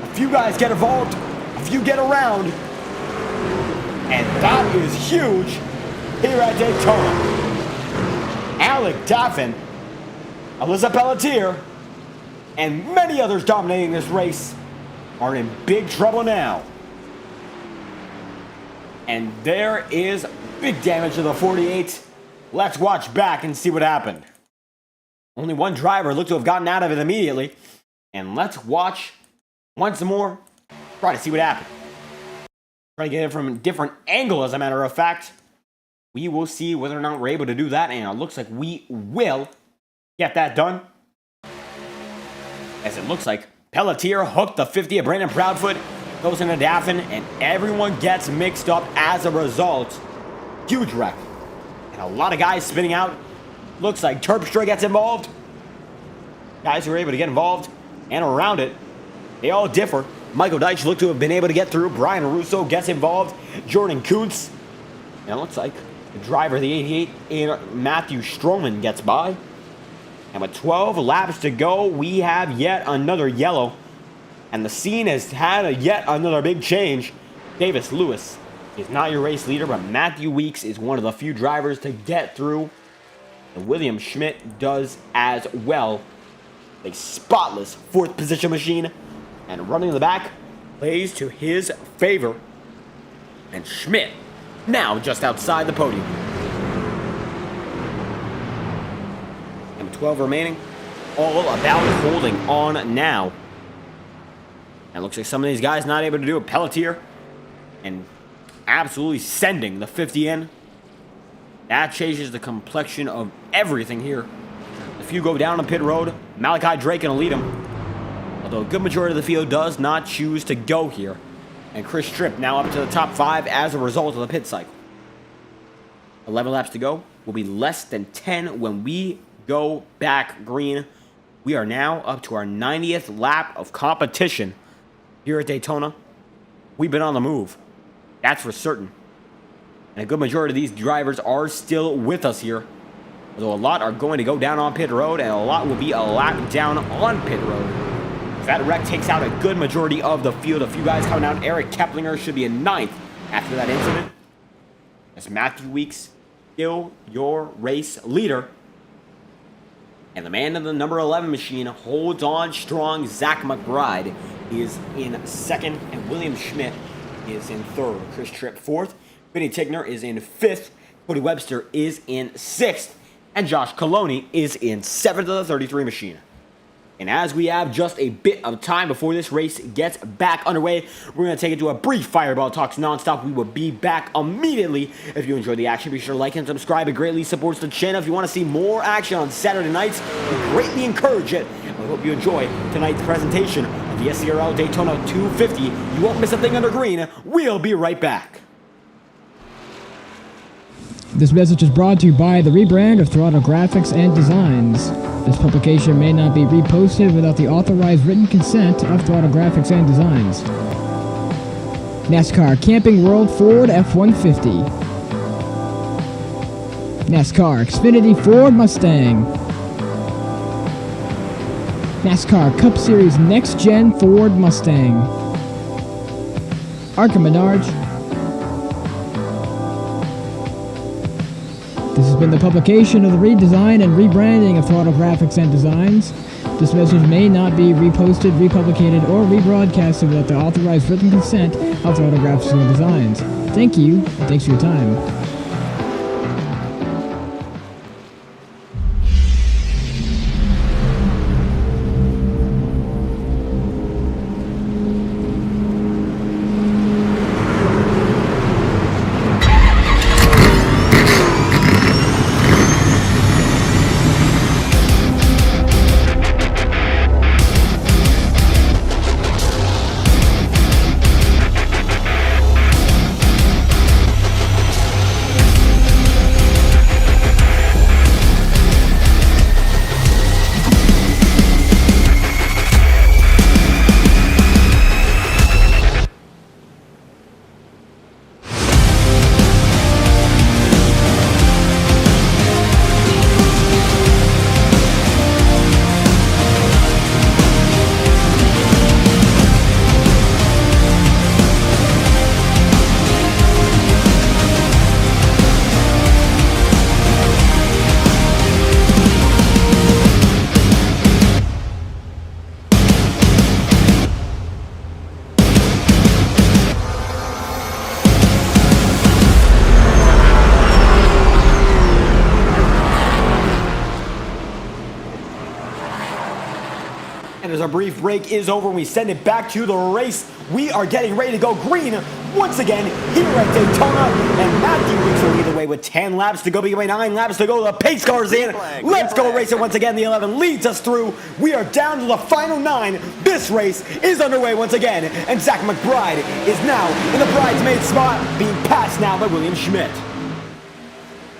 A few guys get involved. A few get around. And that is huge here at Daytona. Alec Daffin, Alyssa Pelletier, and many others dominating this race are in big trouble now. And there is big damage to the 48. Let's watch back and see what happened. Only one driver looked to have gotten out of it immediately. And let's watch once more. Try to see what happened. Try to get it from a different angle, as a matter of fact. We will see whether or not we're able to do that. And it looks like we will get that done. As it looks like Pelletier hooked the 50 of Brandon Proudfoot. Goes into Daffin. And everyone gets mixed up as a result. Huge wreck. And a lot of guys spinning out. Looks like Terpstra gets involved. Guys who are able to get involved and around it, they all differ. Michael Deitch looked to have been able to get through. Brian Russo gets involved. Jordan Kuntz. And it looks like the driver of the 88 in Matthew Stroman gets by. And with 12 laps to go, we have yet another yellow. And the scene has had yet another big change. Davis Lewis is not your race leader, but Matthew Weeks is one of the few drivers to get through. And William Schmidt does as well. A spotless 4th position machine. And running in the back plays to his favor. And Schmidt now just outside the podium. And 12 remaining, all about holding on now. And it looks like some of these guys not able to do a Pelletier and absolutely sending the 50 in. That changes the complexion of everything here. If you go down on pit road, Malachi Drake going to lead him. Although a good majority of the field does not choose to go here. And Chris Tripp now up to the top 5 as a result of the pit cycle. 11 laps to go. Will be less than 10 when we go back green. We are now up to our 90th lap of competition here at Daytona. We've been on the move. That's for certain. And a good majority of these drivers are still with us here. Although a lot are going to go down on pit road, and a lot will be a lap down on pit road. That wreck takes out a good majority of the field. A few guys coming out. Eric Keplinger should be in 9th after that incident. As Matthew Weeks still your race leader. And the man in the number 11 machine holds on strong. Zach McBride is in 2nd, and William Schmidt is in 3rd. Chris Tripp 4th. Vinny Tigner is in 5th. Cody Webster is in 6th. And Josh Coloni is in 7th of the 33 machine. And as we have just a bit of time before this race gets back underway, we're going to take it to a brief Fireball Talks nonstop. We will be back immediately. If you enjoy the action, be sure to like and subscribe. It greatly supports the channel. If you want to see more action on Saturday nights, we greatly encourage it. And we hope you enjoy tonight's presentation of the SCRL Daytona 250. You won't miss a thing under green. We'll be right back. This message is brought to you by the rebrand of Throttle Graphics and Designs. This publication may not be reposted without the authorized written consent of Throttle Graphics and Designs. NASCAR Camping World Ford F-150. NASCAR Xfinity Ford Mustang. NASCAR Cup Series Next-Gen Ford Mustang. Arca Menards. This has been the publication of the redesign and rebranding of Throttle Graphics and Designs. This message may not be reposted, republicated, or rebroadcasted without the authorized written consent of Throttle Graphics and Designs. Thank you, and thanks for your time. As our brief break is over, we send it back to the race. We are getting ready to go green once again here at Daytona, and Matthew Weeks will lead the way with 10 laps to go, beginning 9 laps to go. The pace car's in. Let's go racing once again. The 11 leads us through. We are down to the final 9. This race is underway once again, and Zach McBride is now in the bridesmaid spot, being passed now by William Schmidt.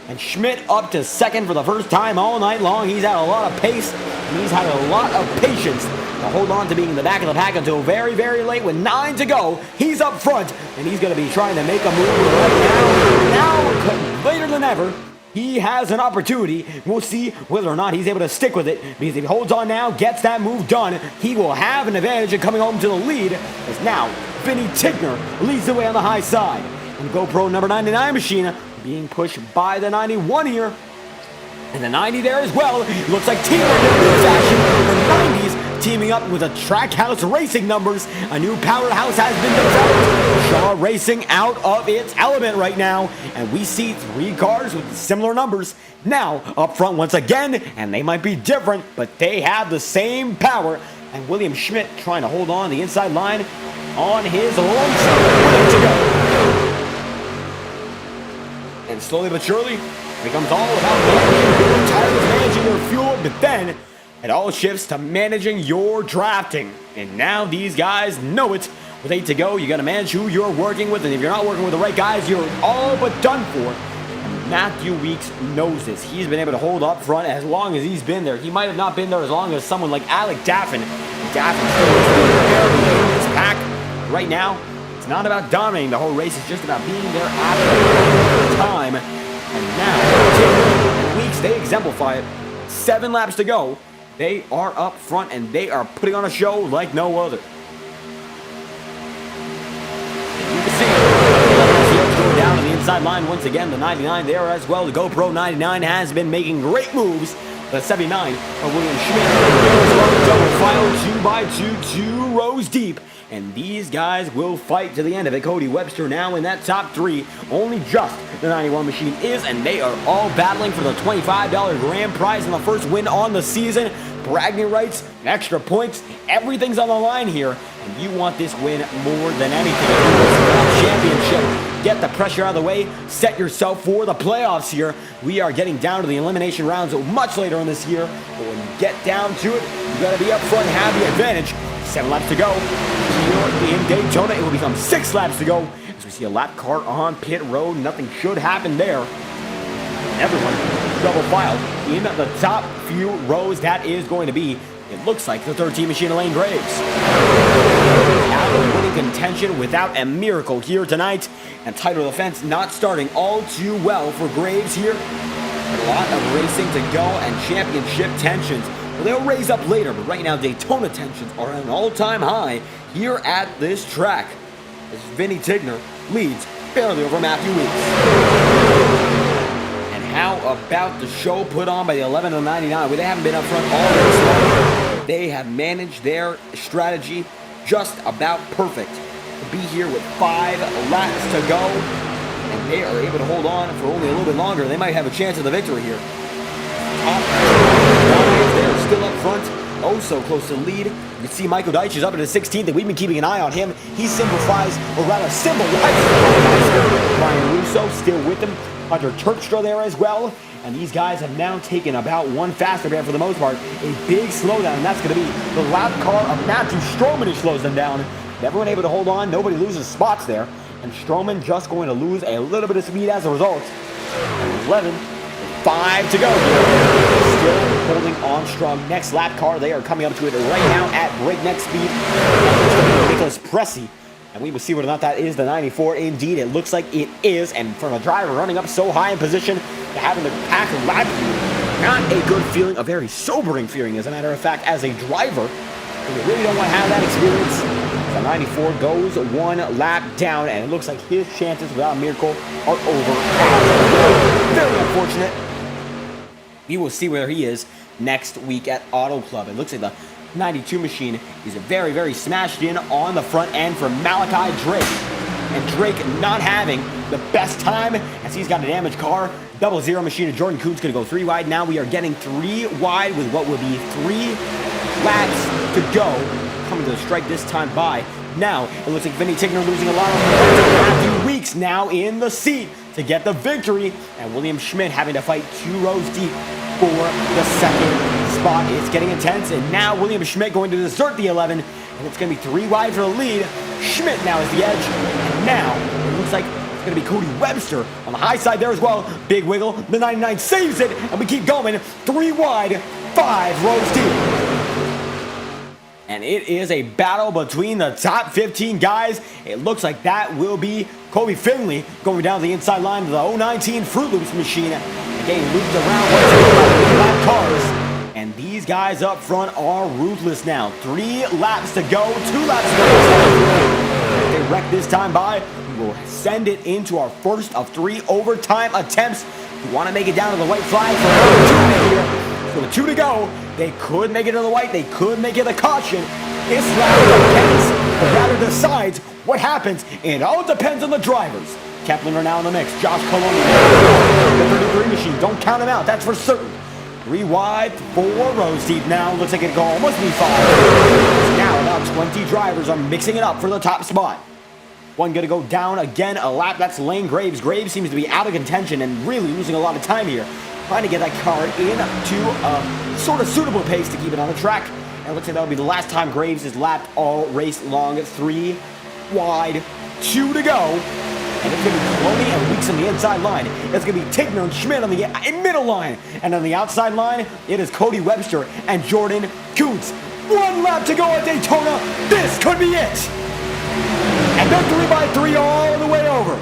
And Schmidt up to 2nd for the first time all night long. He's had a lot of pace, and he's had a lot of patience to hold on to being in the back of the pack until very, very late with 9 to go. He's up front, and he's going to be trying to make a move right now. Now, later than ever, he has an opportunity. We'll see whether or not he's able to stick with it, because if he holds on now, gets that move done, he will have an advantage in coming home to the lead, as now Vinny Tigner leads the way on the high side. And GoPro number 99 machine being pushed by the 91 here. And the 90 there as well. Looks like Tigner in fashion. The 90s teaming up with the Trackhouse Racing numbers. A new powerhouse has been developed. Shaw Racing out of its element right now, and we see 3 cars with similar numbers now up front once again, and they might be different, but they have the same power. And William Schmidt trying to hold on the inside line on his lonesome, ready to go. And slowly but surely, it becomes all about managing your tires, managing your fuel, but then it all shifts to managing your drafting. And now these guys know it. With 8 to go, you got to manage who you're working with, and if you're not working with the right guys, you're all but done for. And Matthew Weeks knows this. He's been able to hold up front as long as he's been there. He might have not been there as long as someone like Alec Daffin. Daffin still in his pack. Right now, it's not about dominating the whole race. It's just about being there at the time. And now, Weeks, they exemplify it. 7 laps to go. They are up front, and they are putting on a show like no other. You can see going down to the inside line once again. The 99 there as well. The GoPro 99 has been making great moves. The 79 of William Schmidt. Double file 2 by 2, 2 rows deep. And these guys will fight to the end of it. Cody Webster now in that top 3. Only just the 91 machine is, and they are all battling for the $25 grand prize and the first win on the season. Bragging rights, extra points, everything's on the line here. And you want this win more than anything. Championship. Get the pressure out of the way. Set yourself for the playoffs here. We are getting down to the elimination rounds much later in this year. But when you get down to it, you got to be up front and have the advantage. 7 laps to go. Here in Daytona, it will become 6 laps to go. As we see a lap car on pit road, nothing should happen there. Everyone double filed in the top few rows. That is going to be, it looks like, the 13 machine of Lane Graves. Out of winning contention without a miracle here tonight. And title defense not starting all too well for Graves here. A lot of racing to go and championship tensions. Well, they'll raise up later, but right now Daytona tensions are at an all-time high here at this track. As Vinny Tigner leads barely over Matthew Weeks. And how about the show put on by the 11 and 99? Well, they haven't been up front all race long. They have managed their strategy just about perfect. To be here with 5 laps to go, and they are able to hold on for only a little bit longer. They might have a chance of the victory here. They're still up front, oh so close to the lead. You can see Michael Deitch is up at the 16th, and we've been keeping an eye on him. He simplifies, or rather symbolizes. Brian Russo still with him. Hunter Terpstra there as well. And these guys have now taken about 1 faster band for the most part. A big slowdown, and that's going to be the lap car of Matthew Stroman who slows them down. Everyone able to hold on. Nobody loses spots there. And Stroman just going to lose a little bit of speed as a result. 11, 5 to go. Still holding on strong. Next lap car, they are coming up to it right now at breakneck speed. Nicholas Pressey. And we will see whether or not that is the 94. Indeed, it looks like it is. And from a driver running up so high in position to having the pack lap you, not a good feeling, a very sobering feeling, as a matter of fact, as a driver. You really don't want to have that experience. The 94 goes 1 lap down, and it looks like his chances without a miracle are over. Very unfortunate. We will see where he is next week at Auto Club. It looks like the 92 machine is very, very smashed in on the front end for Malachi Drake. And Drake not having the best time as he's got a damaged car. 00 machine of Jordan Coots going to go 3 wide. Now we are getting 3 wide with what will be 3 laps to go. Coming to the strike this time by. Now, it looks like Vinny Tigner losing a lot of Matthew Weeks now in the seat to get the victory. And William Schmidt having to fight 2 rows deep for the second spot. It's getting intense, and now William Schmidt going to desert the 11, and it's going to be 3 wide for the lead. Schmidt now is the edge, and now it looks like it's going to be Cody Webster on the high side there as well. Big wiggle, the 99 saves it, and we keep going. 3 wide, 5 rows deep. And it is a battle between the top 15 guys. It looks like that will be Kobe Finley going down the inside line of the 019 Fruit Loops machine. Getting looped around lap cars. And these guys up front are ruthless now. 3 laps to go, 2 laps to go. If they wreck this time by, we will send it into our first of 3 overtime attempts. We want to make it down to the white flag for another 2 here. So with 2 to go, they could make it to the white. They could make it a caution. This lap depends. The ladder decides what happens. It all depends on the drivers. Kepler now in the mix. Josh Coloni. The 33 machine. Don't count him out. That's for certain. 3 wide, 4 rows deep now. Looks like it could almost be 5. Now about 20 drivers are mixing it up for the top spot. One going to go down again a lap. That's Lane Graves. Graves seems to be out of contention and really losing a lot of time here. Trying to get that car into a sort of suitable pace to keep it on the track. And it looks like that'll be the last time Graves is lapped all race long. 3 wide, 2 to go. And it's going to be Coloni and Weeks on the inside line. It's going to be Tigner and Schmidt on the middle line. And on the outside line, it is Cody Webster and Jordan Coots. 1 lap to go at Daytona. This could be it. And they're 3 by 3 all the way over.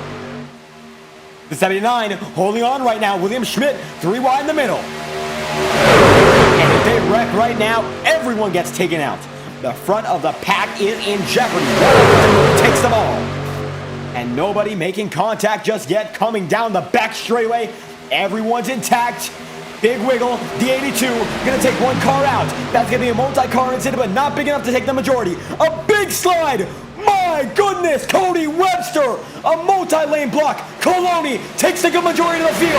The 79 holding on right now. William Schmidt, 3 wide in the middle. And if they wreck right now, everyone gets taken out. The front of the pack is in jeopardy. Takes them all. And nobody making contact just yet. Coming down the back straightaway. Everyone's intact. Big wiggle. The 82 going to take 1 car out. That's going to be a multi-car incident, but not big enough to take the majority. A big slide. My goodness, Cody Webster, a multi-lane block. Coloni takes the good majority of the field.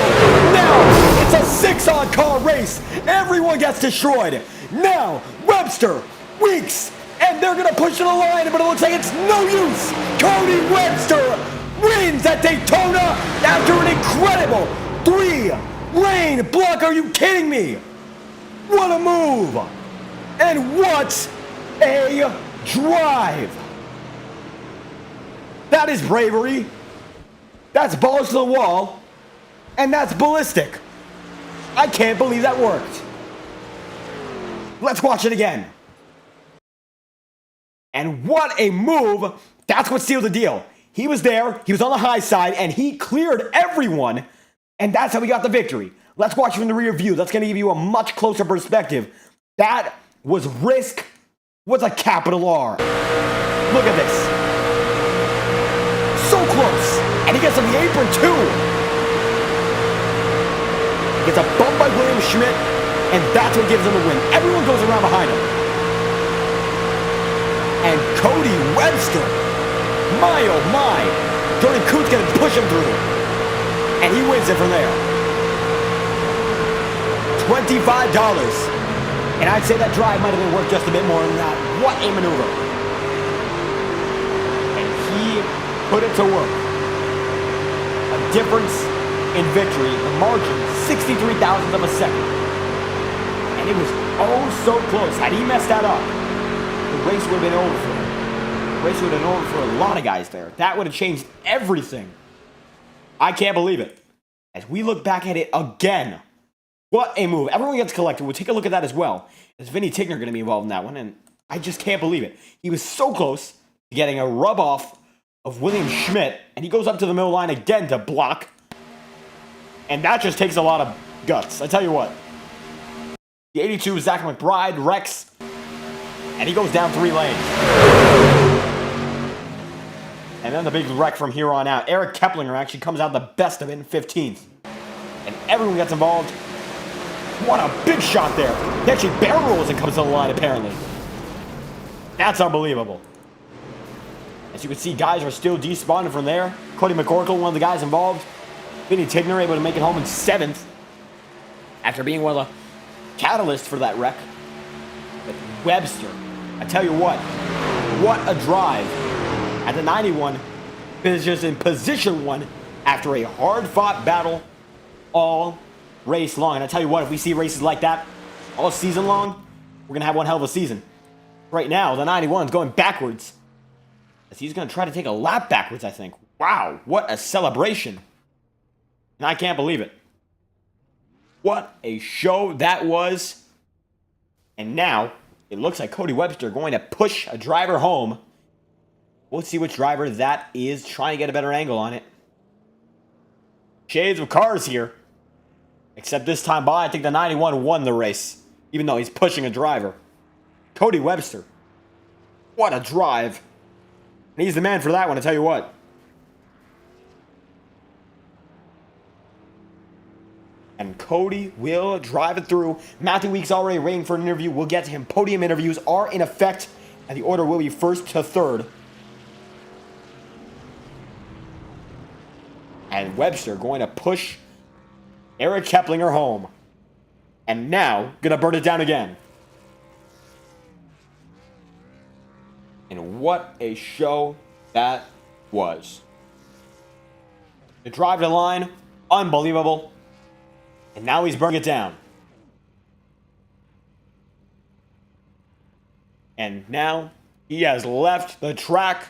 Now, it's a 6-odd car race. Everyone gets destroyed. Now, Webster, Weeks, and they're going to push to the line, but it looks like it's no use. Cody Webster wins at Daytona after an incredible 3-lane block. Are you kidding me? What a move. And what a drive. That is bravery. That's balls to the wall. And that's ballistic. I can't believe that worked. Let's watch it again. And what a move. That's what sealed the deal. He was there, he was on the high side, and he cleared everyone. And that's how we got the victory. Let's watch from the rear view. That's going to give you a much closer perspective. That was risk with a capital R. Look at this. So close. And he gets on the apron too. Gets a bump by William Schmidt, and that's what gives him the win. Everyone goes around behind him. And Cody Webster, my oh my, Jordan Coots gonna push him through. And he wins it from there. $25. And I'd say that drive might have been worth just a bit more than that. What a maneuver. And he put it to work. A difference in victory. The margin, 63 thousandths of a second. And it was oh so close. Had he messed that up, the race would have been over for him. The race would have been over for a lot of guys there. That would have changed everything. I can't believe it. As we look back at it again, what a move. Everyone gets collected. We'll take a look at that as well. Is Vinny Tigner going to be involved in that one? And I just can't believe it. He was so close to getting a rub off of William Schmidt, and he goes up to the middle line again to block. And that just takes a lot of guts. I tell you what. The 82 is Zach McBride, Rex, and he goes down 3 lanes. And then the big wreck from here on out. Eric Keplinger actually comes out the best of it in 15th. And everyone gets involved. What a big shot there. He actually barrel rolls and comes to the line, apparently. That's unbelievable. As you can see, guys are still despawned from there. Cody McCorkle, one of the guys involved. Vinny Tigner able to make it home in 7th. After being one of the catalysts for that wreck. But Webster, I tell you what a drive. At the 91, is just in position 1 after a hard-fought battle all race long. And I tell you what, if we see races like that all season long, we're going to have one hell of a season. Right now, the 91 is going backwards. As he's going to try to take a lap backwards, I think. Wow, what a celebration. And I can't believe it. What a show that was. And now, it looks like Cody Webster going to push a driver home. We'll see which driver that is, trying to get a better angle on it. Shades of cars here. Except this time by, I think the 91 won the race. Even though he's pushing a driver. Cody Webster. What a drive. And he's the man for that one, I tell you what. And Cody will drive it through. Matthew Weeks already waiting for an interview. We'll get to him. Podium interviews are in effect, and the order will be first to third. And Webster going to push Eric Keplinger home. And now, gonna burn it down again. And what a show that was. The drive to line, unbelievable. And now he's burning it down. And now he has left the track,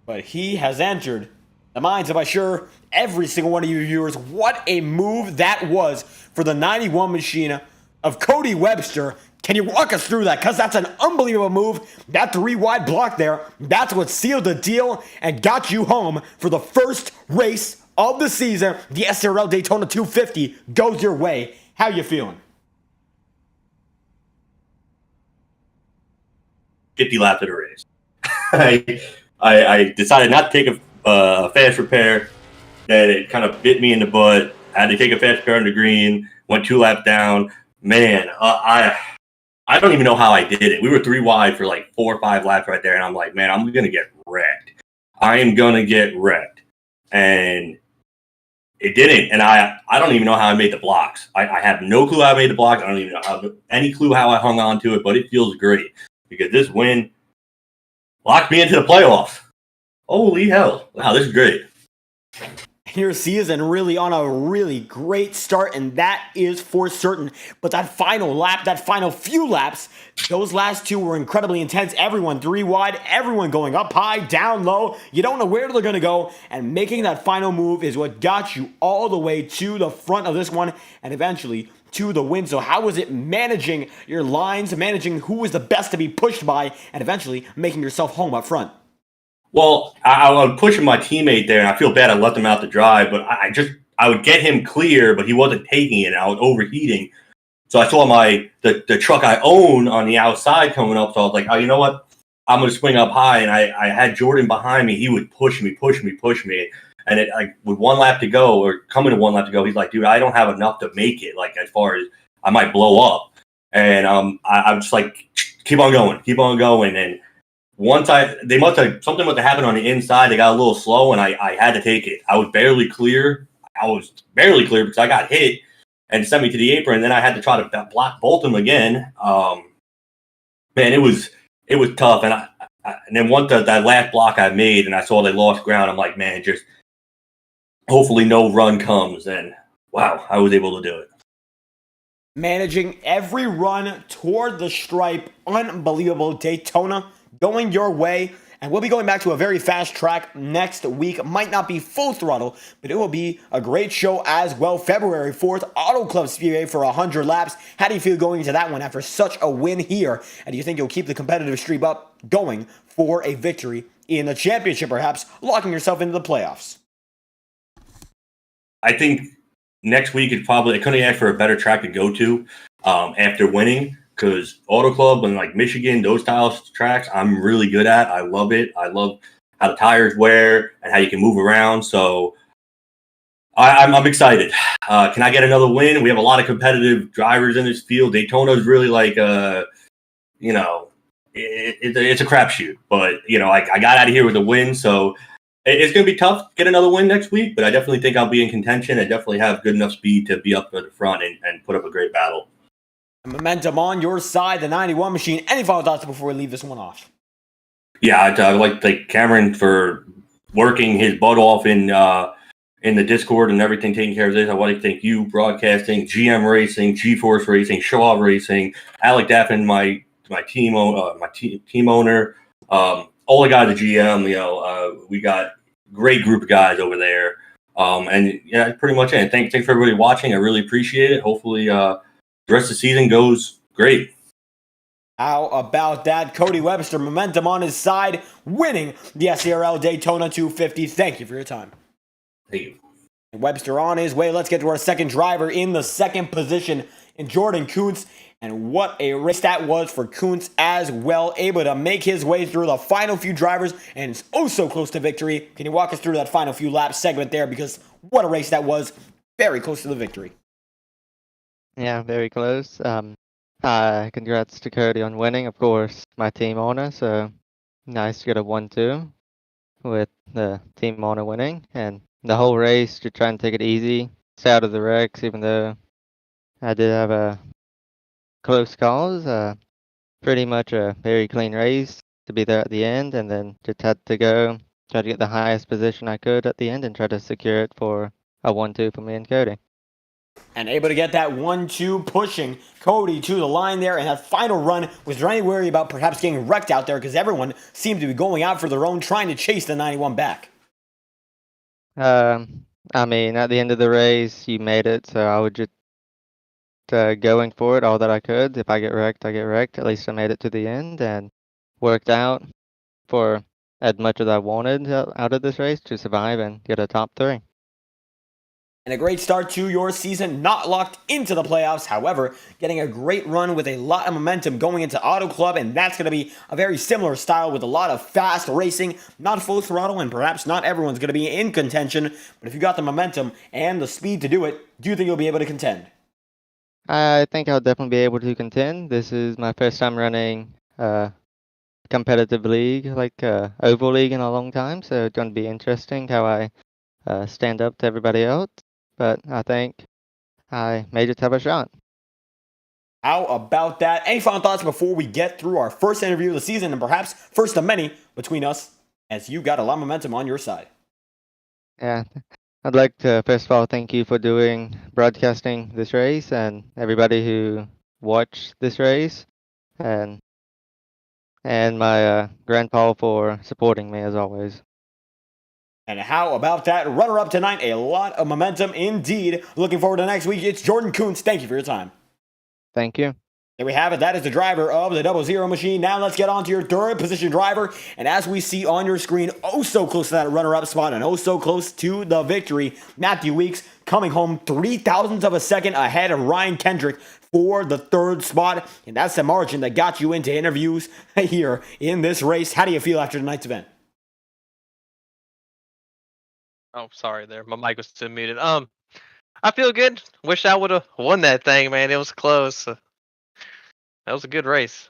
but he has entered the minds of, I'm sure, every single one of you viewers. What a move that was for the 91 machine of Cody Webster. Can you walk us through that? Because that's an unbelievable move. That 3-wide block there, that's what sealed the deal and got you home for the first race of the season. The SCRL Daytona 250 goes your way. How you feeling? 50 laps of the race. I decided not to take a fast repair. Then it kind of bit me in the butt. I had to take a fast repair on the green. Went 2 laps down. Man, I don't even know how I did it. We were 3 wide for like 4 or 5 laps right there, and I'm like, man, I'm gonna get wrecked. I am gonna get wrecked, and it didn't. And I don't even know how I made the blocks. I have no clue how I made the blocks. I don't even know any clue how I hung on to it, but it feels great because this win locked me into the playoffs. Holy hell! Wow, this is great. Your season really on a really great start, and that is for certain. But that final lap, that final few laps, those last 2 were incredibly intense. Everyone 3 wide, everyone going up high, down low. You don't know where they're going to go, and making that final move is what got you all the way to the front of this one, and eventually to the win. So how was it managing your lines, managing who was the best to be pushed by, and eventually making yourself home up front? Well, I was pushing my teammate there, and I feel bad I left him out to drive, but I would get him clear, but he wasn't taking it. I was overheating. So I saw the truck I own on the outside coming up, so I was like, oh, you know what? I'm going to swing up high, and I had Jordan behind me. He would push me. And with 1 lap to go, or coming to 1 lap to go, he's like, dude, I don't have enough to make it, like as far as I might blow up. And I'm just like, keep on going. And once something must have happened on the inside. They got a little slow, and I had to take it. I was barely clear because I got hit and sent me to the apron. And then I had to try to block both of them again. Man, it was tough. And and then once that last block I made, and I saw they lost ground, I'm like, man, just hopefully no run comes. And wow, I was able to do it. Managing every run toward the stripe, unbelievable. Daytona going your way, and we'll be going back to a very fast track next week. Might not be full throttle, but it will be a great show as well. February 4th, Auto Club Speedway for 100 laps. How do you feel going into that one after such a win here? And do you think you'll keep the competitive streak up, going for a victory in the championship, perhaps locking yourself into the playoffs? I think next week is probably, I couldn't ask for a better track to go to after winning. Because Auto Club and like Michigan, those styles tracks, I'm really good at. I love it. I love how the tires wear and how you can move around. So I'm excited. Can I get another win? We have a lot of competitive drivers in this field. Daytona is really like, it's a crapshoot. But, I got out of here with a win. So it's going to be tough to get another win next week. But I definitely think I'll be in contention. I definitely have good enough speed to be up at the front and put up a great battle. Momentum on your side, the 91 machine. Any final thoughts before we leave this one off? Yeah, I'd like to thank Cameron for working his butt off in the Discord and everything, taking care of this. I want to thank you, broadcasting, GM Racing, G-Force Racing, Shaw Racing, Alec Daffin, my team owner, all the guys at GM. We got great group of guys over there. And yeah, that's pretty much it. Thanks for everybody watching. I really appreciate it. Hopefully, the rest of the season goes great. How about that? Cody Webster, momentum on his side, winning the SCRL Daytona 250. Thank you for your time. Thank you. Webster on his way. Let's get to our second driver in the second position in Jordan Kuntz. And what a race that was for Kuntz as well. Able to make his way through the final few drivers and is oh so close to victory. Can you walk us through that final few laps segment there? Because what a race that was. Very close to the victory. Yeah, very close. Congrats to Cody on winning, of course, my team honor. So nice to get a 1-2 with the team honor winning, and the whole race to try and take it easy, stay out of the wrecks, even though I did have a close calls. Pretty much a very clean race to be there at the end, and then just had to go try to get the highest position I could at the end and try to secure it for a 1-2 for me and Cody. And able to get that 1-2, pushing Cody to the line there. And that final run, was there any worry about perhaps getting wrecked out there? Because everyone seemed to be going out for their own, trying to chase the 91 back. I mean, at the end of the race, you made it, so I would just going for it all that I could. If I get wrecked, I get wrecked. At least I made it to the end and worked out for as much as I wanted out of this race to survive and get a top 3. And a great start to your season, not locked into the playoffs. However, getting a great run with a lot of momentum going into Auto Club, and that's going to be a very similar style with a lot of fast racing, not full throttle, and perhaps not everyone's going to be in contention. But if you got the momentum and the speed to do it, do you think you'll be able to contend? I think I'll definitely be able to contend. This is my first time running competitive league, like oval league, in a long time, so it's going to be interesting how I stand up to everybody else. But I think I may just have a shot. How about that? Any final thoughts before we get through our first interview of the season, and perhaps first of many between us, as you got a lot of momentum on your side? Yeah, I'd like to first of all thank you for broadcasting this race, and everybody who watched this race, and my grandpa for supporting me as always. And how about that runner-up tonight? A lot of momentum indeed. Looking forward to next week. It's Jordan Kuntz. Thank you for your time. Thank you. There we have it. That is the driver of the 00 machine. Now let's get on to your third position driver. And as we see on your screen, oh so close to that runner-up spot and oh so close to the victory, Matthew Weeks coming home 0.003 of a second ahead of Ryan Kendrick for the third spot. And that's the margin that got you into interviews here in this race. How do you feel after tonight's event? Oh, sorry there. My mic was still muted. I feel good. Wish I would have won that thing, man. It was close. That was a good race.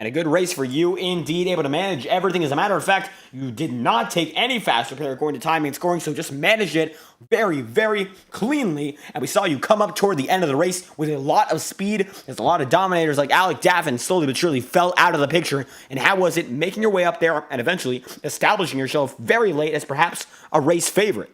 And a good race for you, indeed, able to manage everything. As a matter of fact, you did not take any fast repair according to timing and scoring, so just managed it very, very cleanly. And we saw you come up toward the end of the race with a lot of speed. There's a lot of dominators like Alec Daffin slowly but surely fell out of the picture. And how was it making your way up there and eventually establishing yourself very late as perhaps a race favorite?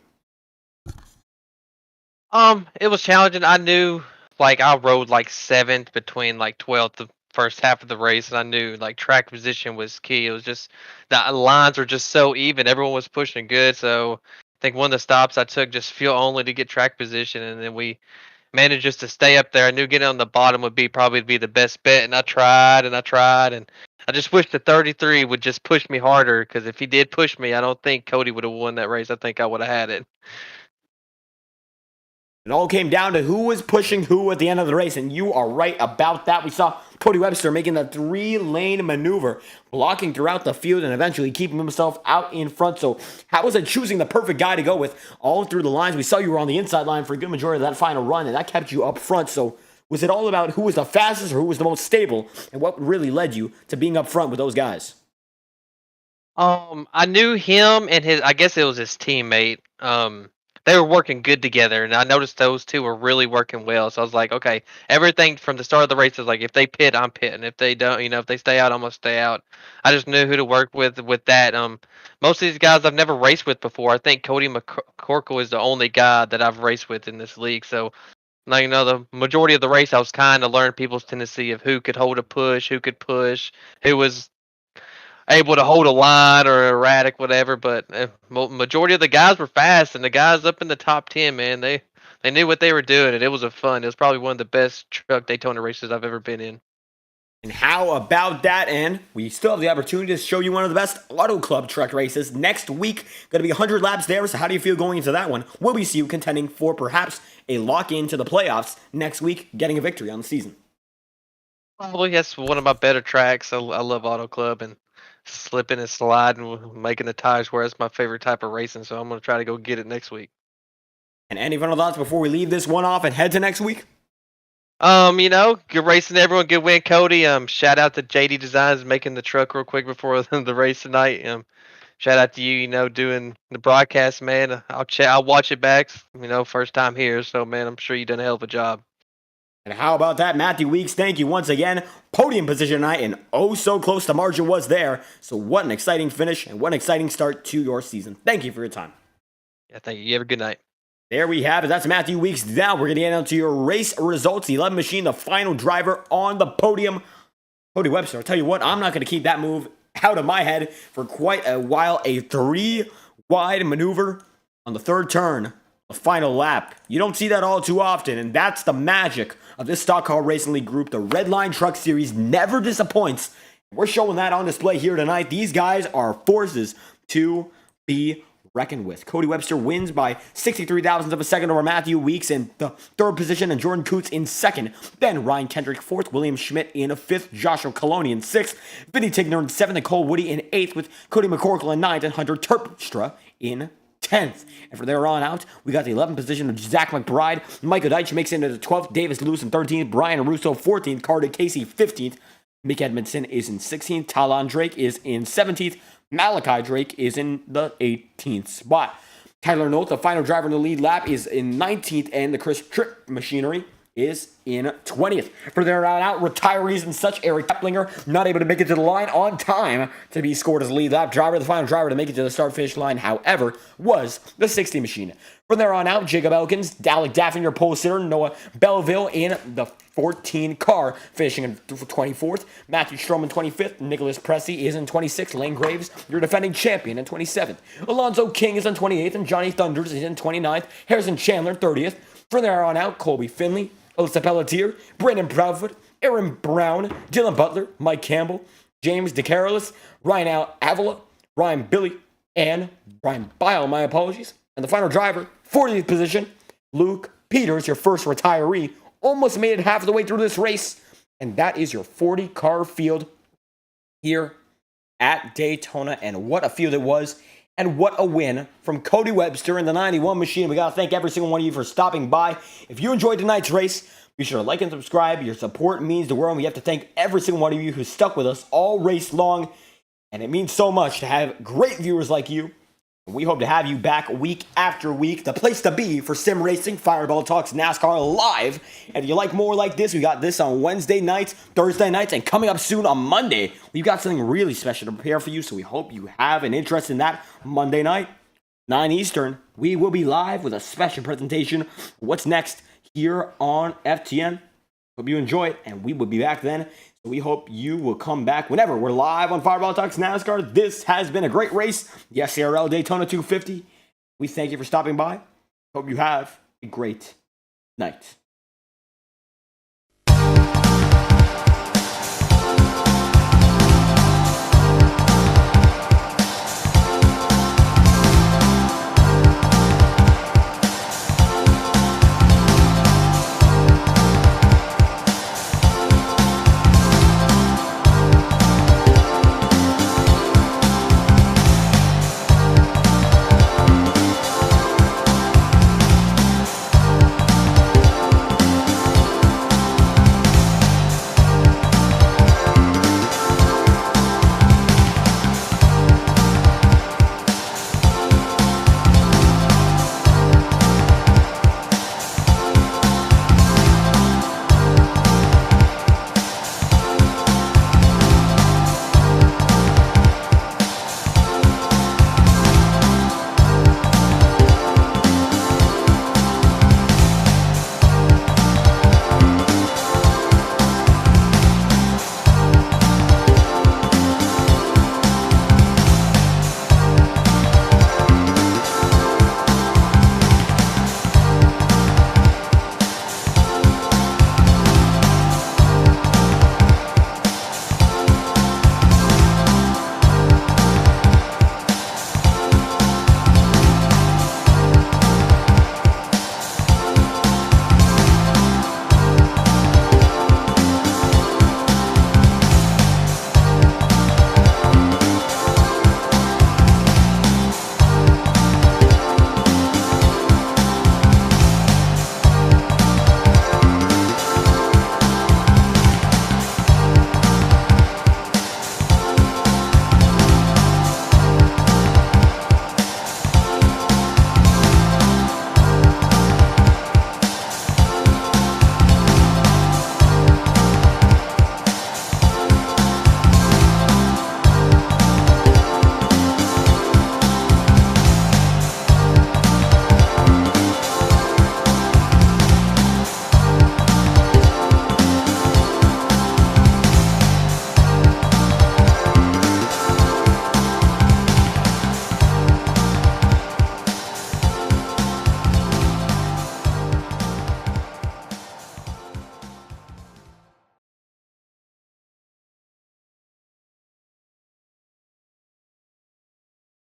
It was challenging. I knew, like, I rode like 7th between like 12th the first half of the race, and I knew like track position was key. It was just the lines were just so even. Everyone was pushing good, so I think one of the stops I took just fuel only to get track position, and then we managed just to stay up there. I knew getting on the bottom would probably be the best bet, and I tried and I tried, and I just wish the 33 would just push me harder, because if he did push me, I don't think Cody would have won that race. I think I would have had it. It all came down to who was pushing who at the end of the race, and you are right about that. We saw Cody Webster making the 3-lane maneuver, blocking throughout the field and eventually keeping himself out in front. So how was it choosing the perfect guy to go with all through the lines? We saw you were on the inside line for a good majority of that final run, and that kept you up front. So was it all about who was the fastest or who was the most stable, and what really led you to being up front with those guys? I knew him and I guess it was his teammate. They were working good together, and I noticed those two were really working well. So I was like, okay, everything from the start of the race is like, if they pit, I'm pitting. If they don't, if they stay out, I'm gonna stay out. I just knew who to work with that. Most of these guys I've never raced with before. I think Cody McCorkle is the only guy that I've raced with in this league. So, the majority of the race, I was kind of learning people's tendency of who could hold a push, who could push, who was able to hold a line or erratic, whatever. But majority of the guys were fast, and the guys up in the top 10, man, they knew what they were doing, and it was fun. It was probably one of the best truck Daytona races I've ever been in. And how about that? And we still have the opportunity to show you one of the best Auto Club truck races next week. Going to be 100 laps there, so how do you feel going into that one? Will we see you contending for perhaps a lock-in to the playoffs next week, getting a victory on the season? Probably that's one of my better tracks. I love Auto Club, and slipping and sliding, making the tires wear is my favorite type of racing, so I'm going to try to go get it next week. And any final thoughts before we leave this one off and head to next week? Good racing, everyone. Good win, Cody. Shout out to JD Designs making the truck real quick before the race tonight. Shout out to you, doing the broadcast, man. I'll watch it back. First time here, so man, I'm sure you done a hell of a job. And how about that, Matthew Weeks? Thank you once again. Podium position tonight, and oh so close the margin was there. So what an exciting finish and what an exciting start to your season. Thank you for your time. Yeah, thank you. You have a good night. There we have it. That's Matthew Weeks. Now we're going to get into your race results. The 11 machine, the final driver on the podium. Cody Webster, I'll tell you what, I'm not going to keep that move out of my head for quite a while. A 3-wide maneuver on the third turn, the final lap. You don't see that all too often, and that's the magic of this Stock Car Racing League group. The Redline Truck Series never disappoints. We're showing that on display here tonight. These guys are forces to be reckoned with. Cody Webster wins by 63 thousandths of a second over Matthew Weeks in the third position, and Jordan Coots in second. Then Ryan Kendrick fourth, William Schmidt in fifth, Joshua Coloni in sixth, Vinny Tigner in seventh, and Cole Woody in eighth, with Cody McCorkle in ninth, and Hunter Terpstra in 10th. And from there on out, we got the 11th position of Zach McBride. Michael Deitch makes it into the 12th, Davis Lewis in 13th, Brian Russo 14th, Carter Casey 15th, Mick Edmondson is in 16th, Talon Drake is in 17th, Malachi Drake is in the 18th spot. Tyler Nolte, the final driver in the lead lap, is in 19th, and the Chris Tripp machinery is in 20th. For their out retirees and such, Eric Keplinger not able to make it to the line on time to be scored as lead lap driver. The final driver to make it to the start-finish line, however, was the 60 machine. From there on out, Jacob Elkins, Alec Daffin, your pole sitter, Noah Belleville in the 14 car, finishing in 24th. Matthew Stroman 25th. Nicholas Pressey is in 26th. Lane Graves, your defending champion, in 27th. Alonzo King is in 28th, and Johnny Thunders is in 29th. Harrison Chandler 30th. From there on out, Colby Finley, Alyssa Pelletier, Brandon Proudfoot, Aaron Brown, Dylan Butler, Mike Campbell, James DeCarolis, Ryan Avila, Ryan Billy, and Brian Bile, my apologies. And the final driver, 40th position, Luke Peters, your first retiree, almost made it half of the way through this race. And that is your 40-car field here at Daytona. And what a field it was. And what a win from Cody Webster in the 91 machine. We got to thank every single one of you for stopping by. If you enjoyed tonight's race, be sure to like and subscribe. Your support means the world. We have to thank every single one of you who stuck with us all race long. And it means so much to have great viewers like you. We hope to have you back week after week. The place to be for sim racing, Fireball Talks NASCAR live. And if you like more like this, we got this on Wednesday nights, Thursday nights, and coming up soon on Monday. We've got something really special to prepare for you, so we hope you have an interest in that. Monday night, 9 Eastern, we will be live with a special presentation. What's next here on FTN? Hope you enjoy it, and we will be back then. So we hope you will come back whenever we're live on Fireball Talks NASCAR. This has been a great race. The SCRL Daytona 250. We thank you for stopping by. Hope you have a great night.